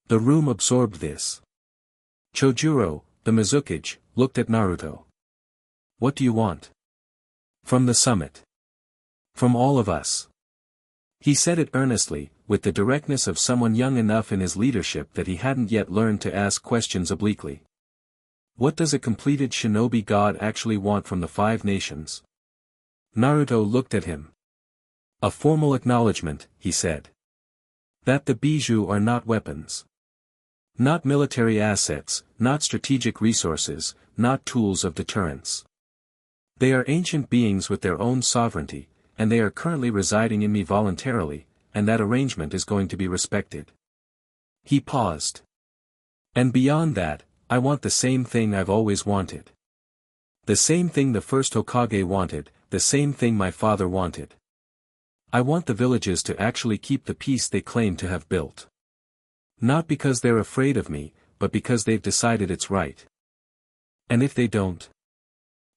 The room absorbed this. Chojuro, the Mizukage, looked at Naruto. What do you want? From the summit. From all of us. He said it earnestly, with the directness of someone young enough in his leadership that he hadn't yet learned to ask questions obliquely. What does a completed shinobi god actually want from the 5 nations? Naruto looked at him. A formal acknowledgement, he said. That the bijou are not weapons. Not military assets, not strategic resources, not tools of deterrence. They are ancient beings with their own sovereignty, and they are currently residing in me voluntarily, and that arrangement is going to be respected. He paused. And beyond that, I want the same thing I've always wanted. The same thing the first Hokage wanted, the same thing my father wanted. I want the villages to actually keep the peace they claim to have built. Not because they're afraid of me, but because they've decided it's right. And if they don't?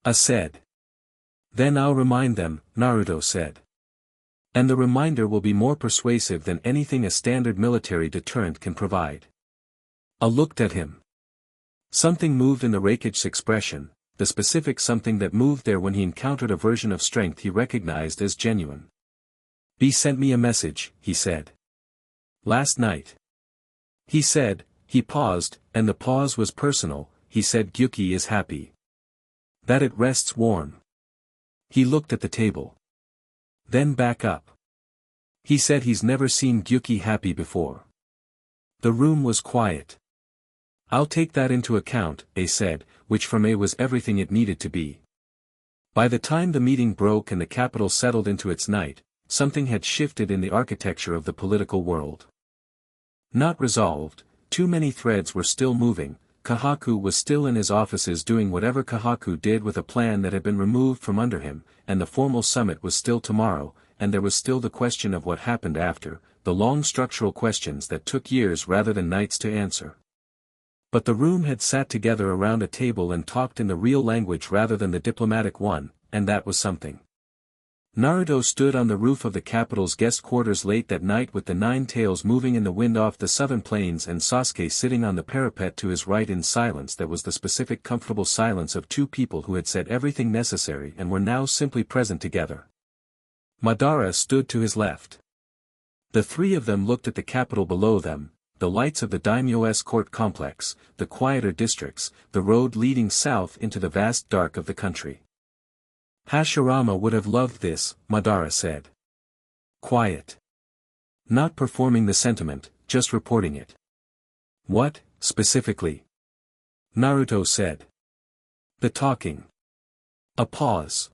I said. Then I'll remind them, Naruto said. And the reminder will be more persuasive than anything a standard military deterrent can provide. I looked at him. Something moved in the Reikage's expression, the specific something that moved there when he encountered a version of strength he recognized as genuine. B sent me a message, he said. Last night. He said, he paused, and the pause was personal, he said Gyuki is happy. That it rests warm. He looked at the table. Then back up. He said he's never seen Gyuki happy before. The room was quiet. I'll take that into account, A said, which from A was everything it needed to be. By the time the meeting broke and the capital settled into its night, something had shifted in the architecture of the political world. Not resolved, too many threads were still moving. Kahaku was still in his offices doing whatever Kahaku did with a plan that had been removed from under him, and the formal summit was still tomorrow, and there was still the question of what happened after, the long structural questions that took years rather than nights to answer. But the room had sat together around a table and talked in the real language rather than the diplomatic one, and that was something. Naruto stood on the roof of the capital's guest quarters late that night with the nine tails moving in the wind off the southern plains and Sasuke sitting on the parapet to his right in silence that was the specific comfortable silence of two people who had said everything necessary and were now simply present together. Madara stood to his left. The three of them looked at the capital below them, the lights of the daimyo escort complex, the quieter districts, the road leading south into the vast dark of the country. Hashirama would have loved this, Madara said. Quiet. Not performing the sentiment, just reporting it. What, specifically? Naruto said. The talking. A pause.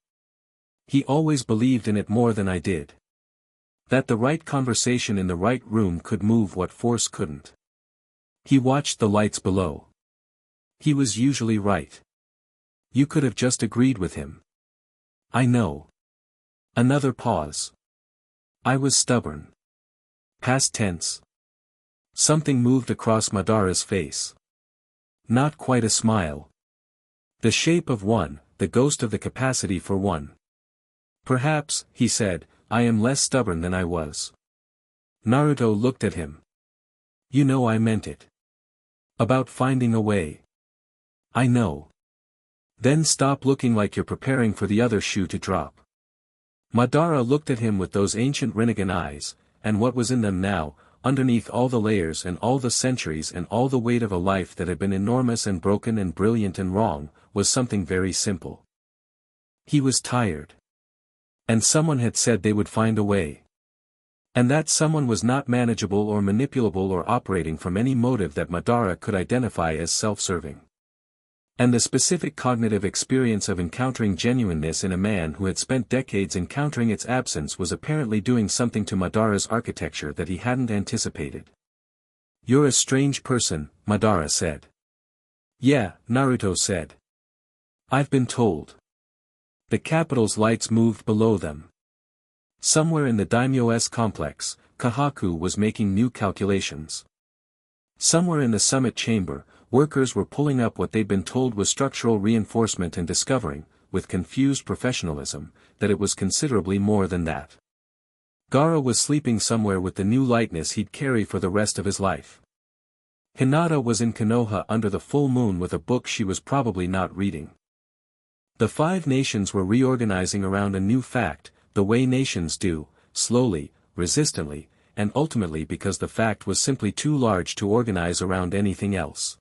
He always believed in it more than I did. That the right conversation in the right room could move what force couldn't. He watched the lights below. He was usually right. You could have just agreed with him. I know. Another pause. I was stubborn. Past tense. Something moved across Madara's face. Not quite a smile. The shape of one, the ghost of the capacity for one. Perhaps, he said, I am less stubborn than I was. Naruto looked at him. You know I meant it. About finding a way. I know. Then stop looking like you're preparing for the other shoe to drop. Madara looked at him with those ancient Rinnegan eyes, and what was in them now, underneath all the layers and all the centuries and all the weight of a life that had been enormous and broken and brilliant and wrong, was something very simple. He was tired. And someone had said they would find a way. And that someone was not manageable or manipulable or operating from any motive that Madara could identify as self-serving. And the specific cognitive experience of encountering genuineness in a man who had spent decades encountering its absence was apparently doing something to Madara's architecture that he hadn't anticipated. You're a strange person, Madara said. Yeah, Naruto said. I've been told. The capital's lights moved below them. Somewhere in the daimyo-s complex, Kahaku was making new calculations. Somewhere in the summit chamber, workers were pulling up what they'd been told was structural reinforcement and discovering, with confused professionalism, that it was considerably more than that. Gaara was sleeping somewhere with the new lightness he'd carry for the rest of his life. Hinata was in Konoha under the full moon with a book she was probably not reading. The five nations were reorganizing around a new fact, the way nations do, slowly, resistantly, and ultimately because the fact was simply too large to organize around anything else.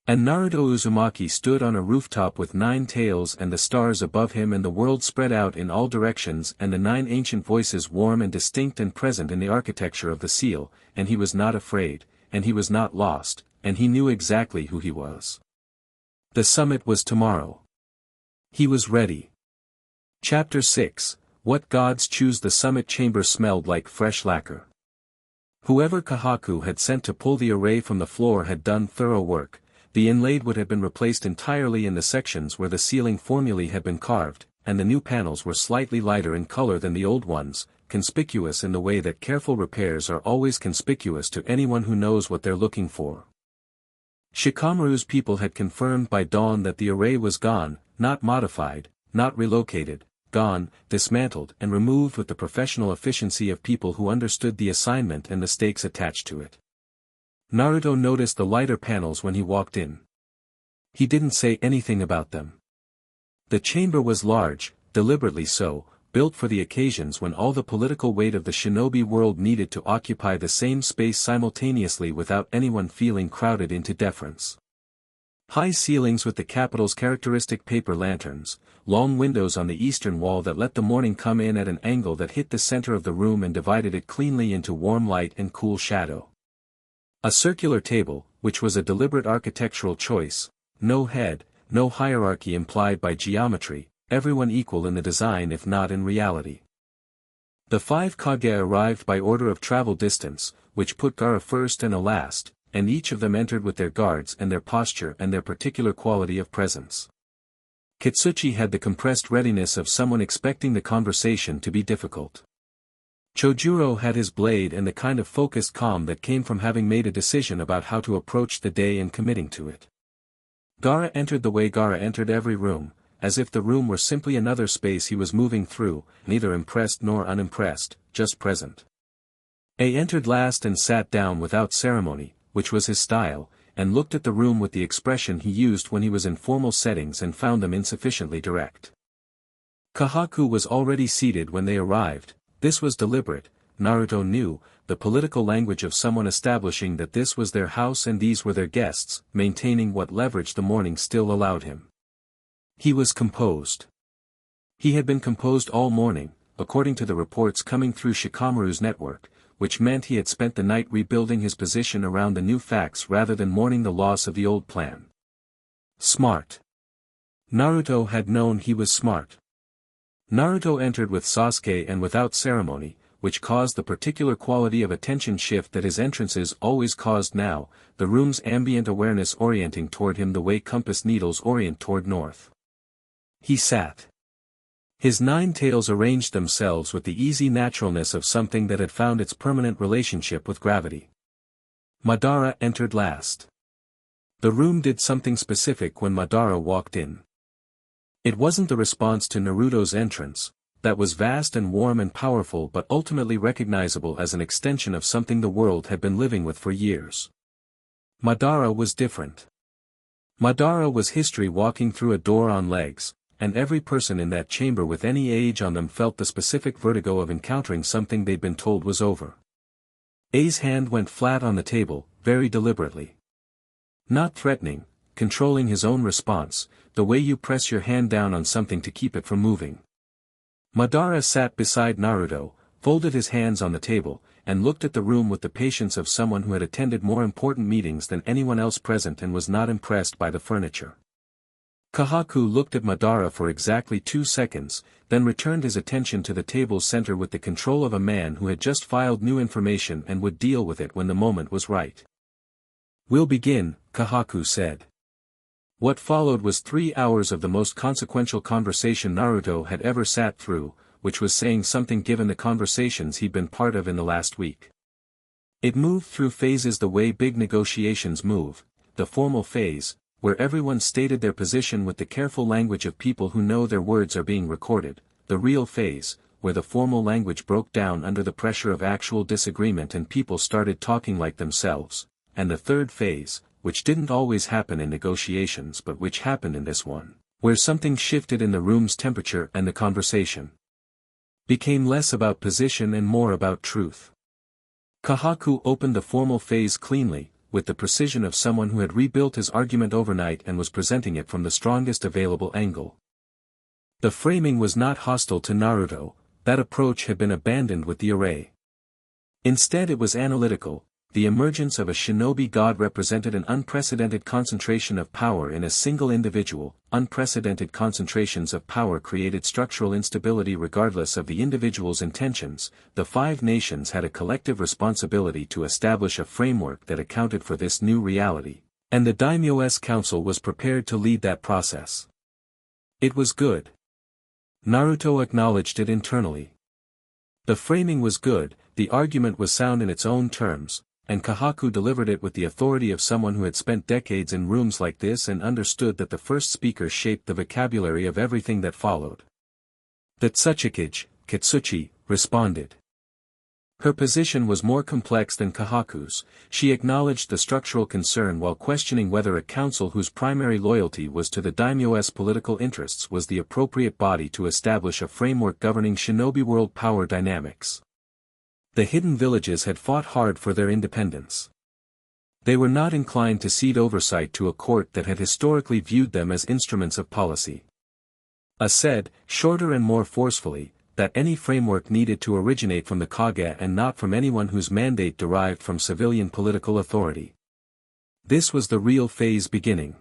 And Naruto Uzumaki stood on a rooftop with nine tails and the stars above him and the world spread out in all directions and the nine ancient voices warm and distinct and present in the architecture of the seal, and he was not afraid, and he was not lost, and he knew exactly who he was. The summit was tomorrow. He was ready. Chapter 6, What Gods Choose. The summit chamber smelled like fresh lacquer. Whoever Kahaku had sent to pull the array from the floor had done thorough work. The inlaid wood had been replaced entirely in the sections where the ceiling formulae had been carved, and the new panels were slightly lighter in color than the old ones, conspicuous in the way that careful repairs are always conspicuous to anyone who knows what they're looking for. Shikamaru's people had confirmed by dawn that the array was gone, not modified, not relocated, gone, dismantled and removed with the professional efficiency of people who understood the assignment and the stakes attached to it. Naruto noticed the lighter panels when he walked in. He didn't say anything about them. The chamber was large, deliberately so, built for the occasions when all the political weight of the shinobi world needed to occupy the same space simultaneously without anyone feeling crowded into deference. High ceilings with the capital's characteristic paper lanterns, long windows on the eastern wall that let the morning come in at an angle that hit the center of the room and divided it cleanly into warm light and cool shadow. A circular table, which was a deliberate architectural choice, no head, no hierarchy implied by geometry, everyone equal in the design if not in reality. The five Kage arrived by order of travel distance, which put Gaara first and last, and each of them entered with their guards and their posture and their particular quality of presence. Kitsuchi had the compressed readiness of someone expecting the conversation to be difficult. Chojuro had his blade and the kind of focused calm that came from having made a decision about how to approach the day and committing to it. Gaara entered the way Gaara entered every room, as if the room were simply another space he was moving through, neither impressed nor unimpressed, just present. A entered last and sat down without ceremony, which was his style, and looked at the room with the expression he used when he was in formal settings and found them insufficiently direct. Kahaku was already seated when they arrived. This was deliberate. Naruto knew, the political language of someone establishing that this was their house and these were their guests, maintaining what leverage the morning still allowed him. He was composed. He had been composed all morning, according to the reports coming through Shikamaru's network, which meant he had spent the night rebuilding his position around the new facts rather than mourning the loss of the old plan. Smart. Naruto had known he was smart. Naruto entered with Sasuke and without ceremony, which caused the particular quality of attention shift that his entrances always caused now, the room's ambient awareness orienting toward him the way compass needles orient toward north. He sat. His 9 tails arranged themselves with the easy naturalness of something that had found its permanent relationship with gravity. Madara entered last. The room did something specific when Madara walked in. It wasn't the response to Naruto's entrance, that was vast and warm and powerful but ultimately recognizable as an extension of something the world had been living with for years. Madara was different. Madara was history walking through a door on legs, and every person in that chamber with any age on them felt the specific vertigo of encountering something they'd been told was over. A's hand went flat on the table, very deliberately. Not threatening, controlling his own response, the way you press your hand down on something to keep it from moving. Madara sat beside Naruto, folded his hands on the table, and looked at the room with the patience of someone who had attended more important meetings than anyone else present and was not impressed by the furniture. Kahaku looked at Madara for exactly 2 seconds, then returned his attention to the table's center with the control of a man who had just filed new information and would deal with it when the moment was right. "We'll begin," Kahaku said. What followed was 3 hours of the most consequential conversation Naruto had ever sat through, which was saying something given the conversations he'd been part of in the last week. It moved through phases the way big negotiations move, the formal phase, where everyone stated their position with the careful language of people who know their words are being recorded, the real phase, where the formal language broke down under the pressure of actual disagreement and people started talking like themselves, and the third phase, which didn't always happen in negotiations but which happened in this one, where something shifted in the room's temperature and the conversation became less about position and more about truth. Kahaku opened the formal phase cleanly, with the precision of someone who had rebuilt his argument overnight and was presenting it from the strongest available angle. The framing was not hostile to Naruto, that approach had been abandoned with the array. Instead it was analytical. The emergence of a shinobi god represented an unprecedented concentration of power in a single individual. Unprecedented concentrations of power created structural instability regardless of the individual's intentions. The 5 nations had a collective responsibility to establish a framework that accounted for this new reality, and the Daimyo's council was prepared to lead that process. It was good. Naruto acknowledged it internally. The framing was good, the argument was sound in its own terms, and Kahaku delivered it with the authority of someone who had spent decades in rooms like this and understood that the first speaker shaped the vocabulary of everything that followed. That Katsuchi, responded. Her position was more complex than Kahaku's. She acknowledged the structural concern while questioning whether a council whose primary loyalty was to the daimyo's political interests was the appropriate body to establish a framework governing shinobi world power dynamics. The hidden villages had fought hard for their independence. They were not inclined to cede oversight to a court that had historically viewed them as instruments of policy. A said, shorter and more forcefully, that any framework needed to originate from the Kage and not from anyone whose mandate derived from civilian political authority. This was the real phase beginning.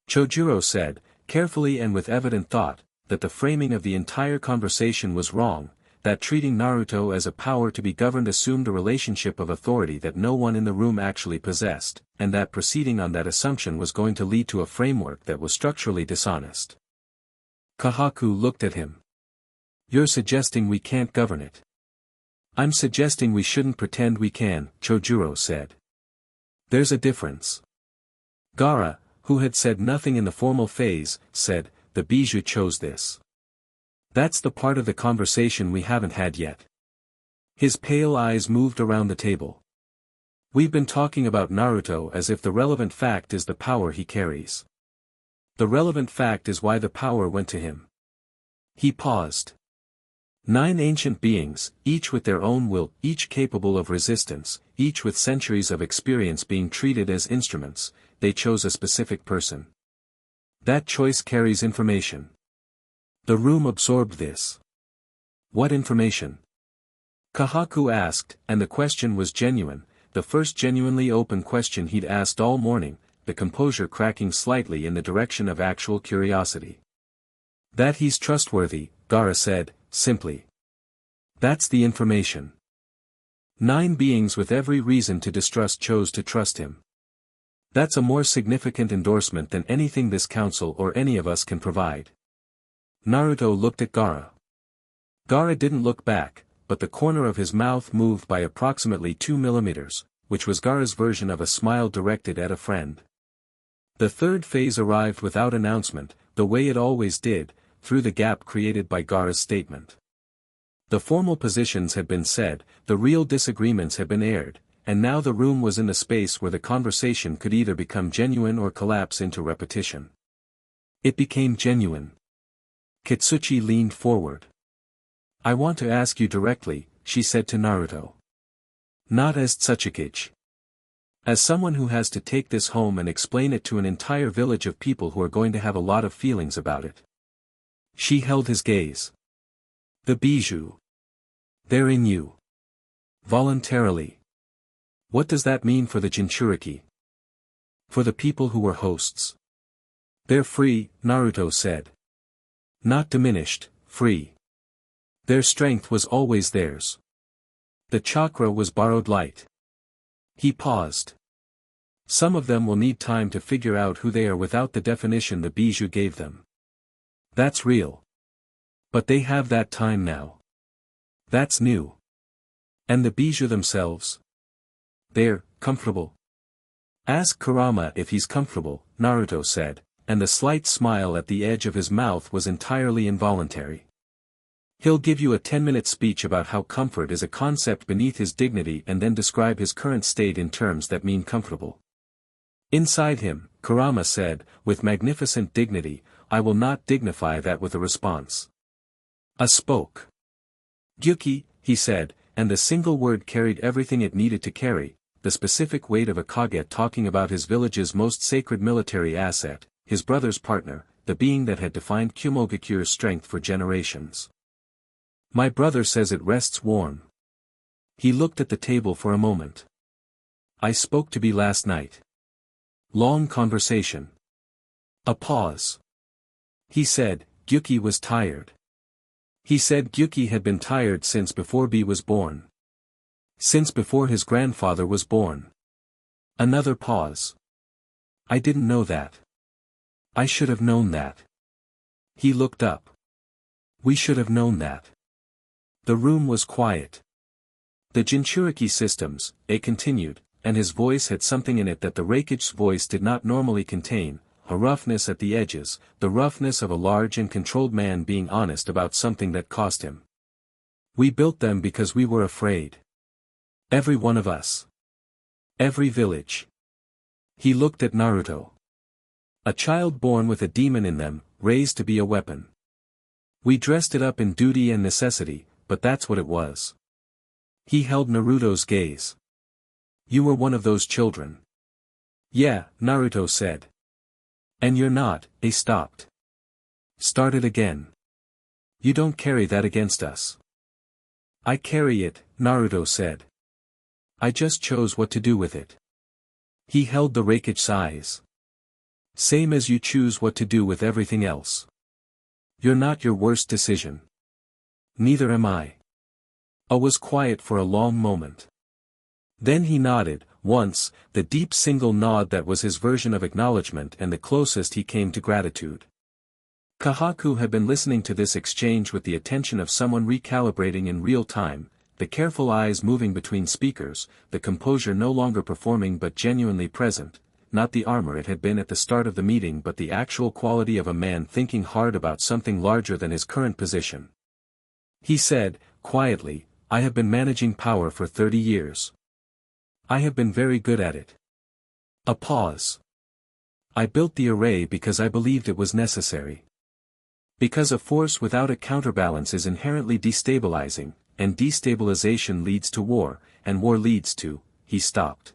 Chojuro said, carefully and with evident thought, that the framing of the entire conversation was wrong, that treating Naruto as a power to be governed assumed a relationship of authority that no one in the room actually possessed, and that proceeding on that assumption was going to lead to a framework that was structurally dishonest. Kahaku looked at him. "You're suggesting we can't govern it?" I'm suggesting we shouldn't pretend we can, Chojuro said. There's a difference. Gaara, who had said nothing in the formal phase, said, the Bijuu chose this. That's the part of the conversation we haven't had yet. His pale eyes moved around the table. We've been talking about Naruto as if the relevant fact is the power he carries. The relevant fact is why the power went to him. He paused. 9 ancient beings, each with their own will, each capable of resistance, each with centuries of experience being treated as instruments, they chose a specific person. That choice carries information. The room absorbed this. What information? Kahaku asked, and the question was genuine, the first genuinely open question he'd asked all morning, the composure cracking slightly in the direction of actual curiosity. That he's trustworthy, Gaara said, simply. That's the information. 9 beings with every reason to distrust chose to trust him. That's a more significant endorsement than anything this council or any of us can provide. Naruto looked at Gaara. Gaara didn't look back, but the corner of his mouth moved by approximately 2 millimeters, which was Gaara's version of a smile directed at a friend. The third phase arrived without announcement, the way it always did, through the gap created by Gaara's statement. The formal positions had been said, the real disagreements had been aired, and now the room was in the space where the conversation could either become genuine or collapse into repetition. It became genuine. Kitsuchi leaned forward. I want to ask you directly, she said to Naruto. Not as Tsuchikage. As someone who has to take this home and explain it to an entire village of people who are going to have a lot of feelings about it. She held his gaze. The Bijuu. They're in you. Voluntarily. What does that mean for the Jinchuriki? For the people who were hosts. They're free, Naruto said. Not diminished, free. Their strength was always theirs. The chakra was borrowed light. He paused. Some of them will need time to figure out who they are without the definition the Bijuu gave them. That's real. But they have that time now. That's new. And the Bijuu themselves? They're comfortable. Ask Kurama if he's comfortable, Naruto said, and the slight smile at the edge of his mouth was entirely involuntary. He'll give you a 10-minute speech about how comfort is a concept beneath his dignity and then describe his current state in terms that mean comfortable. Inside him, Kurama said, with magnificent dignity, I will not dignify that with a response. Spoke. Gyuki, he said, and the single word carried everything it needed to carry, the specific weight of a Kage talking about his village's most sacred military asset, his brother's partner, the being that had defined Kumogakure's strength for generations. My brother says it rests warm. He looked at the table for a moment. I spoke to Be last night. Long conversation. A pause. He said, Gyuki was tired. He said Gyuki had been tired since before Be was born. Since before his grandfather was born. Another pause. I didn't know that. I should have known that. He looked up. We should have known that. The room was quiet. The Jinchuriki systems, it continued, and his voice had something in it that the Raikage's voice did not normally contain, a roughness at the edges, the roughness of a large and controlled man being honest about something that cost him. We built them because we were afraid. Every one of us. Every village. He looked at Naruto. A child born with a demon in them, raised to be a weapon. We dressed it up in duty and necessity, but that's what it was. He held Naruto's gaze. You were one of those children. Yeah, Naruto said. And you're not, he stopped. Started again. You don't carry that against us. I carry it, Naruto said. I just chose what to do with it. He held the Raikage's eyes. Same as you choose what to do with everything else. You're not your worst decision. Neither am I. Was quiet for a long moment. Then he nodded, once, the deep single nod that was his version of acknowledgement and the closest he came to gratitude. Kahaku had been listening to this exchange with the attention of someone recalibrating in real time, the careful eyes moving between speakers, the composure no longer performing but genuinely present, not the armor it had been at the start of the meeting but the actual quality of a man thinking hard about something larger than his current position. He said, quietly, I have been managing power for 30 years. I have been very good at it. A pause. I built the array because I believed it was necessary. Because a force without a counterbalance is inherently destabilizing, and destabilization leads to war, and war leads to, he stopped.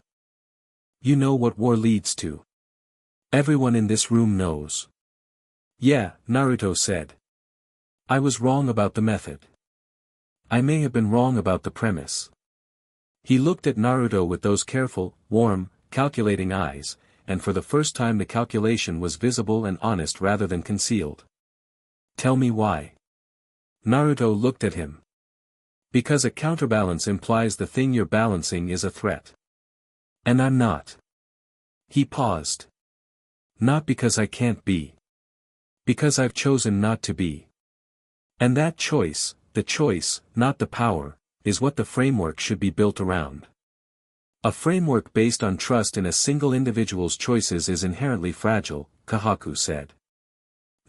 You know what war leads to. Everyone in this room knows. Yeah, Naruto said. I was wrong about the method. I may have been wrong about the premise. He looked at Naruto with those careful, warm, calculating eyes, and for the first time the calculation was visible and honest rather than concealed. Tell me why. Naruto looked at him. Because a counterbalance implies the thing you're balancing is a threat. And I'm not. He paused. Not because I can't be. Because I've chosen not to be. And that choice, the choice, not the power, is what the framework should be built around. A framework based on trust in a single individual's choices is inherently fragile, Kahaku said.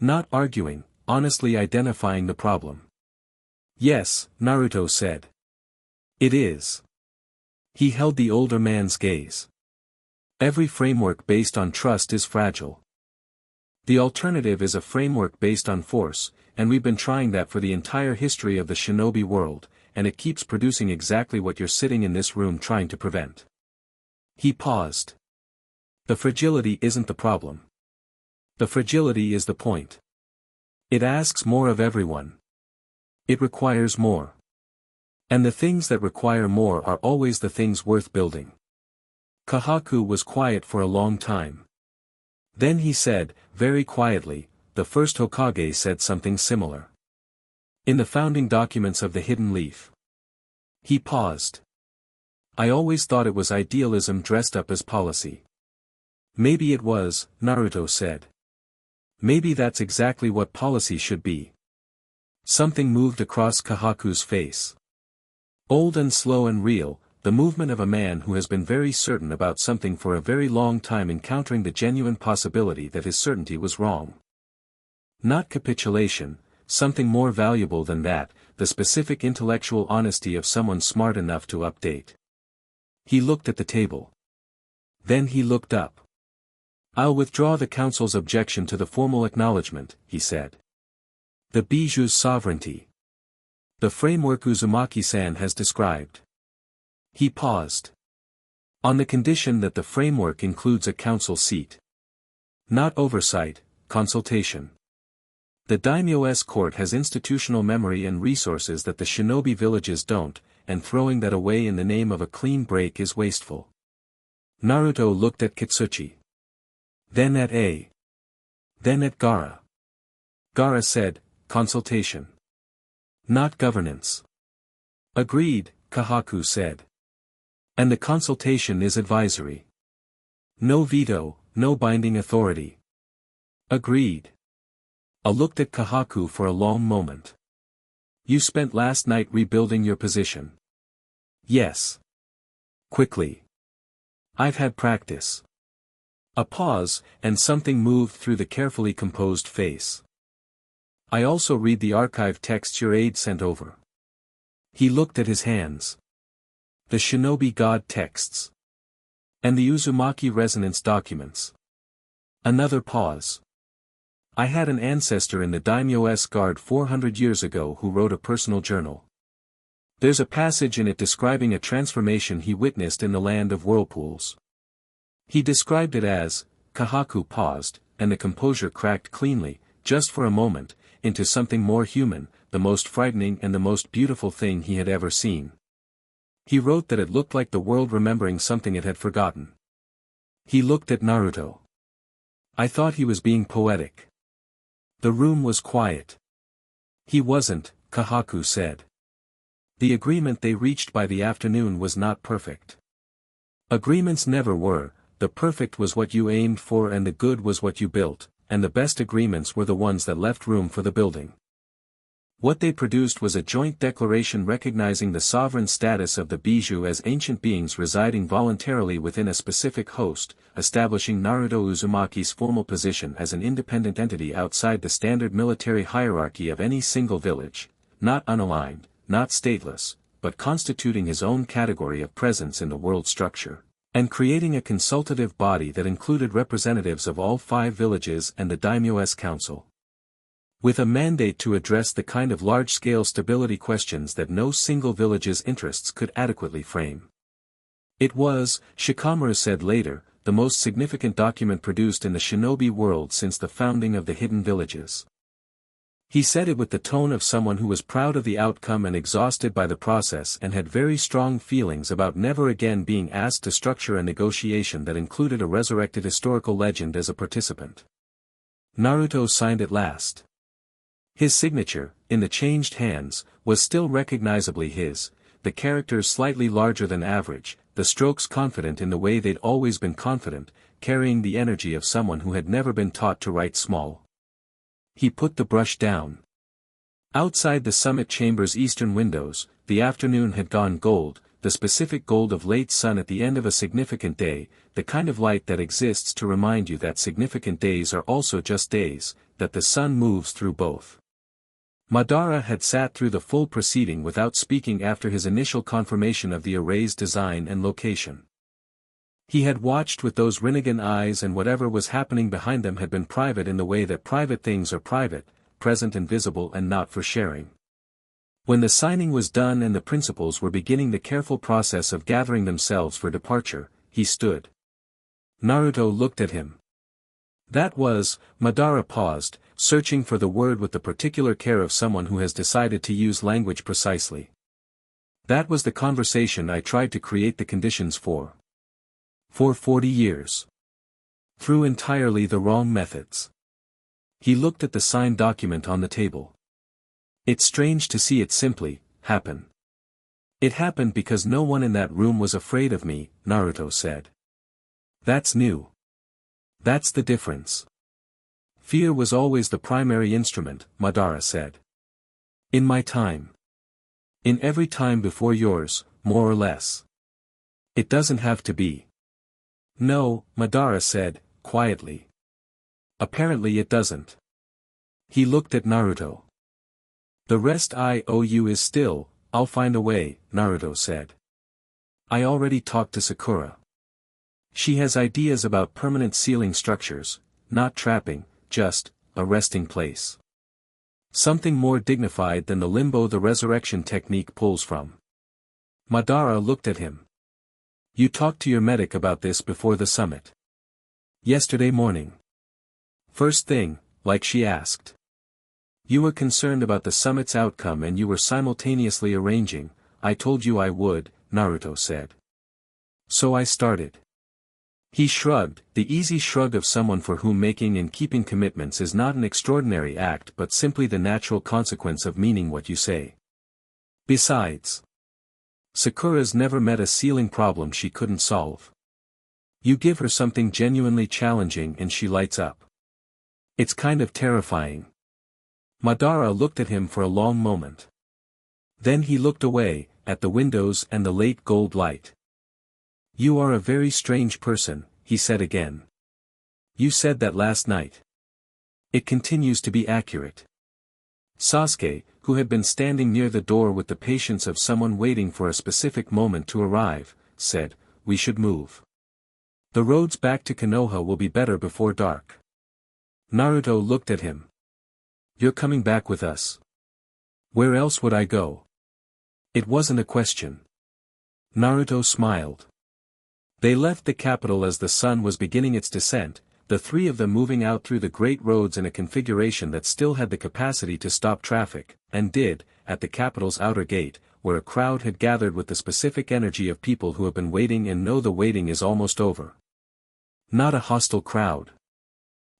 Not arguing, honestly identifying the problem. Yes, Naruto said. It is. He held the older man's gaze. Every framework based on trust is fragile. The alternative is a framework based on force, and we've been trying that for the entire history of the shinobi world, and it keeps producing exactly what you're sitting in this room trying to prevent. He paused. The fragility isn't the problem. The fragility is the point. It asks more of everyone. It requires more. And the things that require more are always the things worth building. Kahaku was quiet for a long time. Then he said, very quietly, the first Hokage said something similar. In the founding documents of the Hidden Leaf. He paused. I always thought it was idealism dressed up as policy. Maybe it was, Naruto said. Maybe that's exactly what policy should be. Something moved across Kahaku's face. Old and slow and real, the movement of a man who has been very certain about something for a very long time encountering the genuine possibility that his certainty was wrong. Not capitulation, something more valuable than that, the specific intellectual honesty of someone smart enough to update. He looked at the table. Then he looked up. I'll withdraw the council's objection to the formal acknowledgement, he said. The Bijuu's sovereignty. The framework Uzumaki-san has described. He paused. On the condition that the framework includes a council seat. Not oversight, consultation. The daimyo escort has institutional memory and resources that the shinobi villages don't, and throwing that away in the name of a clean break is wasteful. Naruto looked at Kitsuchi. Then at A. Then at Gaara. Gaara said, consultation. Not governance. Agreed, Kahaku said. And the consultation is advisory. No veto, no binding authority. Agreed. I looked at Kahaku for a long moment. You spent last night rebuilding your position. Yes. Quickly. I've had practice. A pause, and something moved through the carefully composed face. I also read the archive texts your aide sent over. He looked at his hands. The shinobi god texts. And the Uzumaki resonance documents. Another pause. I had an ancestor in the daimyo's guard 400 years ago who wrote a personal journal. There's a passage in it describing a transformation he witnessed in the land of whirlpools. He described it as, Kahaku paused, and the composure cracked cleanly, just for a moment, into something more human, the most frightening and the most beautiful thing he had ever seen. He wrote that it looked like the world remembering something it had forgotten. He looked at Naruto. I thought he was being poetic. The room was quiet. He wasn't, Kahaku said. The agreement they reached by the afternoon was not perfect. Agreements never were, the perfect was what you aimed for and the good was what you built, and the best agreements were the ones that left room for the building. What they produced was a joint declaration recognizing the sovereign status of the Bijuu as ancient beings residing voluntarily within a specific host, establishing Naruto Uzumaki's formal position as an independent entity outside the standard military hierarchy of any single village, not unaligned, not stateless, but constituting his own category of presence in the world structure, and creating a consultative body that included representatives of all 5 villages and the daimyo's council, with a mandate to address the kind of large-scale stability questions that no single village's interests could adequately frame. It was, Shikamaru said later, the most significant document produced in the shinobi world since the founding of the hidden villages. He said it with the tone of someone who was proud of the outcome and exhausted by the process and had very strong feelings about never again being asked to structure a negotiation that included a resurrected historical legend as a participant. Naruto signed at last. His signature, in the changed hands, was still recognizably his, the characters slightly larger than average, the strokes confident in the way they'd always been confident, carrying the energy of someone who had never been taught to write small. He put the brush down. Outside the summit chamber's eastern windows, the afternoon had gone gold, the specific gold of late sun at the end of a significant day, the kind of light that exists to remind you that significant days are also just days, that the sun moves through both. Madara had sat through the full proceeding without speaking after his initial confirmation of the array's design and location. He had watched with those Rinnegan eyes, and whatever was happening behind them had been private in the way that private things are private, present and visible and not for sharing. When the signing was done and the principals were beginning the careful process of gathering themselves for departure, he stood. Naruto looked at him. That was, Madara paused, searching for the word with the particular care of someone who has decided to use language precisely. That was the conversation I tried to create the conditions for. For 40 years. Through entirely the wrong methods. He looked at the signed document on the table. It's strange to see it simply happen. It happened because no one in that room was afraid of me, Naruto said. That's new. That's the difference. Fear was always the primary instrument, Madara said. In my time. In every time before yours, more or less. It doesn't have to be. No, Madara said, quietly. Apparently it doesn't. He looked at Naruto. The rest I owe you is still, I'll find a way, Naruto said. I already talked to Sakura. She has ideas about permanent sealing structures, not trapping, just a resting place. Something more dignified than the limbo the resurrection technique pulls from. Madara looked at him. You talked to your medic about this before the summit. Yesterday morning. First thing, like she asked. You were concerned about the summit's outcome and you were simultaneously arranging, I told you I would, Naruto said. So I started. He shrugged, the easy shrug of someone for whom making and keeping commitments is not an extraordinary act but simply the natural consequence of meaning what you say. Besides, Sakura's never met a sealing problem she couldn't solve. You give her something genuinely challenging and she lights up. It's kind of terrifying. Madara looked at him for a long moment. Then he looked away, at the windows and the late gold light. You are a very strange person, he said again. You said that last night. It continues to be accurate. Sasuke, who had been standing near the door with the patience of someone waiting for a specific moment to arrive, said, we should move. The roads back to Konoha will be better before dark. Naruto looked at him. You're coming back with us. Where else would I go? It wasn't a question. Naruto smiled. They left the capital as the sun was beginning its descent, the three of them moving out through the great roads in a configuration that still had the capacity to stop traffic, and did, at the capital's outer gate, where a crowd had gathered with the specific energy of people who have been waiting and know the waiting is almost over. Not a hostile crowd.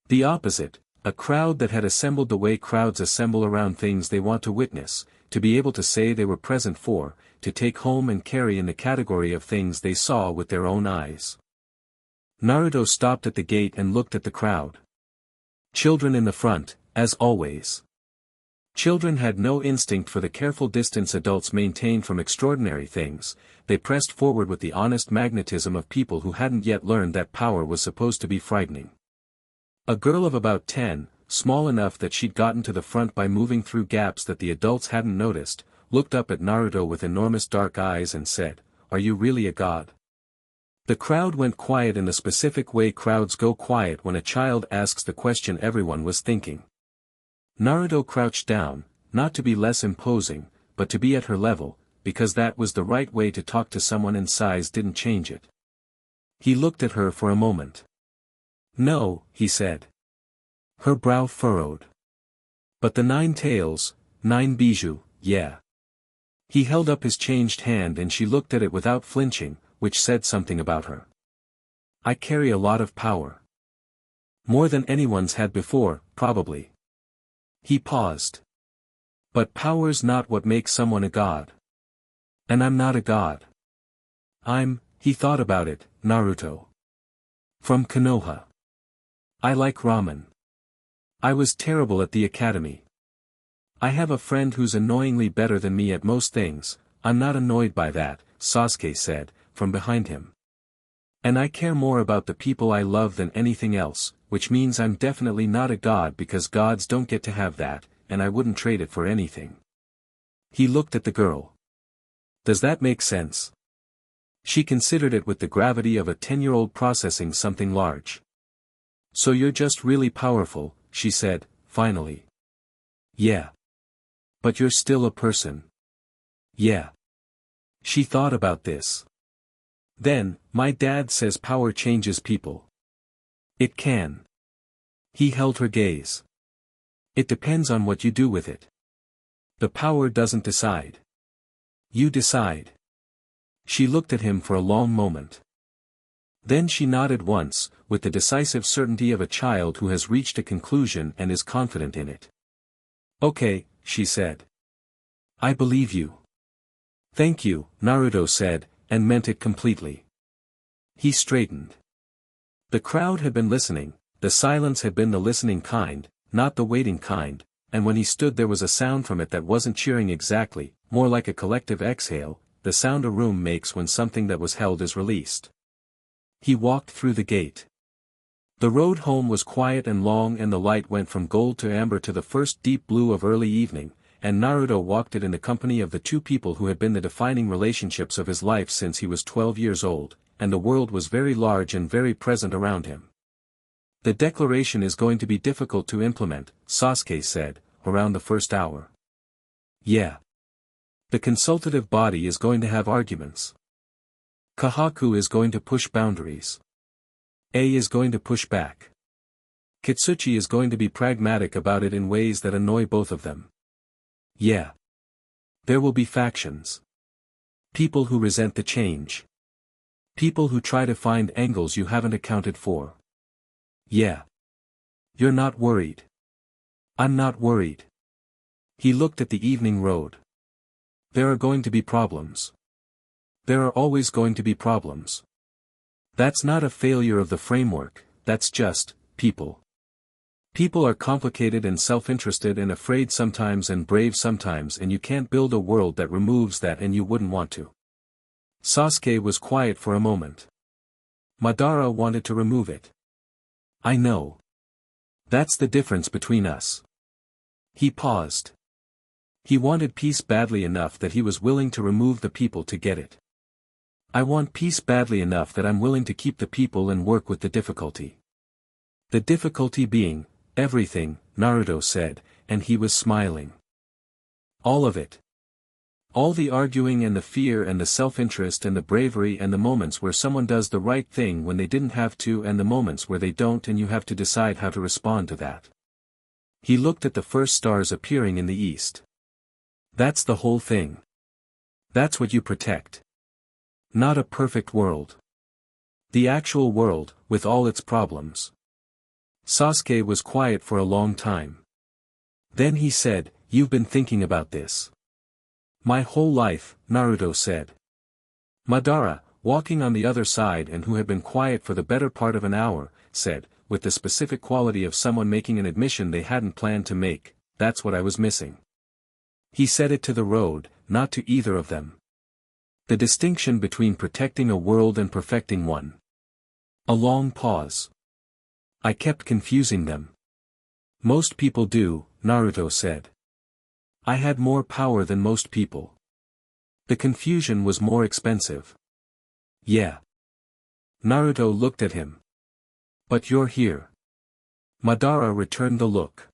The opposite, a crowd that had assembled the way crowds assemble around things they want to witness, to be able to say they were present for, to take home and carry in the category of things they saw with their own eyes. Naruto stopped at the gate and looked at the crowd. Children in the front, as always. Children had no instinct for the careful distance adults maintain from extraordinary things, they pressed forward with the honest magnetism of people who hadn't yet learned that power was supposed to be frightening. A girl of about 10, small enough that she'd gotten to the front by moving through gaps that the adults hadn't noticed, looked up at Naruto with enormous dark eyes and said, "Are you really a god?" The crowd went quiet in the specific way crowds go quiet when a child asks the question everyone was thinking. Naruto crouched down, not to be less imposing, but to be at her level, because that was the right way to talk to someone and size didn't change it. He looked at her for a moment. "No," he said. Her brow furrowed. "But the 9 tails, 9 bijou, yeah." He held up his changed hand and she looked at it without flinching, which said something about her. "I carry a lot of power. More than anyone's had before, probably." He paused. "But power's not what makes someone a god. And I'm not a god. He thought about it, Naruto. From Konoha. I like ramen. I was terrible at the academy. I have a friend who's annoyingly better than me at most things, I'm not annoyed by that," Sasuke said, from behind him. "And I care more about the people I love than anything else, which means I'm definitely not a god because gods don't get to have that, and I wouldn't trade it for anything." He looked at the girl. "Does that make sense?" She considered it with the gravity of a 10-year-old processing something large. "So you're just really powerful," she said, finally. "Yeah. But you're still a person." "Yeah." She thought about this. "Then, my dad says power changes people." "It can." He held her gaze. "It depends on what you do with it. The power doesn't decide. You decide." She looked at him for a long moment. Then she nodded once, with the decisive certainty of a child who has reached a conclusion and is confident in it. "Okay," she said. "I believe you." "Thank you," Naruto said, and meant it completely. He straightened. The crowd had been listening, the silence had been the listening kind, not the waiting kind, and when he stood there was a sound from it that wasn't cheering exactly, more like a collective exhale, the sound a room makes when something that was held is released. He walked through the gate. The road home was quiet and long and the light went from gold to amber to the first deep blue of early evening, and Naruto walked it in the company of the 2 people who had been the defining relationships of his life since he was 12 years old, and the world was very large and very present around him. "The declaration is going to be difficult to implement," Sasuke said, around the first hour. "Yeah. The consultative body is going to have arguments. Kahaku is going to push boundaries. A is going to push back. Kitsuchi is going to be pragmatic about it in ways that annoy both of them. Yeah. There will be factions. People who resent the change. People who try to find angles you haven't accounted for. Yeah. You're not worried. I'm not worried." He looked at the evening road. "There are going to be problems. There are always going to be problems. That's not a failure of the framework, that's just, people. People are complicated and self-interested and afraid sometimes and brave sometimes and you can't build a world that removes that and you wouldn't want to." Sasuke was quiet for a moment. "Madara wanted to remove it. I know. That's the difference between us." He paused. He wanted peace badly enough that he was willing to remove the people to get it. "I want peace badly enough that I'm willing to keep the people and work with the difficulty." "The difficulty being, everything," Naruto said, and he was smiling. "All of it. All the arguing and the fear and the self-interest and the bravery and the moments where someone does the right thing when they didn't have to and the moments where they don't and you have to decide how to respond to that." He looked at the first stars appearing in the east. "That's the whole thing. That's what you protect. Not a perfect world. The actual world, with all its problems." Sasuke was quiet for a long time. Then he said, "You've been thinking about this." "My whole life," Naruto said. Madara, walking on the other side and who had been quiet for the better part of an hour, said, with the specific quality of someone making an admission they hadn't planned to make, "That's what I was missing." He said it to the road, not to either of them. The distinction between protecting a world and perfecting one. A long pause. I kept confusing them. Most people do, Naruto said. I had more power than most people. The confusion was more expensive. Yeah. Naruto looked at him. But you're here. Madara returned the look.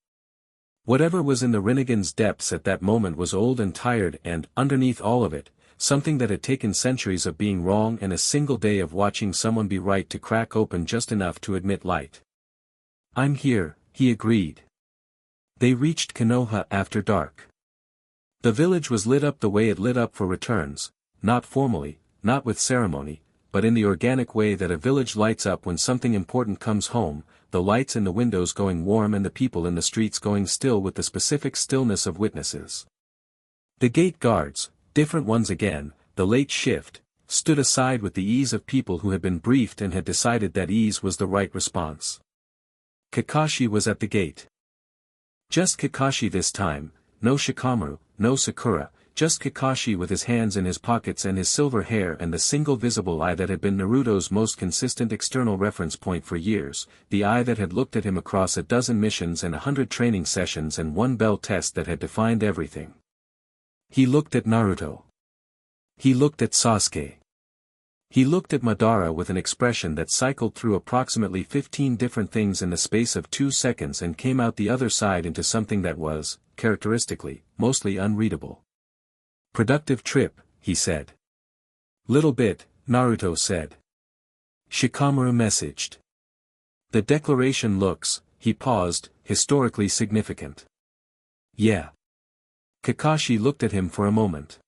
Whatever was in the Rinnegan's depths at that moment was old and tired and, underneath all of it, something that had taken centuries of being wrong and a single day of watching someone be right to crack open just enough to admit light. I'm here, he agreed. They reached Konoha after dark. The village was lit up the way it lit up for returns, not formally, not with ceremony, but in the organic way that a village lights up when something important comes home, the lights in the windows going warm and the people in the streets going still with the specific stillness of witnesses. The gate guards, different ones again, the late shift, stood aside with the ease of people who had been briefed and had decided that ease was the right response. Kakashi was at the gate. Just Kakashi this time, no Shikamaru, no Sakura, just Kakashi with his hands in his pockets and his silver hair and the single visible eye that had been Naruto's most consistent external reference point for years, the eye that had looked at him across a dozen missions and 100 training sessions and one bell test that had defined everything. He looked at Naruto. He looked at Sasuke. He looked at Madara with an expression that cycled through approximately 15 different things in the space of 2 seconds and came out the other side into something that was, characteristically, mostly unreadable. Productive trip, he said. Little bit, Naruto said. Shikamaru messaged. The declaration looks, he paused, historically significant. Yeah. Kakashi looked at him for a moment.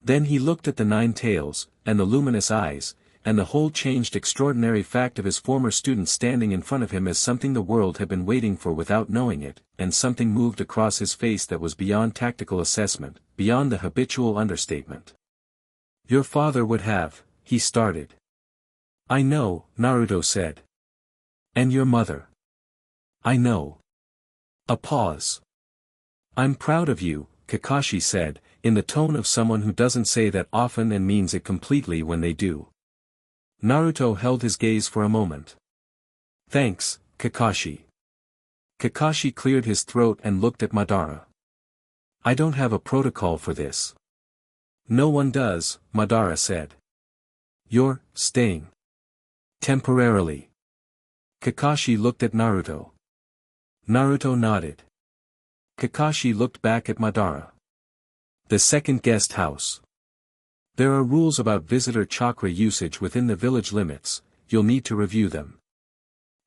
Then he looked at the 9 tails, and the luminous eyes, and the whole changed extraordinary fact of his former student standing in front of him as something the world had been waiting for without knowing it, and something moved across his face that was beyond tactical assessment, beyond the habitual understatement. Your father would have, he started. I know, Naruto said. And your mother. I know. A pause. I'm proud of you, Kakashi said, in the tone of someone who doesn't say that often and means it completely when they do. Naruto held his gaze for a moment. Thanks, Kakashi. Kakashi cleared his throat and looked at Madara. I don't have a protocol for this. No one does, Madara said. You're staying. Temporarily. Kakashi looked at Naruto. Naruto nodded. Kakashi looked back at Madara. The second guest house. There are rules about visitor chakra usage within the village limits, you'll need to review them.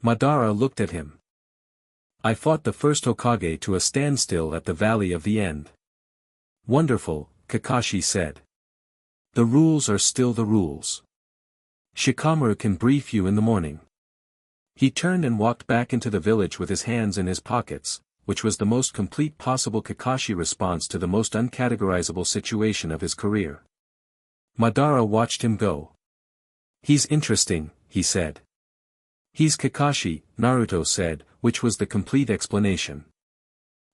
Madara looked at him. I fought the first Hokage to a standstill at the Valley of the End. Wonderful, Kakashi said. The rules are still the rules. Shikamaru can brief you in the morning. He turned and walked back into the village with his hands in his pockets, which was the most complete possible Kakashi response to the most uncategorizable situation of his career. Madara watched him go. He's interesting, he said. He's Kakashi, Naruto said, which was the complete explanation.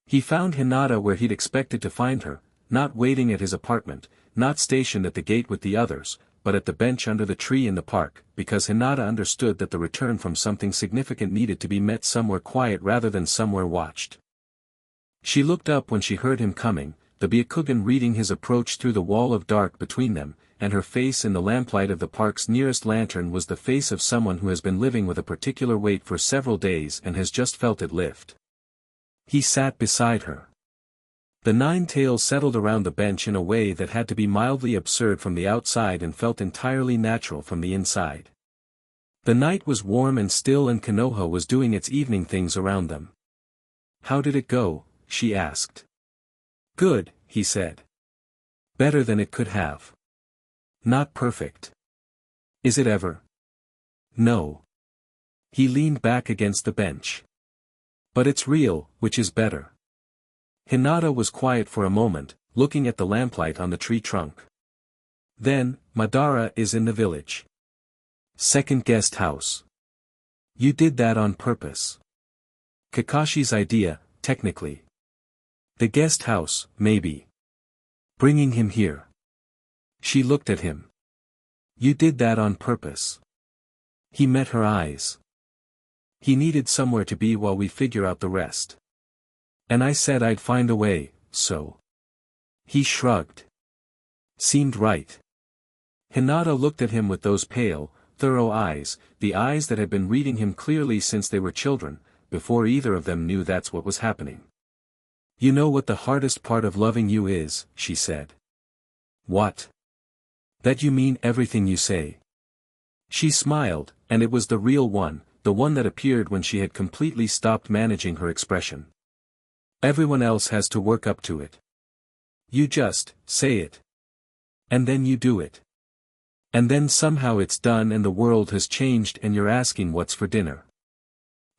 He found Hinata where he'd expected to find her, not waiting at his apartment, not stationed at the gate with the others, but at the bench under the tree in the park, because Hinata understood that the return from something significant needed to be met somewhere quiet rather than somewhere watched. She looked up when she heard him coming, the Byakugan reading his approach through the wall of dark between them, and her face in the lamplight of the park's nearest lantern was the face of someone who has been living with a particular weight for several days and has just felt it lift. He sat beside her. The 9 tails settled around the bench in a way that had to be mildly absurd from the outside and felt entirely natural from the inside. The night was warm and still and Konoha was doing its evening things around them. How did it go? She asked. Good, he said. Better than it could have. Not perfect. Is it ever? No. He leaned back against the bench. But it's real, which is better. Hinata was quiet for a moment, looking at the lamplight on the tree trunk. Then, Madara is in the village. Second guest house. You did that on purpose. Kakashi's idea, technically. The guest house, maybe. Bringing him here. She looked at him. You did that on purpose. He met her eyes. He needed somewhere to be while we figure out the rest. And I said I'd find a way, so. He shrugged. Seemed right. Hinata looked at him with those pale, thorough eyes, the eyes that had been reading him clearly since they were children, before either of them knew that's what was happening. You know what the hardest part of loving you is, she said. What? That you mean everything you say. She smiled, and it was the real one, the one that appeared when she had completely stopped managing her expression. Everyone else has to work up to it. You just say it. And then you do it. And then somehow it's done and the world has changed and you're asking what's for dinner.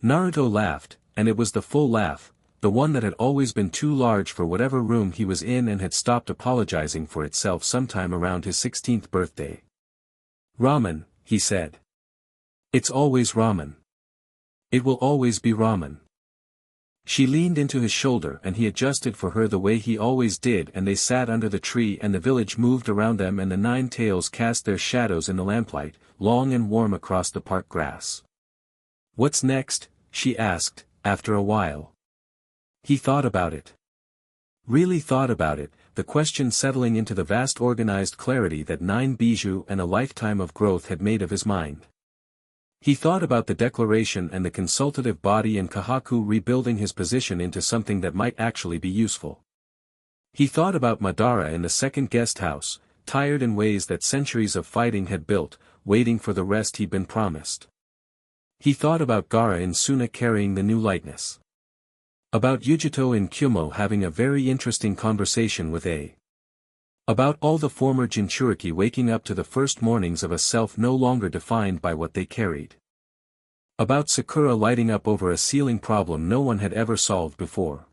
Naruto laughed, and it was the full laugh, the one that had always been too large for whatever room he was in and had stopped apologizing for itself sometime around his 16th birthday. Ramen, he said. It's always ramen. It will always be ramen. She leaned into his shoulder and he adjusted for her the way he always did, and they sat under the tree and the village moved around them and the nine tails cast their shadows in the lamplight, long and warm across the park grass. What's next? She asked, after a while. He thought about it. Really thought about it, the question settling into the vast organized clarity that 9 bijou and a lifetime of growth had made of his mind. He thought about the declaration and the consultative body and Kahaku rebuilding his position into something that might actually be useful. He thought about Madara in the second guest house, tired in ways that centuries of fighting had built, waiting for the rest he'd been promised. He thought about Gaara in Suna carrying the new lightness. About Yujito in Kyumo having a very interesting conversation with A. About all the former Jinchuriki waking up to the first mornings of a self no longer defined by what they carried. About Sakura lighting up over a ceiling problem no one had ever solved before.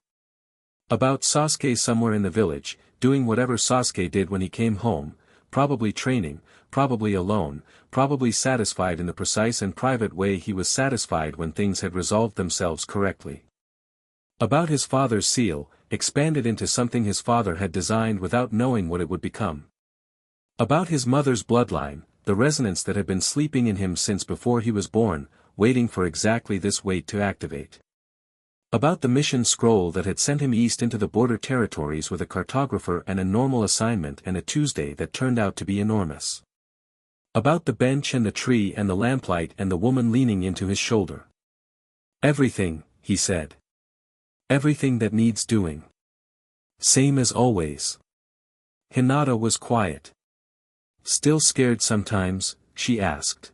About Sasuke somewhere in the village, doing whatever Sasuke did when he came home, probably training, probably alone, probably satisfied in the precise and private way he was satisfied when things had resolved themselves correctly. About his father's seal, expanded into something his father had designed without knowing what it would become. About his mother's bloodline, the resonance that had been sleeping in him since before he was born, waiting for exactly this wait to activate. About the mission scroll that had sent him east into the border territories with a cartographer and a normal assignment and a Tuesday that turned out to be enormous. About the bench and the tree and the lamplight and the woman leaning into his shoulder. Everything, he said. Everything that needs doing. Same as always. Hinata was quiet. Still scared sometimes, she asked.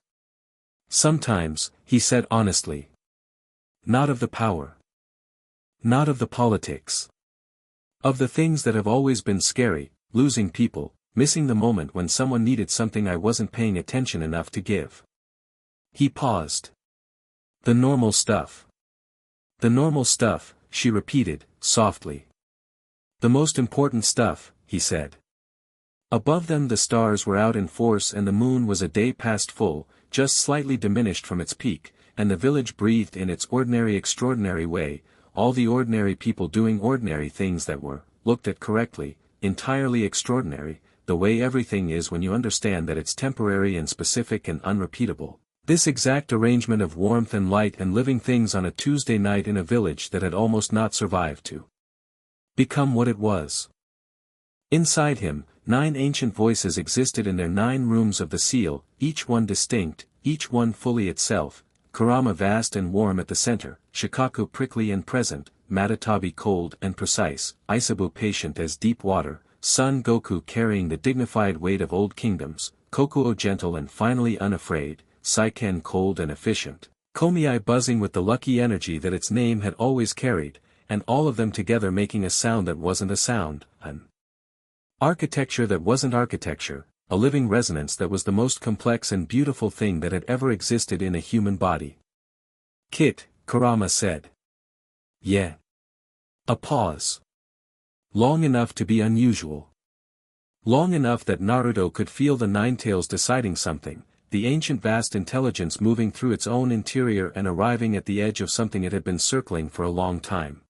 Sometimes, he said honestly. Not of the power. Not of the politics. Of the things that have always been scary, losing people, missing the moment when someone needed something I wasn't paying attention enough to give. He paused. The normal stuff. The normal stuff, she repeated, softly. The most important stuff, he said. Above them the stars were out in force and the moon was a day past full, just slightly diminished from its peak, and the village breathed in its ordinary extraordinary way, all the ordinary people doing ordinary things that were, looked at correctly, entirely extraordinary, the way everything is when you understand that it's temporary and specific and unrepeatable. This exact arrangement of warmth and light and living things on a Tuesday night in a village that had almost not survived to become what it was. Inside him, 9 ancient voices existed in their 9 rooms of the seal, each one distinct, each one fully itself, Kurama vast and warm at the center, Shikaku prickly and present, Matatabi cold and precise, Isabu patient as deep water, Son Goku carrying the dignified weight of old kingdoms, Kokuo gentle and finally unafraid, Saiken cold and efficient, Komiai buzzing with the lucky energy that its name had always carried, and all of them together making a sound that wasn't a sound, an architecture that wasn't architecture, a living resonance that was the most complex and beautiful thing that had ever existed in a human body. Kit, Kurama said. Yeah. A pause. Long enough to be unusual. Long enough that Naruto could feel the Nine Tails deciding something, the ancient vast intelligence moving through its own interior and arriving at the edge of something it had been circling for a long time.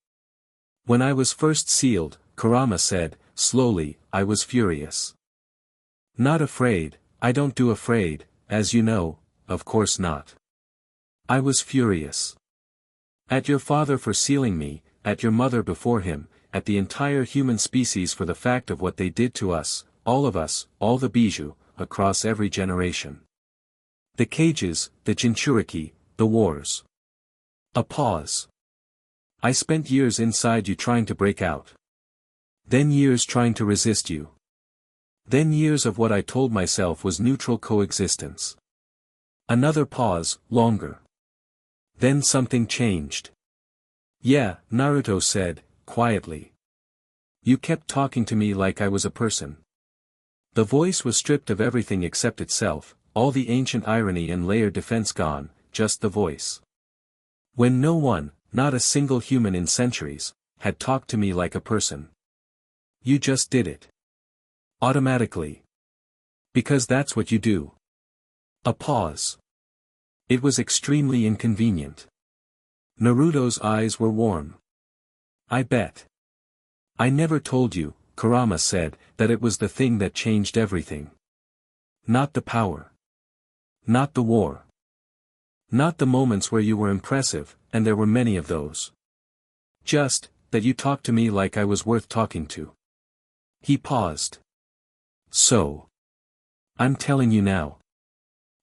When I was first sealed, Kurama said, slowly, I was furious. Not afraid, I don't do afraid, as you know, of course not. I was furious. At your father for sealing me, at your mother before him, at the entire human species for the fact of what they did to us, all the Bijuu, across every generation. The cages, the Jinchuriki, the wars. A pause. I spent years inside you trying to break out. Then years trying to resist you. Then years of what I told myself was neutral coexistence. Another pause, longer. Then something changed. Yeah, Naruto said, quietly. You kept talking to me like I was a person. The voice was stripped of everything except itself, all the ancient irony and layered defense gone, just the voice. When no one, not a single human in centuries, had talked to me like a person. You just did it. Automatically. Because that's what you do. A pause. It was extremely inconvenient. Naruto's eyes were warm. I bet. I never told you, Kurama said, that it was the thing that changed everything. Not the power. Not the war. Not the moments where you were impressive, and there were many of those. Just, that you talked to me like I was worth talking to. He paused. So. I'm telling you now.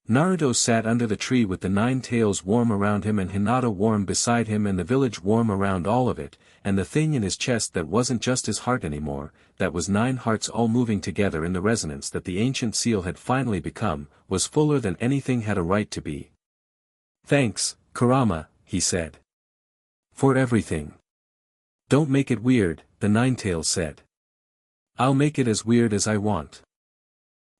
Naruto sat under the tree with the 9 tails warm around him and Hinata warm beside him and the village warm around all of it, and the thing in his chest that wasn't just his heart anymore, that was 9 hearts all moving together in the resonance that the ancient seal had finally become, was fuller than anything had a right to be. Thanks, Kurama, he said. For everything. Don't make it weird, the 9 tails said. I'll make it as weird as I want.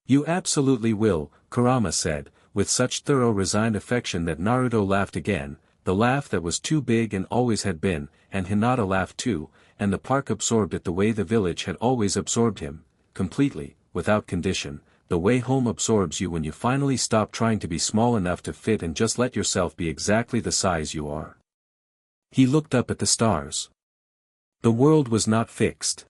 You absolutely will, Kurama said, with such thorough resigned affection that Naruto laughed again, the laugh that was too big and always had been, and Hinata laughed too, and the park absorbed it the way the village had always absorbed him, completely, without condition, the way home absorbs you when you finally stop trying to be small enough to fit and just let yourself be exactly the size you are. He looked up at the stars. The world was not fixed.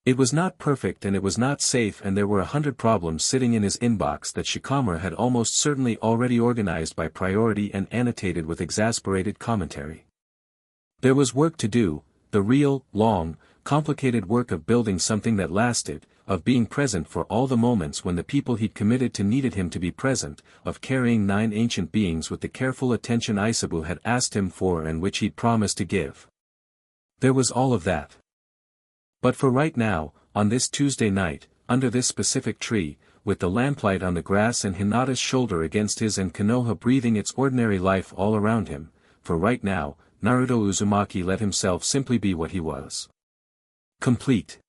It was not perfect and it was not safe and there were 100 problems sitting in his inbox that Shikamaru had almost certainly already organized by priority and annotated with exasperated commentary. There was work to do, the real, long, complicated work of building something that lasted, of being present for all the moments when the people he'd committed to needed him to be present, of carrying 9 ancient beings with the careful attention Isabu had asked him for and which he'd promised to give. There was all of that. But for right now, on this Tuesday night, under this specific tree, with the lamplight on the grass and Hinata's shoulder against his and Konoha breathing its ordinary life all around him, for right now, Naruto Uzumaki let himself simply be what he was. Complete.